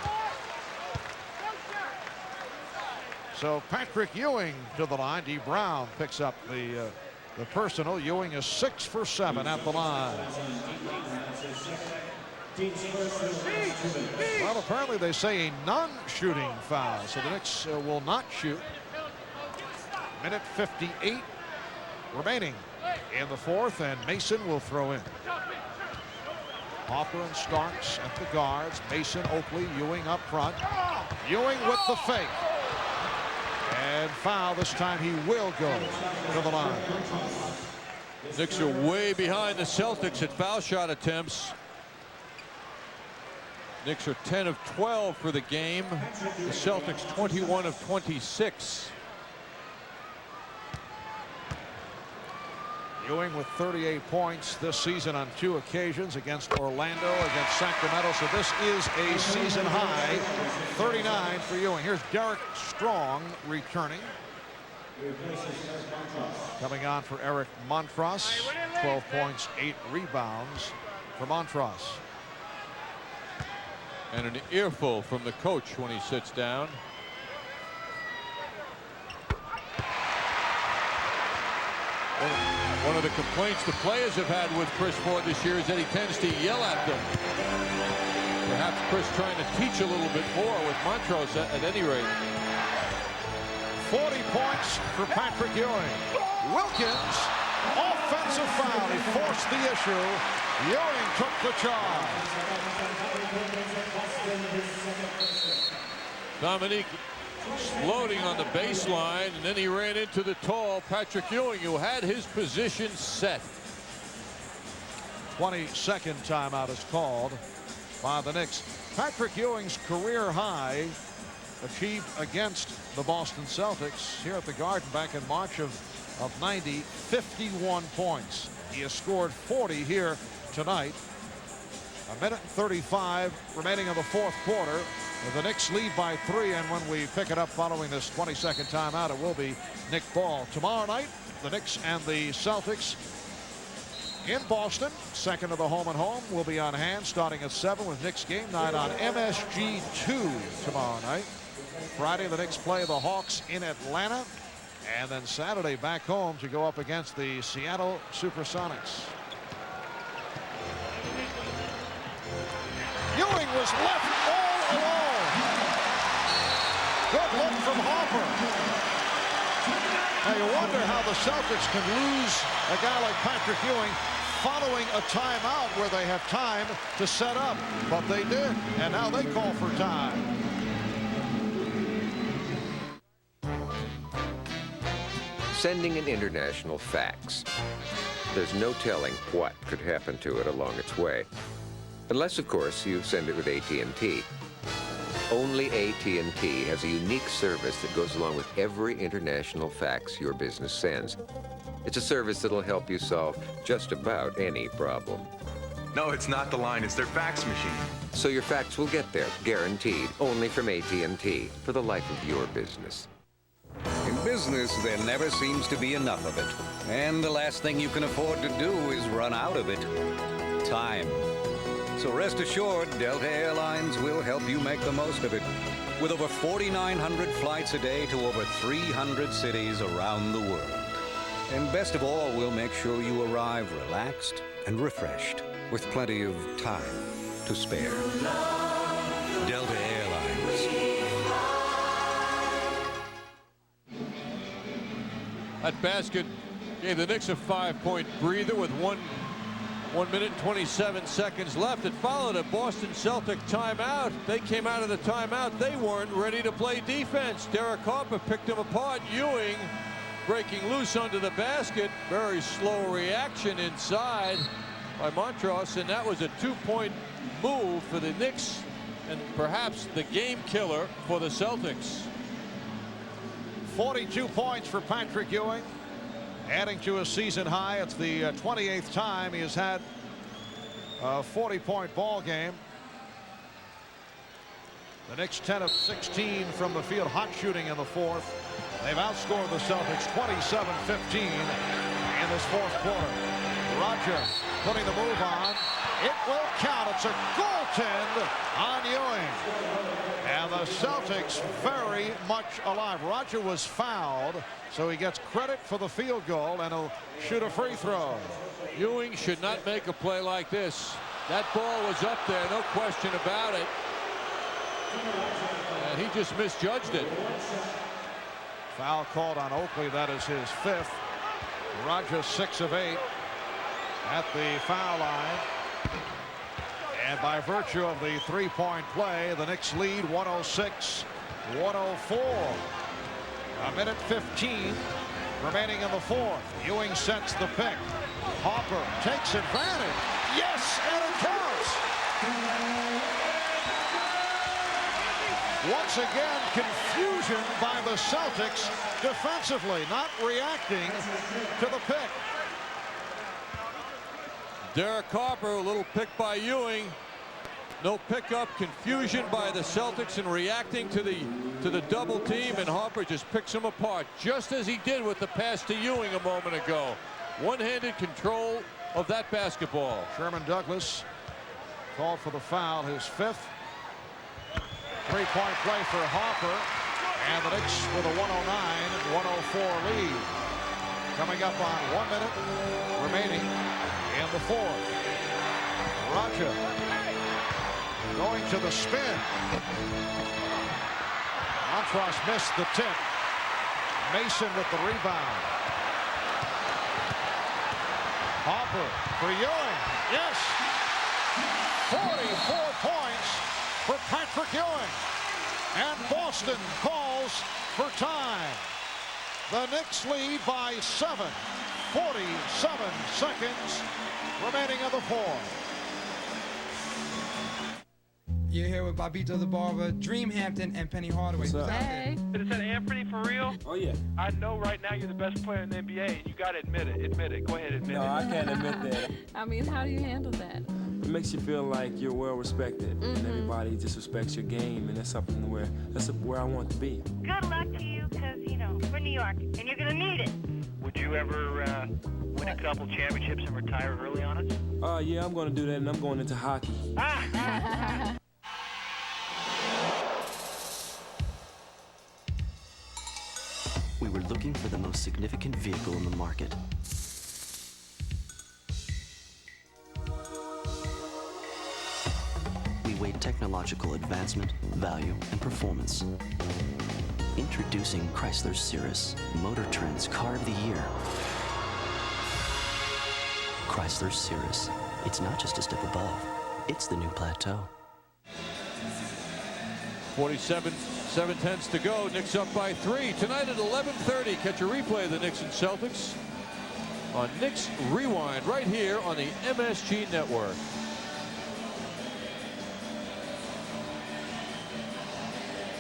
So Patrick Ewing to the line. D. Brown picks up the personal. Ewing is 6 for 7 at the line. Well, apparently they say a non-shooting foul, so the Knicks will not shoot. Minute 58 remaining in the fourth, and Mason will throw in. Hopper and Starks at the guards. Mason, Oakley, Ewing up front. Ewing with the fake. And foul. This time he will go to the line. Knicks are way behind the Celtics at foul shot attempts. Knicks are 10 of 12 for the game. The Celtics 21 of 26. Ewing with 38 points this season on 2 occasions, against Orlando, against Sacramento. So this is a season high 39 for Ewing. Here's Derek Strong returning. Coming on for Eric Montross. 12 points, 8 rebounds for Montross. And an earful from the coach when he sits down. One of the complaints the players have had with Chris Ford this year is that he tends to yell at them. Perhaps Chris trying to teach a little bit more with Montrose at any rate. 40 points for Patrick Ewing. Wilkins, offensive foul. He forced the issue. Ewing took the charge. Dominique floating on the baseline, and then he ran into the tall Patrick Ewing, who had his position set. 22nd timeout is called by the Knicks. Patrick Ewing's career high achieved against the Boston Celtics here at the Garden back in March of 90, 51 points. He has scored 40 here tonight. A minute and 35 remaining in the fourth quarter. The Knicks lead by 3, and when we pick it up following this 22nd timeout, it will be Nick Ball. Tomorrow night, the Knicks and the Celtics in Boston. Second of the home and home will be on hand starting at 7 with Knicks game night on MSG2 tomorrow night. Friday, the Knicks play the Hawks in Atlanta, and then Saturday back home to go up against the Seattle Supersonics. Ewing was left all alone. Good look from Hopper. Now you wonder how the Celtics can lose a guy like Patrick Ewing following a timeout where they have time to set up, but they did, and now they call for time. Sending an international fax. There's no telling what could happen to it along its way. Unless, of course, you send it with AT&T. Only AT&T has a unique service that goes along with every international fax your business sends. It's a service that'll help you solve just about any problem. No, it's not the line, it's their fax machine. So your fax will get there, guaranteed, only from AT&T, for the life of your business. business, there never seems to be enough of it. And the last thing you can afford to do is run out of it. Time. So rest assured, Delta Airlines will help you make the most of it. With over 4,900 flights a day to over 300 cities around the world. And best of all, we'll make sure you arrive relaxed and refreshed with plenty of time to spare. Delta Airlines. That basket gave the Knicks a 5-point breather with 1 minute and 27 seconds left. It followed a Boston Celtic timeout. They came out of the timeout. They weren't ready to play defense. Derek Harper picked them apart. Ewing breaking loose under the basket. Very slow reaction inside by Montross, and that was a 2-point move for the Knicks and perhaps the game killer for the Celtics. 42 points for Patrick Ewing, adding to a season high. It's the 28th time he has had a 40-point ball game. The Knicks 10 of 16 from the field, hot shooting in the fourth. They've outscored the Celtics 27-15 in this fourth quarter. Roger putting the move on. It will count. It's a goaltend on Ewing. And the Celtics very much alive. Roger was fouled, so he gets credit for the field goal, and he'll shoot a free throw. Ewing should not make a play like this. That ball was up there, no question about it. And he just misjudged it. Foul called on Oakley. That is his 5th. Roger 6 of 8 at the foul line. And by virtue of the 3-point play, the Knicks lead 106-104. A minute 15 remaining in the fourth. Ewing sets the pick. Harper takes advantage. Yes, and it counts. Once again, confusion by the Celtics defensively, not reacting to the pick. Derek Harper, a little pick by Ewing. No pickup, confusion by the Celtics in reacting to the double team, and Harper just picks him apart, just as he did with the pass to Ewing a moment ago. One-handed control of that basketball. Sherman Douglas called for the foul, his 5th. 3-point play for Harper, and the Knicks with a 109-104 lead. Coming up on 1 minute remaining in the fourth. Roger going to the spin. Montross missed the tip. Mason with the rebound. Harper for Ewing. Yes. 44 points for Patrick Ewing. And Boston calls for time. The Knicks lead by 7. 47 seconds remaining in the fourth. You're here with Bobito the Barber, Dream Hampton, and Penny Hardaway. What's up? Hey. Is that Anthony for real? Oh, yeah. I know right now you're the best player in the NBA, and you got to admit it. Admit it. Go ahead, admit it. No, I can't admit that. I mean, how do you handle that? It makes you feel like you're well respected, and everybody just respects your game, and that's something that's where I want to be. Good luck to you, because, you know, we're New York, and you're going to need it. Would you ever win a couple championships and retire early on us? Yeah, I'm going to do that, and I'm going into hockey. We were looking for the most significant vehicle in the market. We weighed technological advancement, value, and performance. Introducing Chrysler Cirrus, Motor Trend's Car of the Year. Chrysler Cirrus. It's not just a step above, it's the new plateau. 47.7 to go. Knicks up by 3. Tonight at 11:30, catch a replay of the Knicks and Celtics on Knicks Rewind right here on the MSG Network.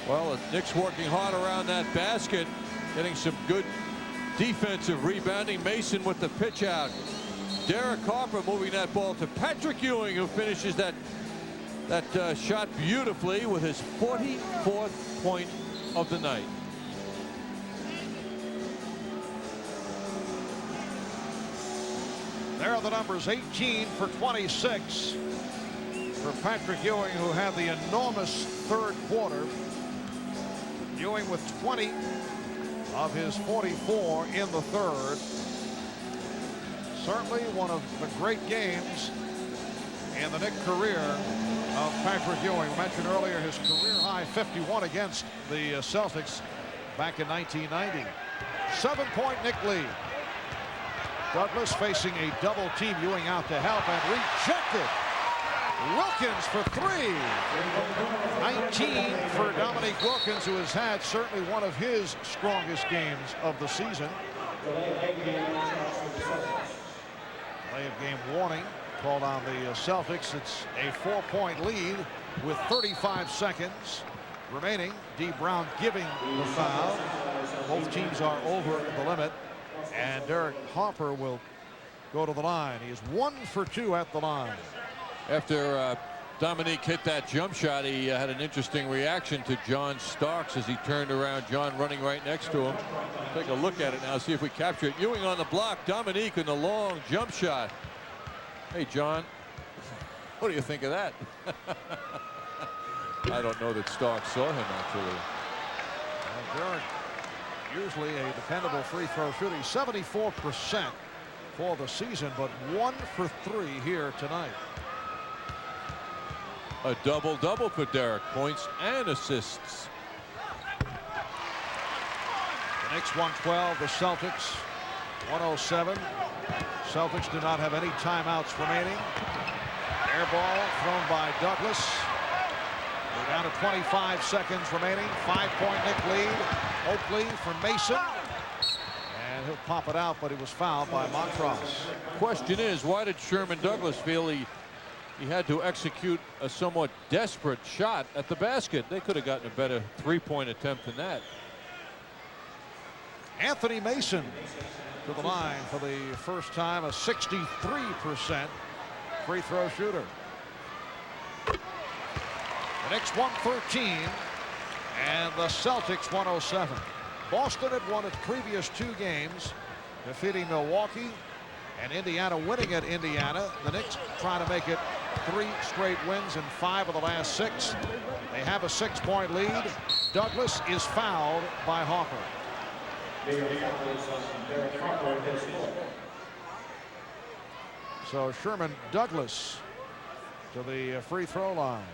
Well, the Knicks working hard around that basket, getting some good defensive rebounding. Mason with the pitch out. Derek Harper moving that ball to Patrick Ewing, who finishes that shot beautifully with his 44th point of the night. There are the numbers: 18 for 26 for Patrick Ewing, who had the enormous third quarter. Ewing with 20 of his 44 in the third. Certainly one of the great games in the Knicks career of Patrick Ewing. We mentioned earlier his career high 51 against the Celtics back in 1990. 7-point Knicks lead. Douglas facing a double team. Ewing out to help and rejected. Wilkins for three. 19 for Dominique Wilkins, who has had certainly one of his strongest games of the season. Delay of game warning called on the Celtics. It's a 4-point lead with 35 seconds remaining. D. Brown giving the foul. Both teams are over the limit, and Derek Harper will go to the line. He is 1 for 2 at the line. After Dominique hit that jump shot, he had an interesting reaction to John Starks as he turned around. John running right next to him. Take a look at it now, see if we capture it. Ewing on the block, Dominique in the long jump shot. Hey, John, what do you think of that? I don't know that Starks saw him, actually. Derek, usually a dependable free throw shooter. 74% for the season, but 1 for 3 here tonight. A double-double for Derek, points and assists. The Knicks 112, the Celtics 107. Celtics do not have any timeouts remaining. Air ball thrown by Douglas. We're down to 25 seconds remaining. 5-point Knicks lead. Oakley for Mason. And he'll pop it out, but he was fouled by Montross. Question is, why did Sherman Douglas feel he had to execute a somewhat desperate shot at the basket? They could have gotten a better 3-point attempt than that. Anthony Mason to the line for the first time, a 63% free throw shooter. The Knicks 113 and the Celtics 107. Boston had won its previous 2 games, defeating Milwaukee and Indiana winning at Indiana. The Knicks trying to make it 3 straight wins in 5 of the last 6. They have a 6-point lead. Douglas is fouled by Harper. So Sherman Douglas to the free throw line.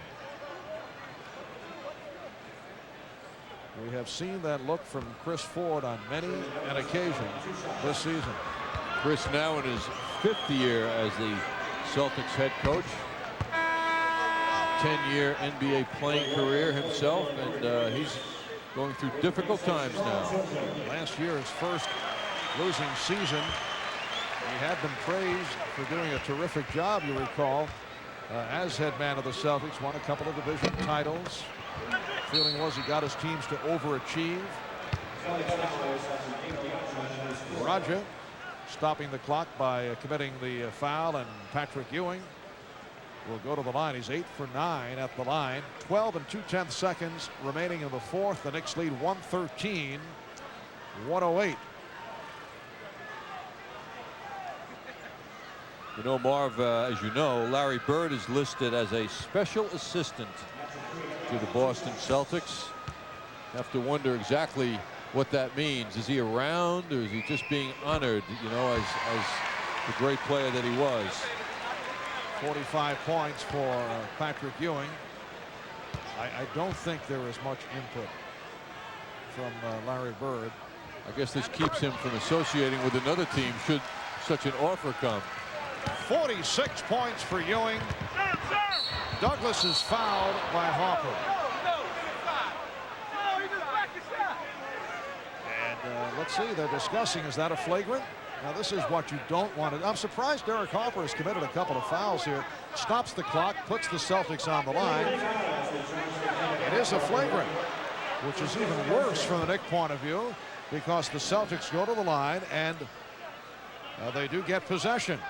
We have seen that look from Chris Ford on many an occasion this season. Chris now in his 5th year as the Celtics head coach. 10-year NBA playing career himself, and he's going through difficult times now. Last year, his first losing season, he had been praised for doing a terrific job, you recall, as head man of the Celtics. Won a couple of division titles. Feeling was he got his teams to overachieve. Raja stopping the clock by committing the foul, and Patrick Ewing will go to the line. He's 8 for 9 at the line. 12 2/10 seconds remaining in the fourth. The Knicks lead 113-108. You know, Marv, as you know, Larry Bird is listed as a special assistant to the Boston Celtics. Have to wonder exactly what that means. Is he around, or is he just being honored, you know, as the great player that he was? 45 points for Patrick Ewing. I don't think there is much input from Larry Bird. I guess this keeps him from associating with another team should such an offer come. 46 points for Ewing. Douglas is fouled by Harper. And let's see, they're discussing, is that a flagrant? Now this is what you don't want to. I'm surprised Derek Harper has committed a couple of fouls here. Stops the clock, puts the Celtics on the line. It is a flagrant, which is even worse from the Knicks point of view, because the Celtics go to the line and they do get possession.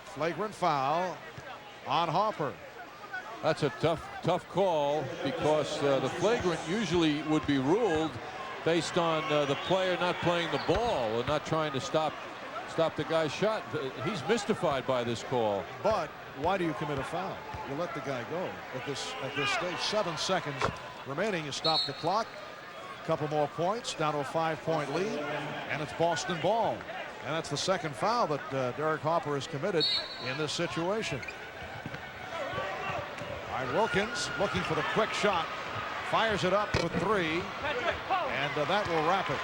Flagrant foul on Harper. That's a tough call, because the flagrant usually would be ruled based on the player not playing the ball or not trying to stop stop the guy's shot. He's mystified by this call. But why do you commit a foul? You let the guy go at this stage. 7 seconds remaining. You stop the clock. A couple more points, down to a 5-point lead, and it's Boston ball. And that's the second foul that Derek Harper has committed in this situation. All right, Wilkins looking for the quick shot. Fires it up for 3, and that will wrap it.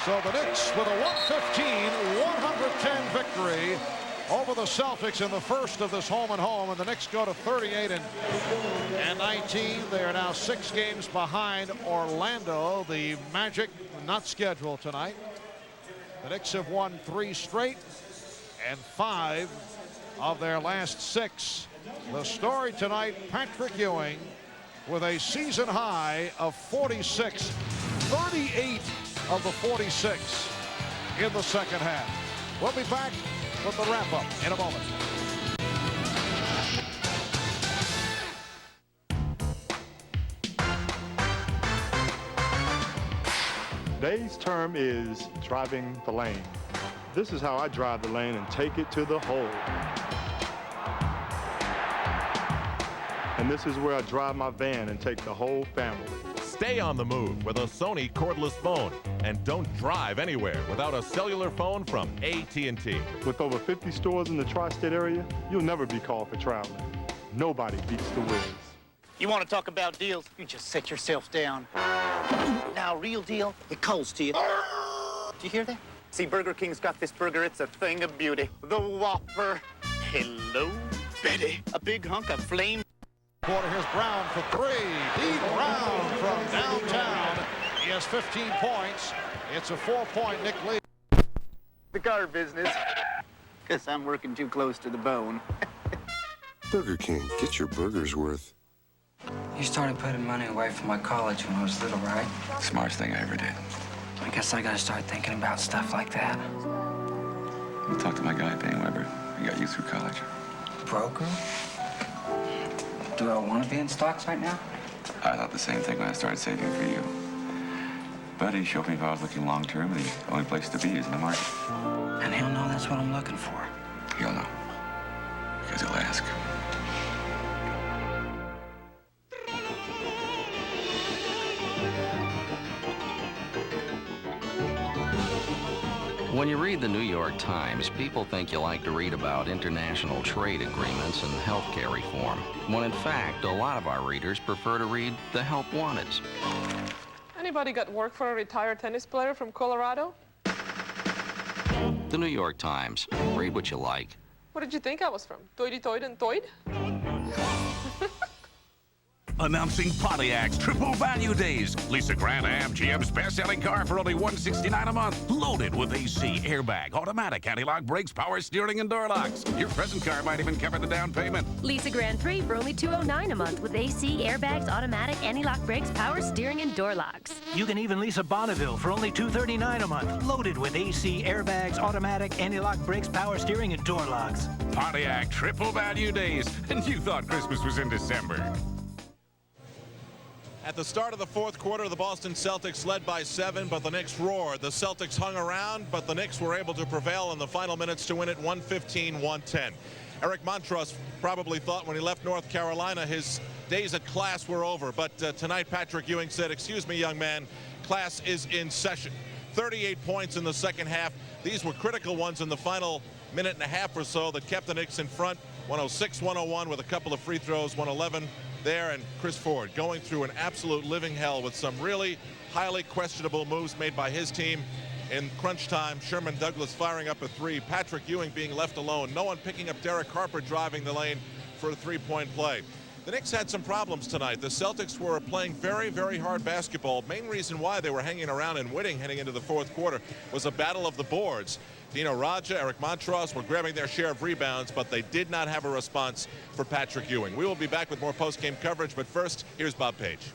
So the Knicks with a 115-110 victory over the Celtics in the first of this home and home, and the Knicks go to 38-19. They are now 6 games behind Orlando. The Magic not scheduled tonight. The Knicks have won 3 straight and 5 of their last 6. The story tonight, Patrick Ewing with a season high of 46, 38 of the 46 in the second half. We'll be back with the wrap-up in a moment. Today's term is driving the lane. This is how I drive the lane and take it to the hole. And this is where I drive my van and take the whole family. Stay on the move with a Sony cordless phone. And don't drive anywhere without a cellular phone from AT&T. With over 50 stores in the tri-state area, you'll never be called for traveling. Nobody beats the Wiz. You want to talk about deals? You just sit yourself down. Now, real deal, it calls to you. Do you hear that? See, Burger King's got this burger. It's a thing of beauty. The Whopper. Hello, Betty. A big hunk of flame. Quarter, here's Brown for 3. Dean Brown from downtown. He has 15 points. It's a 4-point Knick lead. The car business. Guess I'm working too close to the bone. Burger King, get your burger's worth. You started putting money away from my college when I was little, right? Smartest thing I ever did. I guess I gotta start thinking about stuff like that. I'll talk to my guy, Payne Weber. He got you through college. Broker? Do I want to be in stocks right now? I thought the same thing when I started saving for you. But he showed me if I was looking long-term, the only place to be is in the market. And he'll know that's what I'm looking for. He'll know. Because he'll ask. When you read the New York Times, people think you like to read about international trade agreements and healthcare reform, when in fact, a lot of our readers prefer to read the help wanteds. Anybody got work for a retired tennis player from Colorado? The New York Times. Read what you like. What did you think I was from? Toity-toid and toid? Announcing Pontiac's Triple Value Days. Lisa Grand Am, GM's best-selling car for only $169 a month. Loaded with AC, airbag, automatic, anti-lock brakes, power steering, and door locks. Your present car might even cover the down payment. Lisa Grand Prix for only $209 a month with AC, airbags, automatic, anti-lock brakes, power steering, and door locks. You can even lease a Bonneville for only $239 a month. Loaded with AC, airbags, automatic, anti-lock brakes, power steering, and door locks. Pontiac Triple Value Days. And you thought Christmas was in December. At the start of the fourth quarter, the Boston Celtics led by 7, but the Knicks roared. The Celtics hung around, but the Knicks were able to prevail in the final minutes to win it 115-110. Eric Montross probably thought when he left North Carolina his days at class were over, but tonight Patrick Ewing said, "Excuse me, young man, class is in session." 38 points in the second half. These were critical ones in the final minute and a half or so that kept the Knicks in front. 106-101 with a couple of free throws, 111 there, and Chris Ford going through an absolute living hell with some really highly questionable moves made by his team in crunch time. Sherman Douglas firing up a 3, Patrick Ewing being left alone, no one picking up Derek Harper driving the lane for a 3-point play. The Knicks had some problems tonight. The Celtics were playing very, very hard basketball. Main reason why they were hanging around and winning heading into the fourth quarter was a battle of the boards. Dino Raja, Eric Montross were grabbing their share of rebounds, but they did not have a response for Patrick Ewing. We will be back with more post-game coverage, but first, here's Bob Page.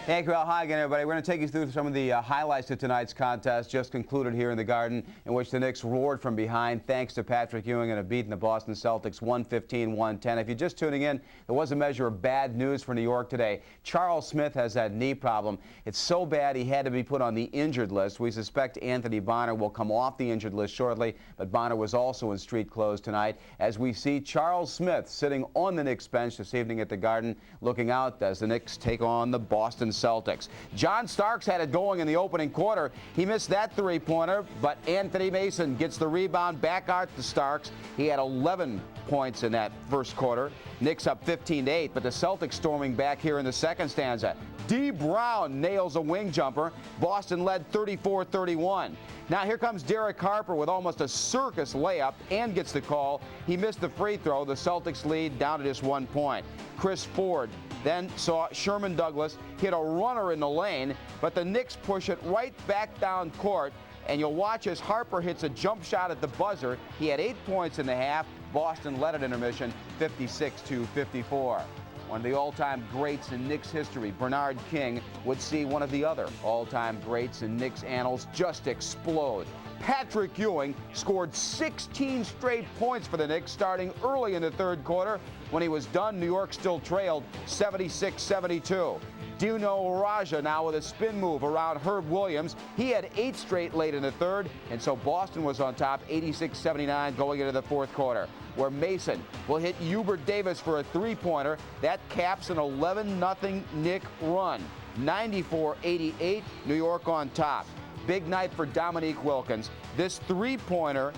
Thank you, Al. Hi again, everybody. We're going to take you through some of the highlights of tonight's contest, just concluded here in the Garden, in which the Knicks roared from behind thanks to Patrick Ewing and have beaten the Boston Celtics 115-110. If you're just tuning in, there was a measure of bad news for New York today. Charles Smith has that knee problem. It's so bad he had to be put on the injured list. We suspect Anthony Bonner will come off the injured list shortly, but Bonner was also in street clothes tonight as we see Charles Smith sitting on the Knicks bench this evening at the Garden, looking out as the Knicks take on the Boston Celtics. John Starks had it going in the opening quarter. He missed that three-pointer, but Anthony Mason gets the rebound back out to Starks. He had 11 points in that first quarter. Knicks up 15-8, but the Celtics storming back here in the second stanza. D. Brown nails a wing jumper. Boston led 34-31. Now here comes Derek Harper with almost a circus layup and gets the call. He missed the free throw. The Celtics lead down to just 1 point. Chris Ford then saw Sherman Douglas hit a runner in the lane, but the Knicks push it right back down court, and you'll watch as Harper hits a jump shot at the buzzer. He had 8 points in the half. Boston led at intermission 56-54. One of the all-time greats in Knicks history, Bernard King, would see one of the other all-time greats in Knicks annals just explode. Patrick Ewing scored 16 straight points for the Knicks starting early in the third quarter. When he was done, New York still trailed 76-72. Dino Raja now with a spin move around Herb Williams. He had 8 straight late in the third, and so Boston was on top 86-79 going into the fourth quarter, where Mason will hit Hubert Davis for a three-pointer. That caps an 11-0 Knick run. 94-88, New York on top. Big night for Dominique Wilkins. This three-pointer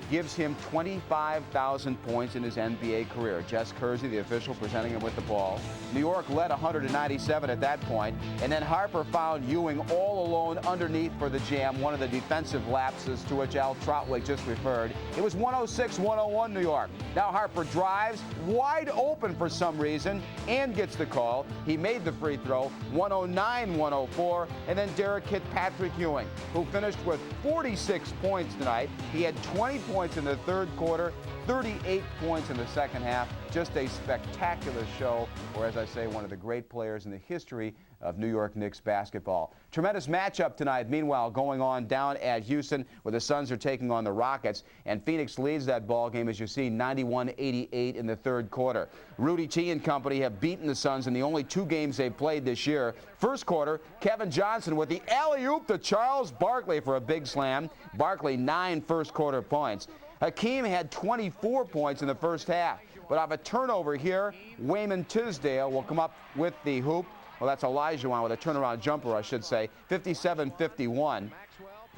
gives him 25,000 points in his NBA career. Jess Kersey, the official, presenting him with the ball. New York led 100-97 at that point, and then Harper found Ewing all alone underneath for the jam, one of the defensive lapses to which Al Trotwick just referred. It was 106-101 New York. Now Harper drives, wide open for some reason, and gets the call. He made the free throw, 109-104, and then Derek hit Patrick Ewing, who finished with 46 points tonight. He had 20 points in the third quarter, 38 points in the second half. Just a spectacular show, or as I say, one of the great players in the history of New York Knicks basketball. Tremendous matchup tonight, meanwhile, going on down at Houston, where the Suns are taking on the Rockets, and Phoenix leads that ball game, as you see, 91-88 in the third quarter. Rudy T and company have beaten the Suns in the only 2 games they've played this year. First quarter, Kevin Johnson with the alley-oop to Charles Barkley for a big slam. Barkley 9 first quarter points. Hakeem had 24 points in the first half, but off a turnover here, Wayman Tisdale will come up with the hoop. Well, that's Olajuwon with a turnaround jumper, I should say, 57-51.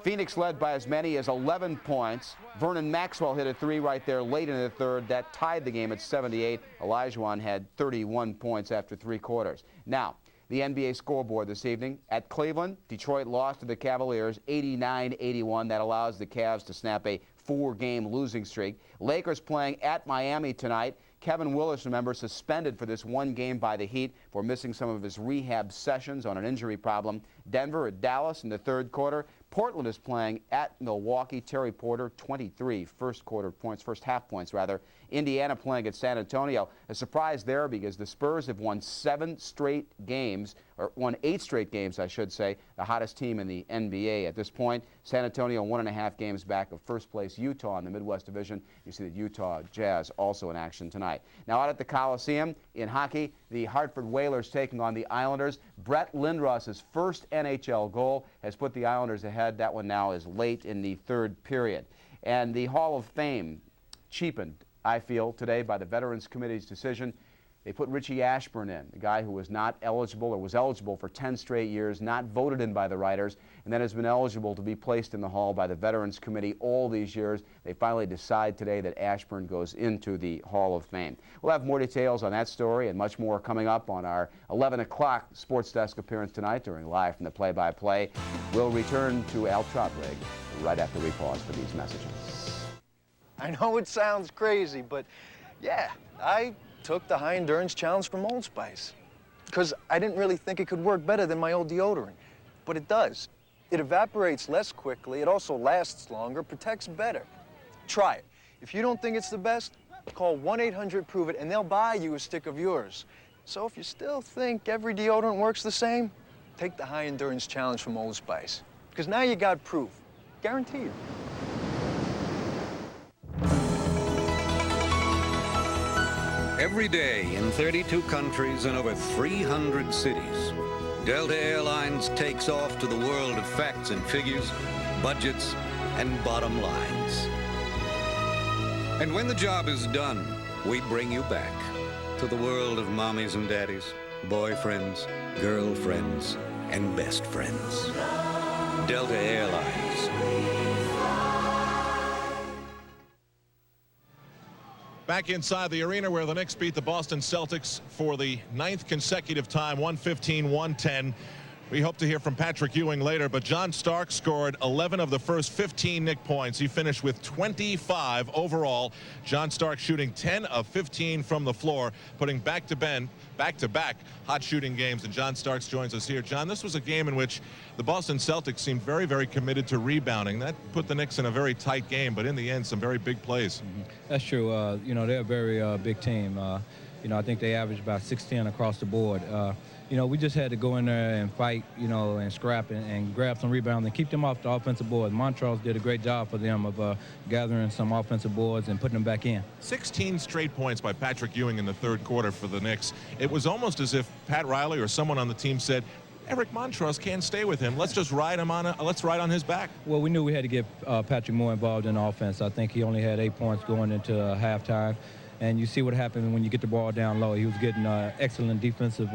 Phoenix led by as many as 11 points. Vernon Maxwell hit a 3 right there late in the third. That tied the game at 78. Olajuwon had 31 points after 3 quarters. Now, the NBA scoreboard this evening. At Cleveland, Detroit lost to the Cavaliers 89-81. That allows the Cavs to snap a 4-game losing streak. Lakers playing at Miami tonight. Kevin Willis, remember, suspended for this 1 game by the Heat for missing some of his rehab sessions on an injury problem. Denver at Dallas in the third quarter. Portland is playing at Milwaukee. Terry Porter, 23 first half points. Indiana playing at San Antonio. A surprise there because the Spurs have won 7 straight games, or won 8 straight games, I should say, the hottest team in the NBA at this point. San Antonio 1.5 games back of first place Utah in the Midwest Division. You see the Utah Jazz also in action tonight. Now out at the Coliseum in hockey, the Hartford Whalers taking on the Islanders. Brett Lindros's first NHL goal has put the Islanders ahead. That one now is late in the third period. And the Hall of Fame cheapened, I feel, today by the Veterans Committee's decision. They put Richie Ashburn in, the guy who was not eligible or was eligible for 10 straight years, not voted in by the writers, and then has been eligible to be placed in the Hall by the Veterans Committee all these years. They finally decide today that Ashburn goes into the Hall of Fame. We'll have more details on that story and much more coming up on our 11 o'clock Sports Desk appearance tonight during Live from the Play-by-Play. We'll return to Al Trotwig right after we pause for these messages. I know it sounds crazy, but yeah, I took the high endurance challenge from Old Spice because I didn't really think it could work better than my old deodorant, but it does. It evaporates less quickly, it also lasts longer, protects better. Try it. If you don't think it's the best, call 1-800-PROVE-IT and they'll buy you a stick of yours. So if you still think every deodorant works the same, take the High Endurance Challenge from Old Spice. Because now you got proof. Guaranteed. Every day in 32 countries and over 300 cities, Delta Airlines takes off to the world of facts and figures, budgets, and bottom lines. And when the job is done, we bring you back to the world of mommies and daddies, boyfriends, girlfriends, and best friends. Delta Airlines. Back inside the arena where the Knicks beat the Boston Celtics for the 9th consecutive time, 115-110. We hope to hear from Patrick Ewing later, but John Starks scored 11 of the first 15 Knick points. He finished with 25 overall. John Starks shooting 10 of 15 from the floor, putting back-to-back hot shooting games. And John Starks joins us here. John, this was a game in which the Boston Celtics seemed very, very committed to rebounding. That put the Knicks in a very tight game, but in the end, some very big plays. That's true. You know, they're a very big team. You know, I think they averaged about 6'10" across the board. You know, we just had to go in there and fight, you know, and scrap and grab some rebounds and keep them off the offensive board. Montrose did a great job for them of gathering some offensive boards and putting them back in. 16 straight points by Patrick Ewing in the third quarter for the Knicks. It was almost as if Pat Riley or someone on the team said, Eric Montross can't stay with him. Let's just ride him on. Let's ride on his back. Well, we knew we had to get Patrick more involved in offense. I think he only had 8 points going into halftime. And you see what happened when you get the ball down low. He was getting excellent defensive,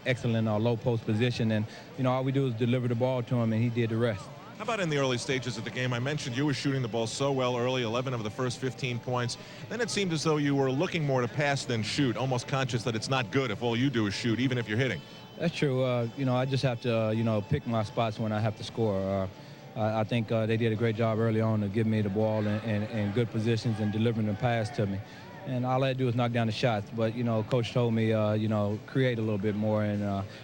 excellent low post position. And, you know, all we do is deliver the ball to him, and he did the rest. How about in the early stages of the game? I mentioned you were shooting the ball so well early, 11 of the first 15 points. Then it seemed as though you were looking more to pass than shoot, almost conscious that it's not good if all you do is shoot, even if you're hitting. That's true. You know, I just have to, you know, pick my spots when I have to score. I think they did a great job early on to give me the ball in good positions and delivering the pass to me. And all I had to do is knock down the shots. But, you know, Coach told me, you know, create a little bit more and,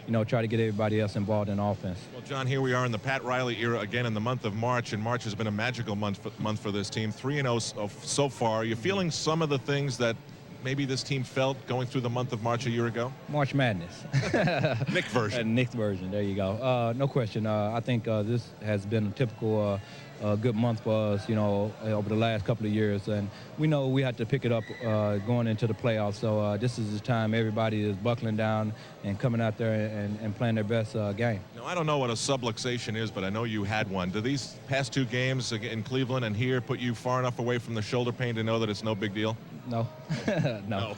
you know, try to get everybody else involved in offense. Well, John, here we are in the Pat Riley era again in the month of March, and March has been a magical month for this team. 3-0 so far. Are you feeling some of the things that maybe this team felt going through the month of March a year ago? March Madness. Knick version. Knick version. There you go. No question. I think this has been a typical good month for us, you know, over the last couple of years. And we know we had to pick it up going into the playoffs. So this is the time everybody is buckling down and coming out there and playing their best game. Now, I don't know what a subluxation is, but I know you had one. Do these past 2 games in Cleveland and here put you far enough away from the shoulder pain to know that it's no big deal? No. No.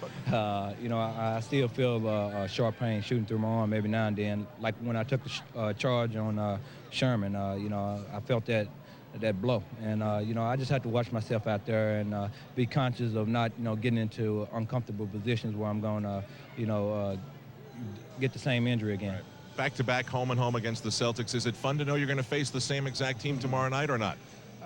You know, I still feel a sharp pain shooting through my arm every now and then. Like when I took the charge on Sherman, you know, I felt that blow. And, you know, I just have to watch myself out there and be conscious of not, you know, getting into uncomfortable positions where I'm going to, you know, get the same injury again. Right. Back-to-back home and home against the Celtics. Is it fun to know you're going to face the same exact team tomorrow night or not?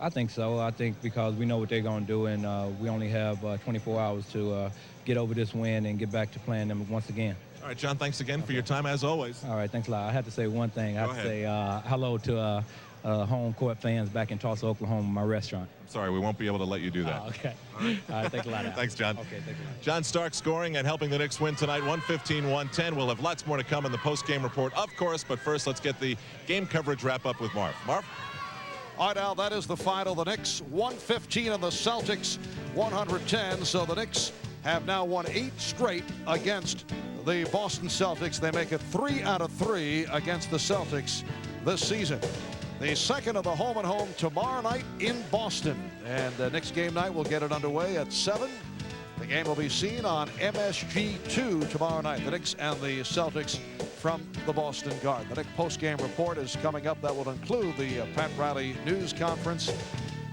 I think so. I think because we know what they're going to do, and we only have 24 hours to get over this win and get back to playing them once again. All right, John, thanks again for your time, as always. All right, thanks a lot. I have to say one thing. I have to say hello to home court fans back in Tulsa, Oklahoma, my restaurant. I'm sorry, we won't be able to let you do that. Okay. All right, thanks a lot. Thanks, John. Okay, thank you. John Stark scoring and helping the Knicks win tonight, 115-110. We'll have lots more to come in the post-game report, of course, but first let's get the game coverage wrap-up with Marv. Marv? All right, Al, that is the final. The Knicks 115 and the Celtics 110. So the Knicks have now won 8 straight against the Boston Celtics. They make it 3 out of 3 against the Celtics this season. The second of the home and home tomorrow night in Boston. And Knicks game night will get it underway at 7. The game will be seen on MSG2 tomorrow night. The Knicks and the Celtics from the Boston Garden. The Knicks post-game report is coming up. That will include the Pat Riley news conference.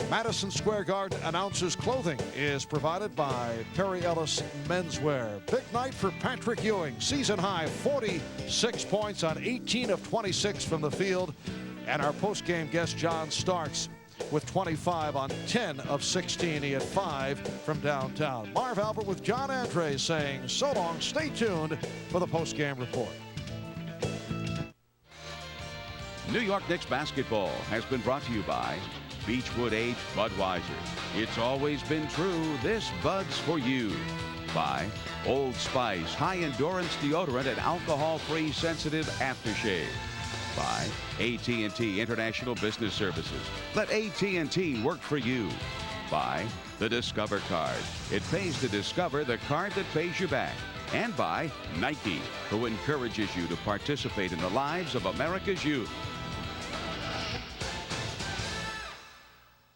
Madison Square Garden announcers clothing is provided by Perry Ellis Menswear. Big night for Patrick Ewing. Season high 46 points on 18 of 26 from the field. And our post-game guest John Starks with 25 on 10 of 16. He had 5 from downtown. Marv Albert with John Andre saying so long. Stay tuned for the post-game report. New York Knicks basketball has been brought to you by Beechwood Aged Budweiser. It's always been true, this Bud's for you. By Old Spice High Endurance Deodorant and Alcohol-Free Sensitive Aftershave. By AT&T International Business Services. Let AT&T work for you. By the Discover Card. It pays to discover the card that pays you back. And by Nike, who encourages you to participate in the lives of America's youth.